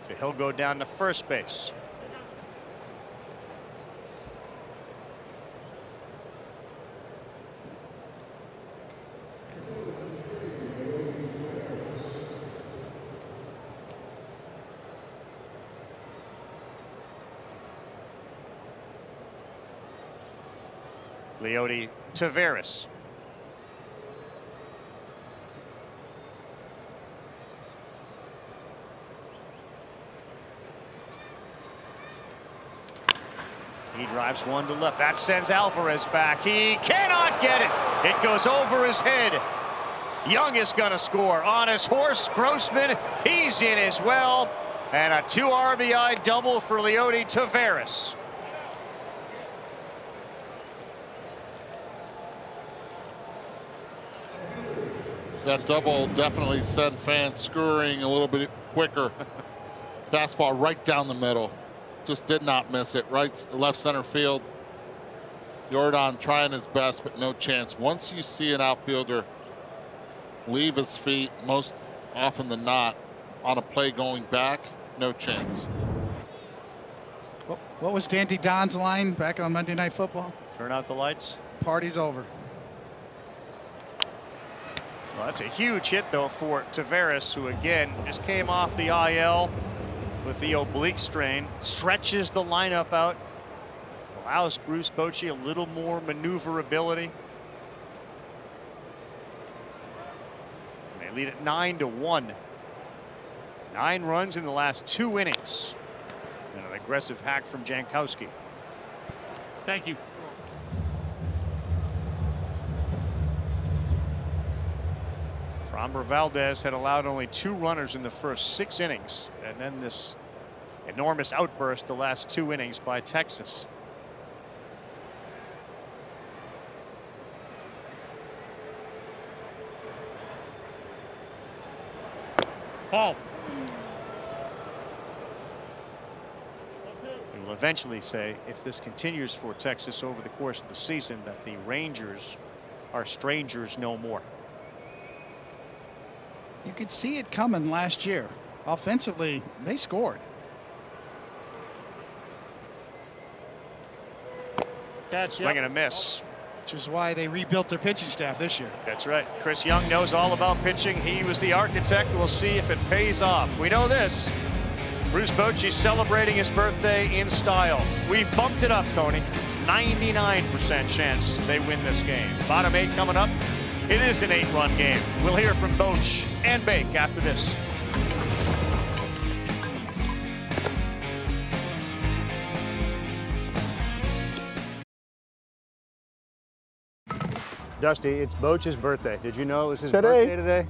So he'll go down to first base. Leody Taveras. He drives one to left. That sends Alvarez back. He cannot get it. It goes over his head. Young is going to score on his horse. Grossman, he's in as well. And a 2 RBI double for Leody Taveras. That double definitely sent fans scurrying a little bit quicker. Fastball right down the middle. Just did not miss it. Left center field. Jordan trying his best, but no chance. Once you see an outfielder leave his feet, most often than not, on a play going back, no chance. What was Dandy Don's line back on Monday Night Football? Turn out the lights. Party's over. Well, that's a huge hit, though, for Taveras, who, again, just came off the IL with the oblique strain. Stretches the lineup out. Allows Bruce Bochy a little more maneuverability. They lead at 9-1. 9 runs in the last 2 innings. And an aggressive hack from Jankowski. Thank you. Framber Valdez had allowed only 2 runners in the first 6 innings, and then this enormous outburst the last 2 innings by Texas. Paul. We will eventually say, if this continues for Texas over the course of the season, that the Rangers are strangers no more. You could see it coming last year. Offensively, they scored. Swing and a miss. Which is why they rebuilt their pitching staff this year. That's right. Chris Young knows all about pitching. He was the architect. We'll see if it pays off. We know this. Bruce Bochy celebrating his birthday in style. We've bumped it up, Tony. 99% chance they win this game. Bottom 8 coming up. It is an 8-run game. We'll hear from Boch and Bake after this. Dusty, it's Boch's birthday. Did you know it was his birthday today?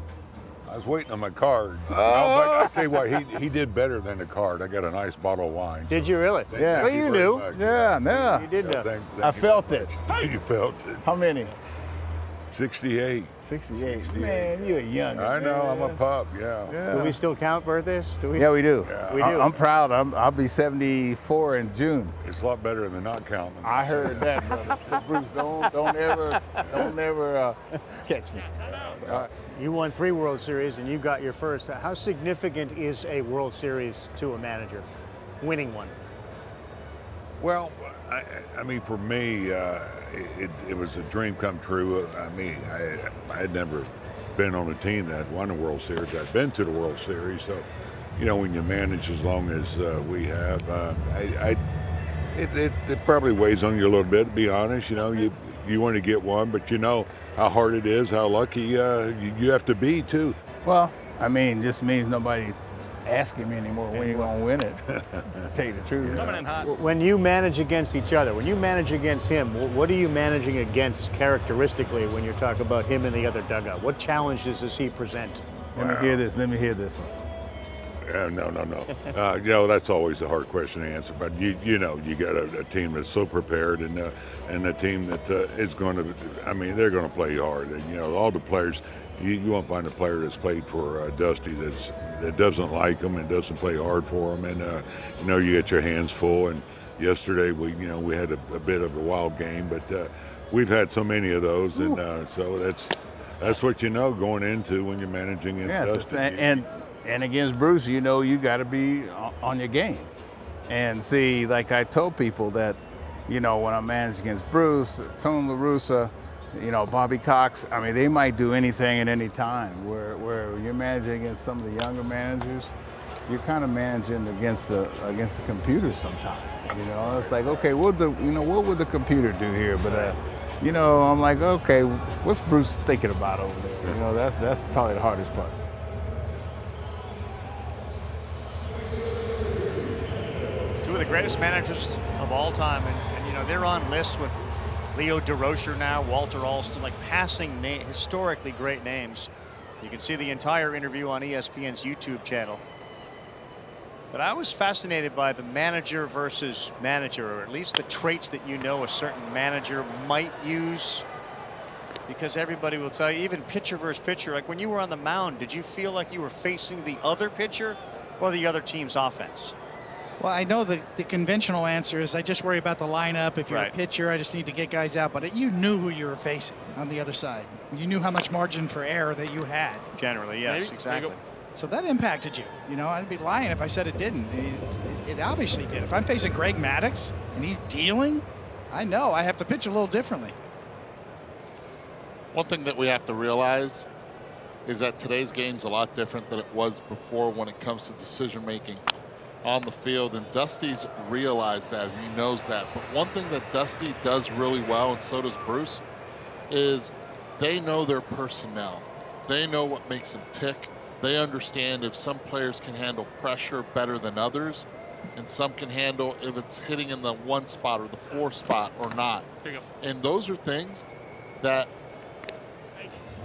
I was waiting on my card. But I tell you what, he did better than the card. I got a nice bottle of wine. Did you really? Yeah. Well, you knew. Yeah. You did know. I felt it. You felt it. How many? 68. 68. Man, you're young. I know. I'm a pup. Yeah. Do we still count birthdays? Do we? Yeah, we do. Yeah. We do. I'm proud. I'll be 74 in June. It's a lot better than not counting. I heard that, brother. So Bruce, don't ever catch me. You won 3 World Series and you got your first. How significant is a World Series to a manager, winning one? Well, I mean, for me, it was a dream come true. I mean, I had never been on a team that won a World Series. I'd been to the World Series, so you know, when you manage as long as we have, it probably weighs on you a little bit. To be honest, you know, you want to get one, but you know how hard it is, how lucky you have to be too. Well, I mean, just means nobody asking me anymore when you're going to win it. To tell you the truth. Coming in hot. When you manage against each other, when you manage against him, what are you managing against characteristically when you're talking about him in the other dugout? What challenges does he present? Let me hear this. No. You know, that's always a hard question to answer. But you know, you got a team that's so prepared, and a team that is going to. I mean, they're going to play hard. And you know, all the players. you won't find a player that's played for Dusty that doesn't like him and doesn't play hard for him. And you know, you get your hands full. And yesterday we had a bit of a wild game, but we've had so many of those, and so that's what you know going into when you're managing against Dusty. And against Bruce, you know you got to be on your game. And see, like I told people that, you know, when I managed against Bruce, Tony La Russa, you know, Bobby Cox, I mean, they might do anything at any time. Where you're managing against some of the younger managers, you're kind of managing against the computer sometimes. You know, it's like, okay, what would the computer do here? But you know, I'm like, okay, what's Bruce thinking about over there? You know, that's probably the hardest part. Two of the greatest managers of all time, and you know, they're on lists with Leo DeRocher now, Walter Alston, like passing historically great names. You can see the entire interview on ESPN's YouTube channel. But I was fascinated by the manager versus manager, or at least the traits that you know a certain manager might use. Because everybody will tell you, even pitcher versus pitcher, like when you were on the mound, did you feel like you were facing the other pitcher or the other team's offense? Well, I know the conventional answer is I just worry about the lineup. If you're a pitcher, I just need to get guys out. But you knew who you were facing on the other side. You knew how much margin for error that you had. Generally, yes, exactly. So that impacted you. You know, I'd be lying if I said it didn't. It obviously did. If I'm facing Greg Maddux and he's dealing, I know I have to pitch a little differently. One thing that we have to realize is that today's game's a lot different than it was before when it comes to decision making on the field, and Dusty's realized that, and he knows that. But one thing that Dusty does really well, and so does Bruce, is they know their personnel. They know what makes them tick. They understand if some players can handle pressure better than others, and some can handle if it's hitting in the 1 spot or the 4 spot or not. And those are things that,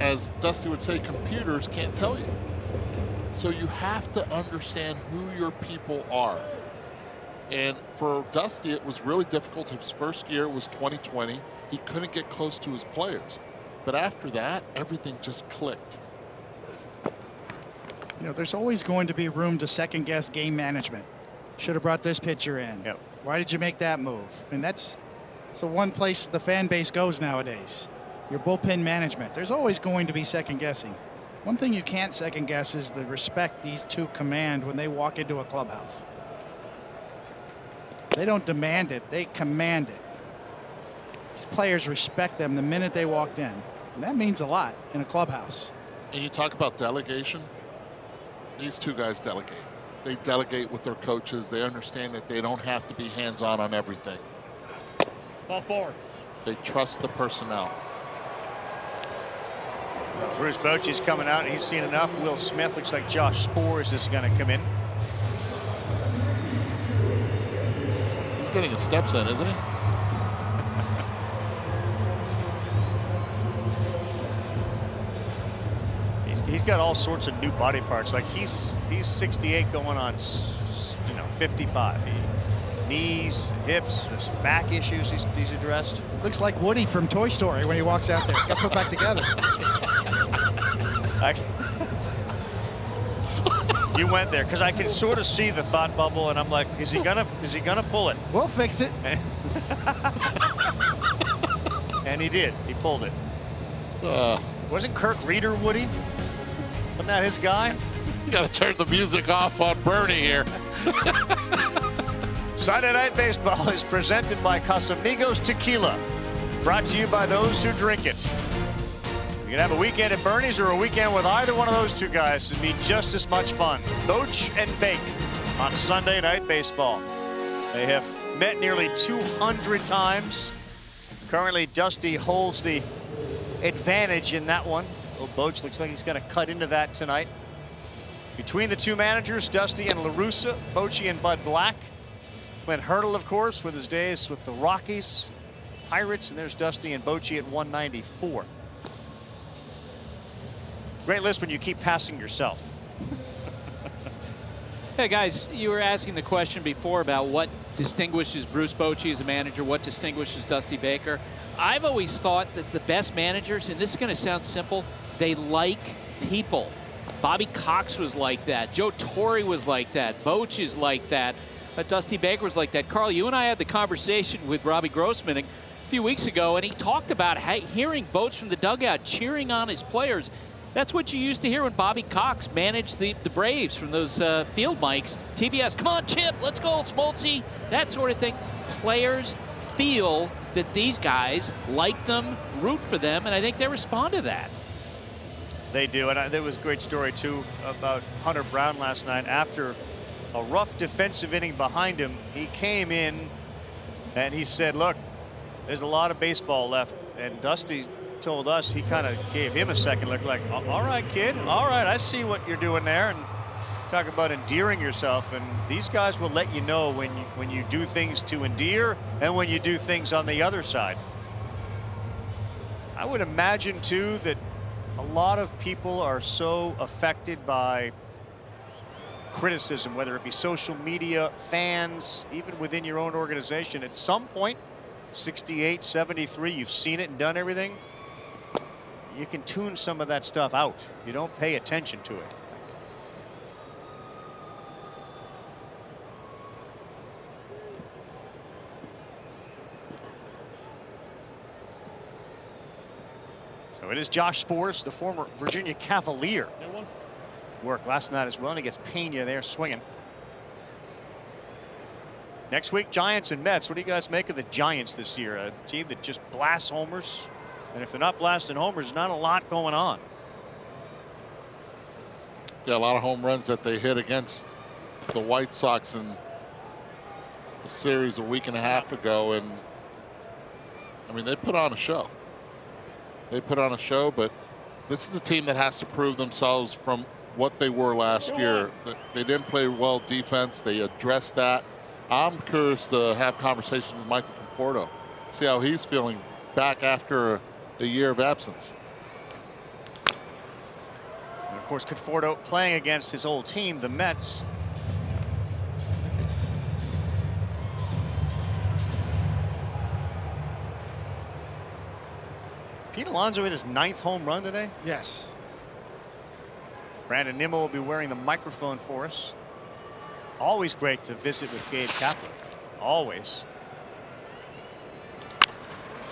as Dusty would say, computers can't tell you. So you have to understand who your people are. And for Dusty, it was really difficult. His first year was 2020. He couldn't get close to his players. But after that, everything just clicked. You know, there's always going to be room to second guess game management. Should have brought this pitcher in. Yep. Why did you make that move? And that's the one place the fan base goes nowadays. Your bullpen management. There's always going to be second guessing. One thing you can't second guess is the respect these two command when they walk into a clubhouse. They don't demand it, they command it. Players respect them the minute they walked in. And that means a lot in a clubhouse. And you talk about delegation. These two guys delegate. They delegate with their coaches. They understand that they don't have to be hands-on on everything. Ball 4. They trust the personnel. Bruce Bochy's coming out. He's seen enough. Will Smith looks like Josh Spores is going to come in. He's getting his steps in, isn't he? He's got all sorts of new body parts. Like he's 68 going on, 55. Knees, hips, some back issues he's addressed. Looks like Woody from Toy Story when he walks out there. Got put back together. You went there because I can sort of see the thought bubble, and I'm like, is he gonna pull it? We'll fix it. And he did. He pulled it. Wasn't Kirk Reeder Woody? Wasn't that his guy? You got to turn the music off on Bernie here. Sunday Night Baseball is presented by Casamigos Tequila, brought to you by those who drink it. You can have a weekend at Bernie's or a weekend with either one of those two guys. It'd be just as much fun. Boch and Bake on Sunday Night Baseball. They have met nearly 200 times. Currently, Dusty holds the advantage in that one. Well, Boch looks like he's going to cut into that tonight. Between the two managers, Dusty and La Russa, Bochy and Bud Black. Clint Hurdle, of course, with his days with the Rockies, Pirates, and there's Dusty and Bochy at 194. Great list when you keep passing yourself. Hey guys, you were asking the question before about what distinguishes Bruce Bochy as a manager, what distinguishes Dusty Baker. I've always thought that the best managers, and this is going to sound simple, they like people. Bobby Cox was like that. Joe Torre was like that. Boch is like that. But Dusty Baker was like that. Carl, you and I had the conversation with Robbie Grossman a few weeks ago, and he talked about hearing Boch from the dugout cheering on his players. That's what you used to hear when Bobby Cox managed the Braves from those field mics. TBS, come on, Chip, let's go, Smoltzy, that sort of thing. Players feel that these guys like them, root for them, and I think they respond to that. They do, and there was a great story, too, about Hunter Brown last night. After a rough defensive inning behind him, he came in and he said, look, there's a lot of baseball left, and Dusty told us he kind of gave him a second look, like, all right, kid, all right, I see what you're doing there. And talk about endearing yourself, and these guys will let you know when you do things to endear and when you do things on the other side. I would imagine, too, that a lot of people are so affected by criticism, whether it be social media, fans, even within your own organization. At some point, 68, 73, you've seen it and done everything. You can tune some of that stuff out. You don't pay attention to it. So it is Josh Spores, the former Virginia Cavalier. Worked last night as well, and he gets Pena there swinging. Next week, Giants and Mets. What do you guys make of the Giants this year? A team that just blasts homers. And if they're not blasting homers, not a lot going on. Yeah, a lot of home runs that they hit against the White Sox in a series a week and a half ago. And, I mean, they put on a show. They put on a show, but this is a team that has to prove themselves from what they were last year. They didn't play well defense. They addressed that. I'm curious to have conversations with Michael Conforto, see how he's feeling back after a year of absence. And of course, Conforto playing against his old team, the Mets. Pete Alonso hit his 9th home run today. Yes. Brandon Nimmo will be wearing the microphone for us. Always great to visit with Gabe Kapler. Always.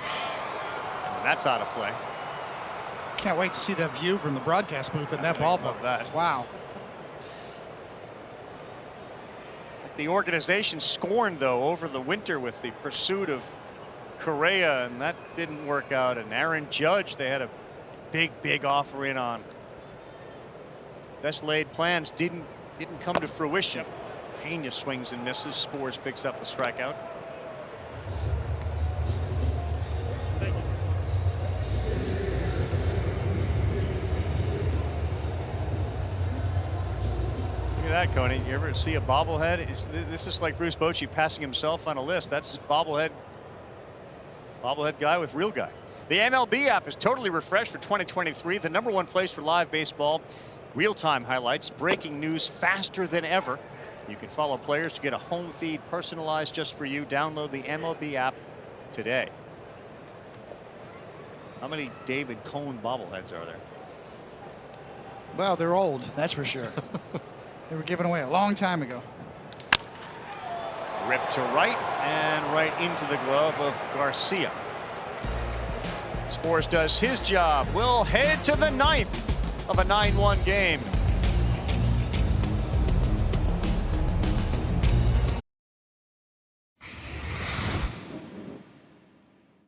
And that's out of play. Can't wait to see that view from the broadcast booth in that ballpark. That. Wow. The organization scorned, though, over the winter with the pursuit of Correa, and that didn't work out. And Aaron Judge, they had a big offer in on. Best laid plans didn't come to fruition. Pena swings and misses. Spores picks up a strikeout. Look at that, Coney. You ever see a bobblehead? This is like Bruce Bochy passing himself on a list. That's bobblehead guy with real guy. The MLB app is totally refreshed for 2023. The #1 place for live baseball. Real-time highlights, breaking news faster than ever. You can follow players to get a home feed personalized just for you. Download the MLB app today. How many David Cone bobbleheads are there? Well, they're old, that's for sure. They were given away a long time ago. Ripped to right and right into the glove of Garcia. Spores does his job. We'll head to the 9th of a 9-1 game.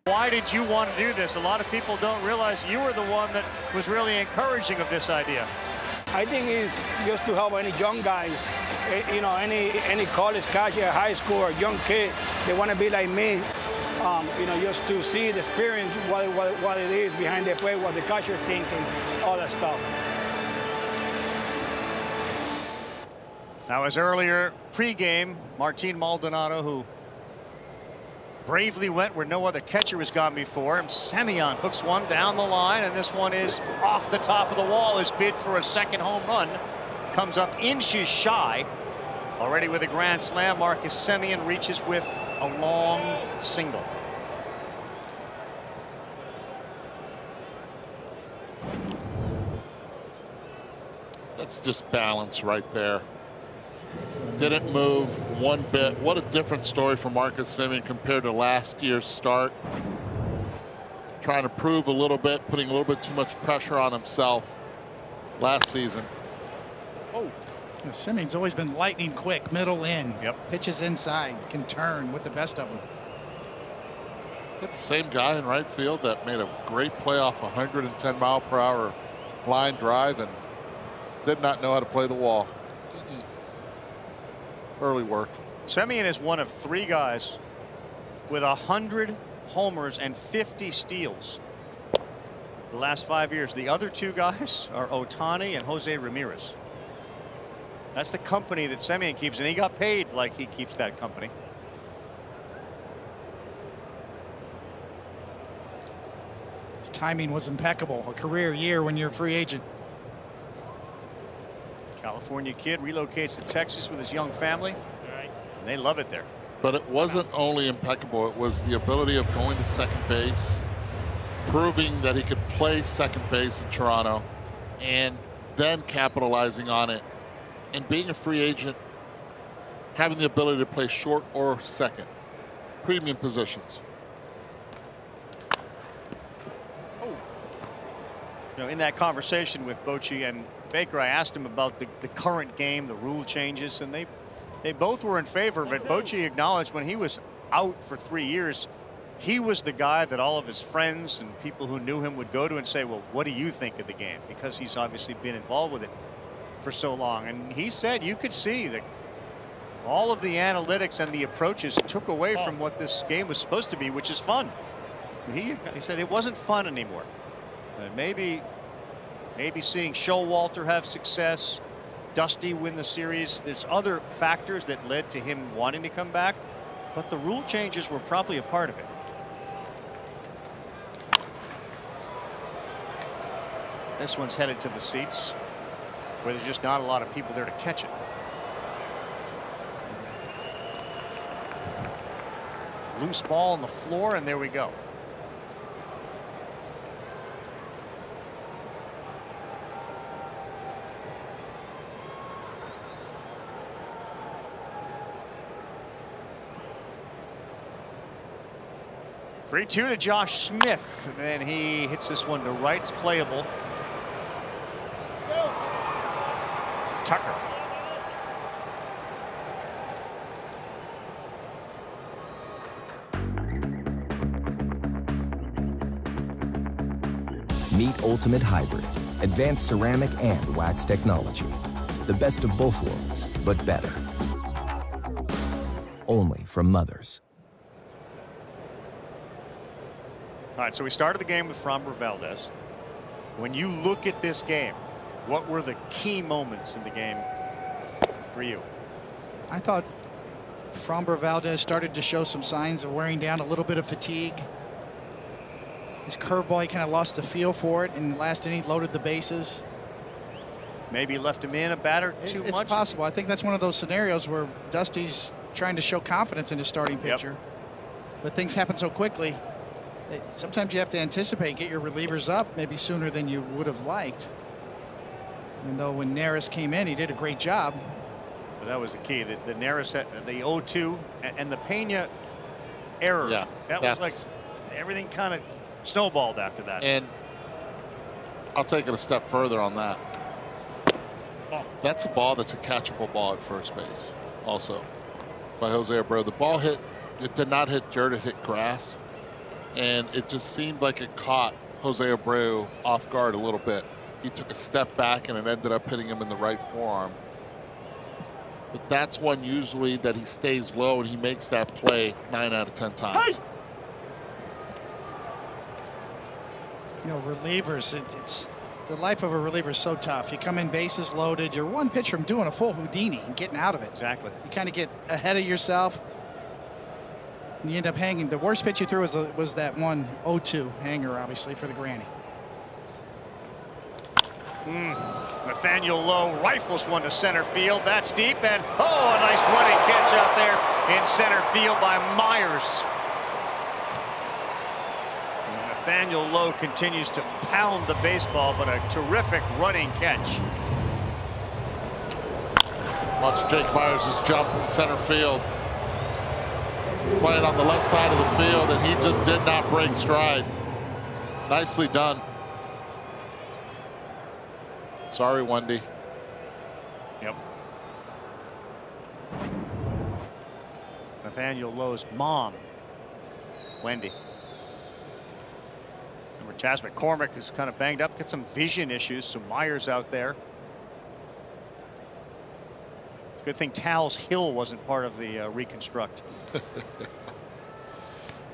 Why did you want to do this? A lot of people don't realize you were the one that was really encouraging of this idea. I think it's just to help any young guys, you know, any college catcher, high school, or young kid, they want to be like me, you know, just to see the experience, what it is behind the play, what the catcher's thinking, all that stuff. That was earlier pregame. Martin Maldonado, who bravely went where no other catcher has gone before. Semyon hooks one down the line, and this one is off the top of the wall. His bid for a second home run comes up inches shy. Already with a grand slam, Marcus Semien reaches with a long single. That's just balance right there. Didn't move one bit. What a different story for Marcus Semien compared to last year's start. Trying to prove a little bit, putting a little bit too much pressure on himself last season. Oh. Semien's always been lightning quick, middle in. Yep. Pitches inside, can turn with the best of them. Got the same guy in right field that made a great play off 110-mile-per-hour line drive and did not know how to play the wall. Early work. Semien is one of 3 guys with 100 homers and 50 steals the last 5 years. The other 2 guys are Ohtani and Jose Ramirez. That's the company that Semien keeps, and he got paid like he keeps that company. His timing was impeccable. A career year when you're a free agent. California kid relocates to Texas with his young family. And they love it there. But it wasn't only impeccable, it was the ability of going to second base, proving that he could play second base in Toronto, and then capitalizing on it. And being a free agent, having the ability to play short or second, premium positions. You know, in that conversation with Bochy and Baker, I asked him about the current game, the rule changes, and they both were in favor of it. Bochy acknowledged when he was out for 3 years, he was the guy that all of his friends and people who knew him would go to and say, well, what do you think of the game? Because he's obviously been involved with it for so long. And he said you could see that all of the analytics and the approaches took away from what this game was supposed to be, which is fun. He said it wasn't fun anymore. And maybe seeing Showalter have success, Dusty win the series, there's other factors that led to him wanting to come back, but the rule changes were probably a part of it. This one's headed to the seats where there's just not a lot of people there to catch it. Loose ball on the floor, and there we go. Three-2 to Josh Smith, and then he hits this one to right. It's playable. Tucker. Meet Ultimate Hybrid, advanced ceramic and wax technology. The best of both worlds, but better. Only from Mothers. All right, so we started the game with Framber Valdez. When you look at this game, what were the key moments in the game for you? I thought Framber Valdez started to show some signs of wearing down, a little bit of fatigue. His curveball, he kind of lost the feel for it. In the last inning, loaded the bases. Maybe left him in a batter too much? It's possible. I think that's one of those scenarios where Dusty's trying to show confidence in his starting pitcher. But things happen so quickly. Sometimes you have to anticipate, get your relievers up maybe sooner than you would have liked. Even though when Neris came in, he did a great job. Well, that was the key. The Neris, the 0-2, and the Pena error. Yeah, that was like everything kind of snowballed after that. And I'll take it a step further on that. That's a ball that's a catchable ball at first base also by Jose Abreu. The ball it did not hit dirt, it hit grass. And it just seemed like it caught Jose Abreu off guard a little bit. He took a step back and it ended up hitting him in the right forearm. But that's one usually that he stays low and he makes that play 9 out of 10 times. Hey! You know, relievers, it's the life of a reliever is so tough. You come in bases loaded, you're one pitch from doing a full Houdini and getting out of it. Exactly. You kind of get ahead of yourself. And you end up hanging. The worst pitch you threw was that one 0-2 hanger, obviously, for the granny. Nathaniel Lowe rifles one to center field. That's deep, and oh, a nice running catch out there in center field by Myers. And Nathaniel Lowe continues to pound the baseball, but a terrific running catch. Watch Jake Myers' jump in center field. He's playing on the left side of the field, and he just did not break stride. Nicely done. Sorry, Wendy. Yep. Nathaniel Lowe's mom, Wendy. Remember, Chas McCormick is kind of banged up, got some vision issues, so Myers out there. It's a good thing Towles Hill wasn't part of the reconstruct.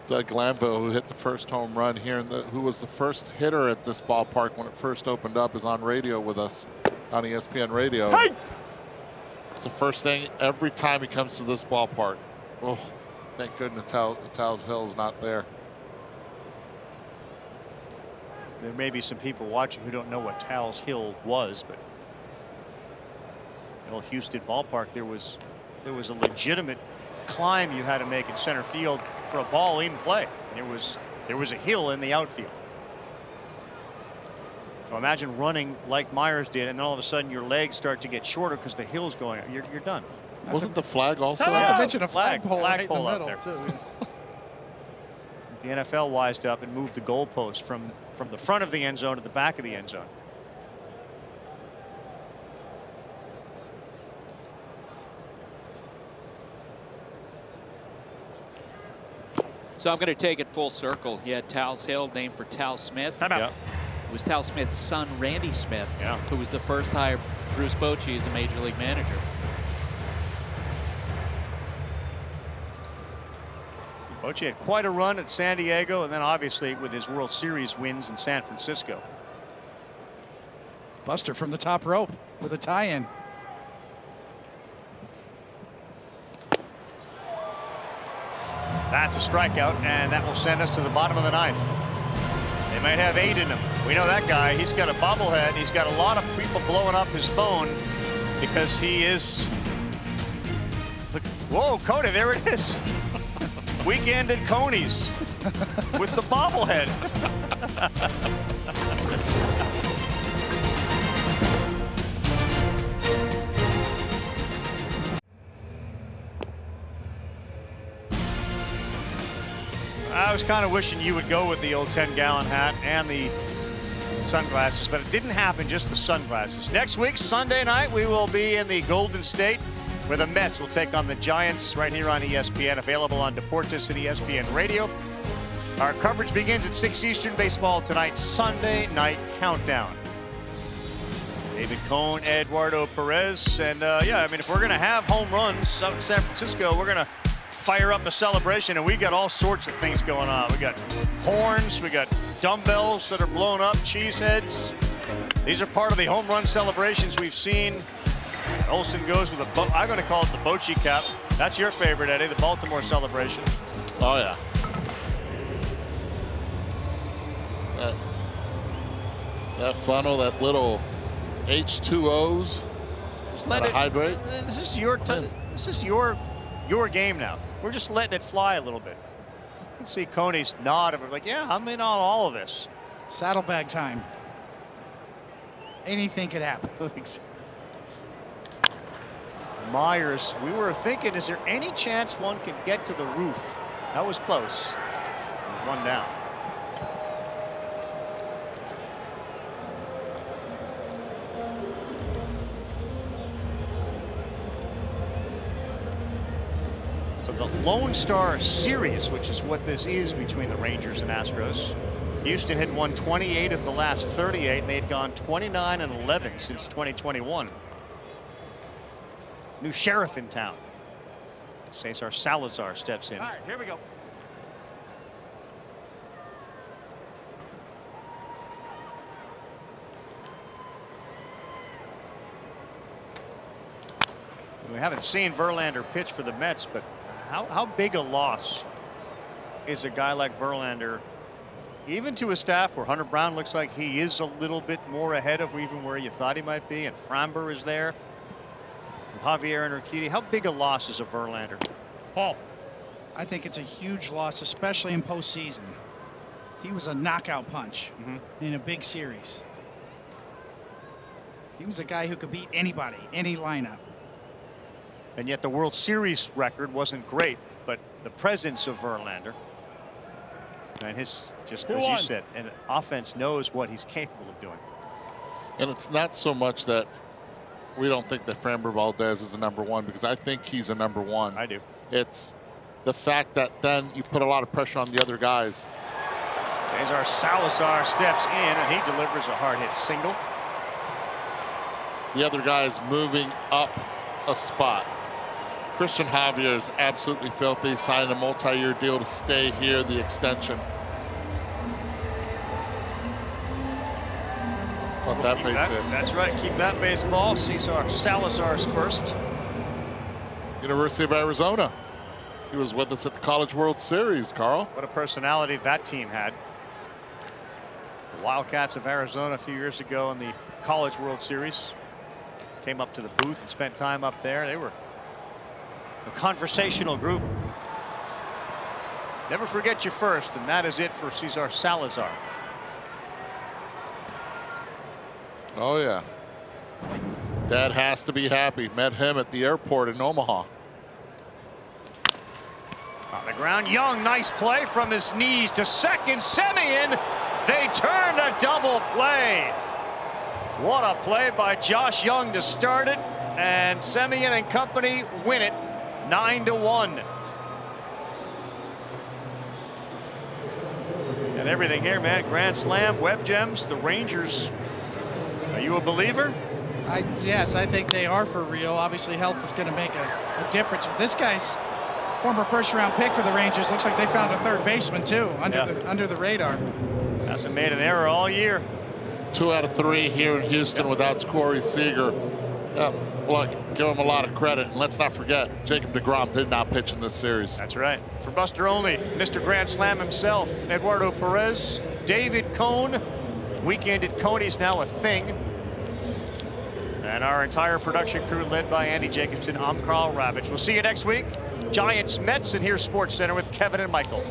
Doug Glanville, who hit the first home run here, and who was the first hitter at this ballpark when it first opened up, is on radio with us on ESPN Radio. Hey! It's the first thing every time he comes to this ballpark. Oh, thank goodness Towles Hill is not there. There may be some people watching who don't know what Towles Hill was, but the old Houston ballpark, there was a legitimate climb you had to make in center field for a ball in play. There was a hill in the outfield. So imagine running like Myers did, and then all of a sudden your legs start to get shorter because the hill's going. You're done. Wasn't the flag also? Not to mention a flagpole right in the out middle there. too. The NFL wised up and moved the goalpost from the front of the end zone to the back of the end zone. So I'm going to take it full circle. You had Towles Hill, named for Tal Smith. Yeah. It was Tal Smith's son, Randy Smith, yeah, who was the first to hire Bruce Bochy as a major league manager. Bochy had quite a run at San Diego, and then obviously with his World Series wins in San Francisco. Buster from the top rope with a tie-in. That's a strikeout, and that will send us to the bottom of the ninth. They might have 8 in him. We know that guy. He's got a bobblehead. He's got a lot of people blowing up his phone because he is. Look, whoa, Cody, there it is. Weekend at Coney's with the bobblehead. I was kind of wishing you would go with the old 10-gallon hat and the sunglasses, but it didn't happen, just the sunglasses. Next week, Sunday night, we will be in the Golden State where the Mets will take on the Giants right here on ESPN, available on Deportes and ESPN Radio. Our coverage begins at 6 Eastern. Baseball tonight, Sunday night countdown. David Cone, Eduardo Perez, and yeah, I mean, if we're going to have home runs out in San Francisco, we're going to fire up a celebration, and we got all sorts of things going on. We got horns, we got dumbbells that are blown up, cheese heads. These are part of the home run celebrations we've seen. Olsen goes with I'm going to call it the Bochy cap. That's your favorite, Eddie, the Baltimore celebration. Oh yeah. That funnel, that little H2Os. Just let it hydrate. This is your game now. We're just letting it fly a little bit. You can see Coney's nod of it, like, yeah, I'm in on all of this. Saddlebag time. Anything could happen. Myers, we were thinking, is there any chance one can get to the roof? That was close. One down. So the Lone Star Series, which is what this is between the Rangers and Astros. Houston had won 28 of the last 38, and they had gone 29-11 since 2021. New sheriff in town. Cesar Salazar steps in. All right, here we go. We haven't seen Verlander pitch for the Mets, but how big a loss is a guy like Verlander even to a staff where Hunter Brown looks like he is a little bit more ahead of even where you thought he might be, and Framber is there with Javier and Urquidy. How big a loss is a Verlander? Paul. I think it's a huge loss, especially in postseason. He was a knockout punch in a big series. He was a guy who could beat anybody, any lineup. And yet the World Series record wasn't great, but the presence of Verlander and his, just as you said, and offense knows what he's capable of doing. And it's not so much that we don't think that Framber Valdez is a #1, because I think he's a #1. I do. It's the fact that then you put a lot of pressure on the other guys. Cesar Salazar steps in and he delivers a hard hit single. The other guys moving up a spot. Christian Javier is absolutely filthy, signing a multi-year deal to stay here, the extension. Well, that base hit. That's right, keep that baseball. Cesar Salazar's first. University of Arizona. He was with us at the College World Series, Carl. What a personality that team had. The Wildcats of Arizona a few years ago in the College World Series. Came up to the booth and spent time up there. They were a conversational group. Never forget your first, and that is it for Cesar Salazar. Oh, yeah. Dad has to be happy. Met him at the airport in Omaha. On the ground, Young, nice play from his knees to second. Semien, they turn a double play. What a play by Josh Young to start it, and Semien and company win it 9-1. And everything here, man. Grand Slam, Web Gems, the Rangers. Are you a believer? Yes, I think they are for real. Obviously, health is going to make a difference. This guy's former first-round pick for the Rangers. Looks like they found a third baseman too under the radar. Hasn't made an error all year. 2 out of 3 here in Houston without Corey Seager. Look, give him a lot of credit. And let's not forget, Jacob deGrom did not pitch in this series. That's right. For Buster Olney, Mr. Grand Slam himself, Eduardo Perez, David Cone. Weekend at Coney's now a thing. And our entire production crew led by Andy Jacobson. I'm Carl Ravitch. We'll see you next week. Giants, Mets, and here's Sports Center with Kevin and Michael.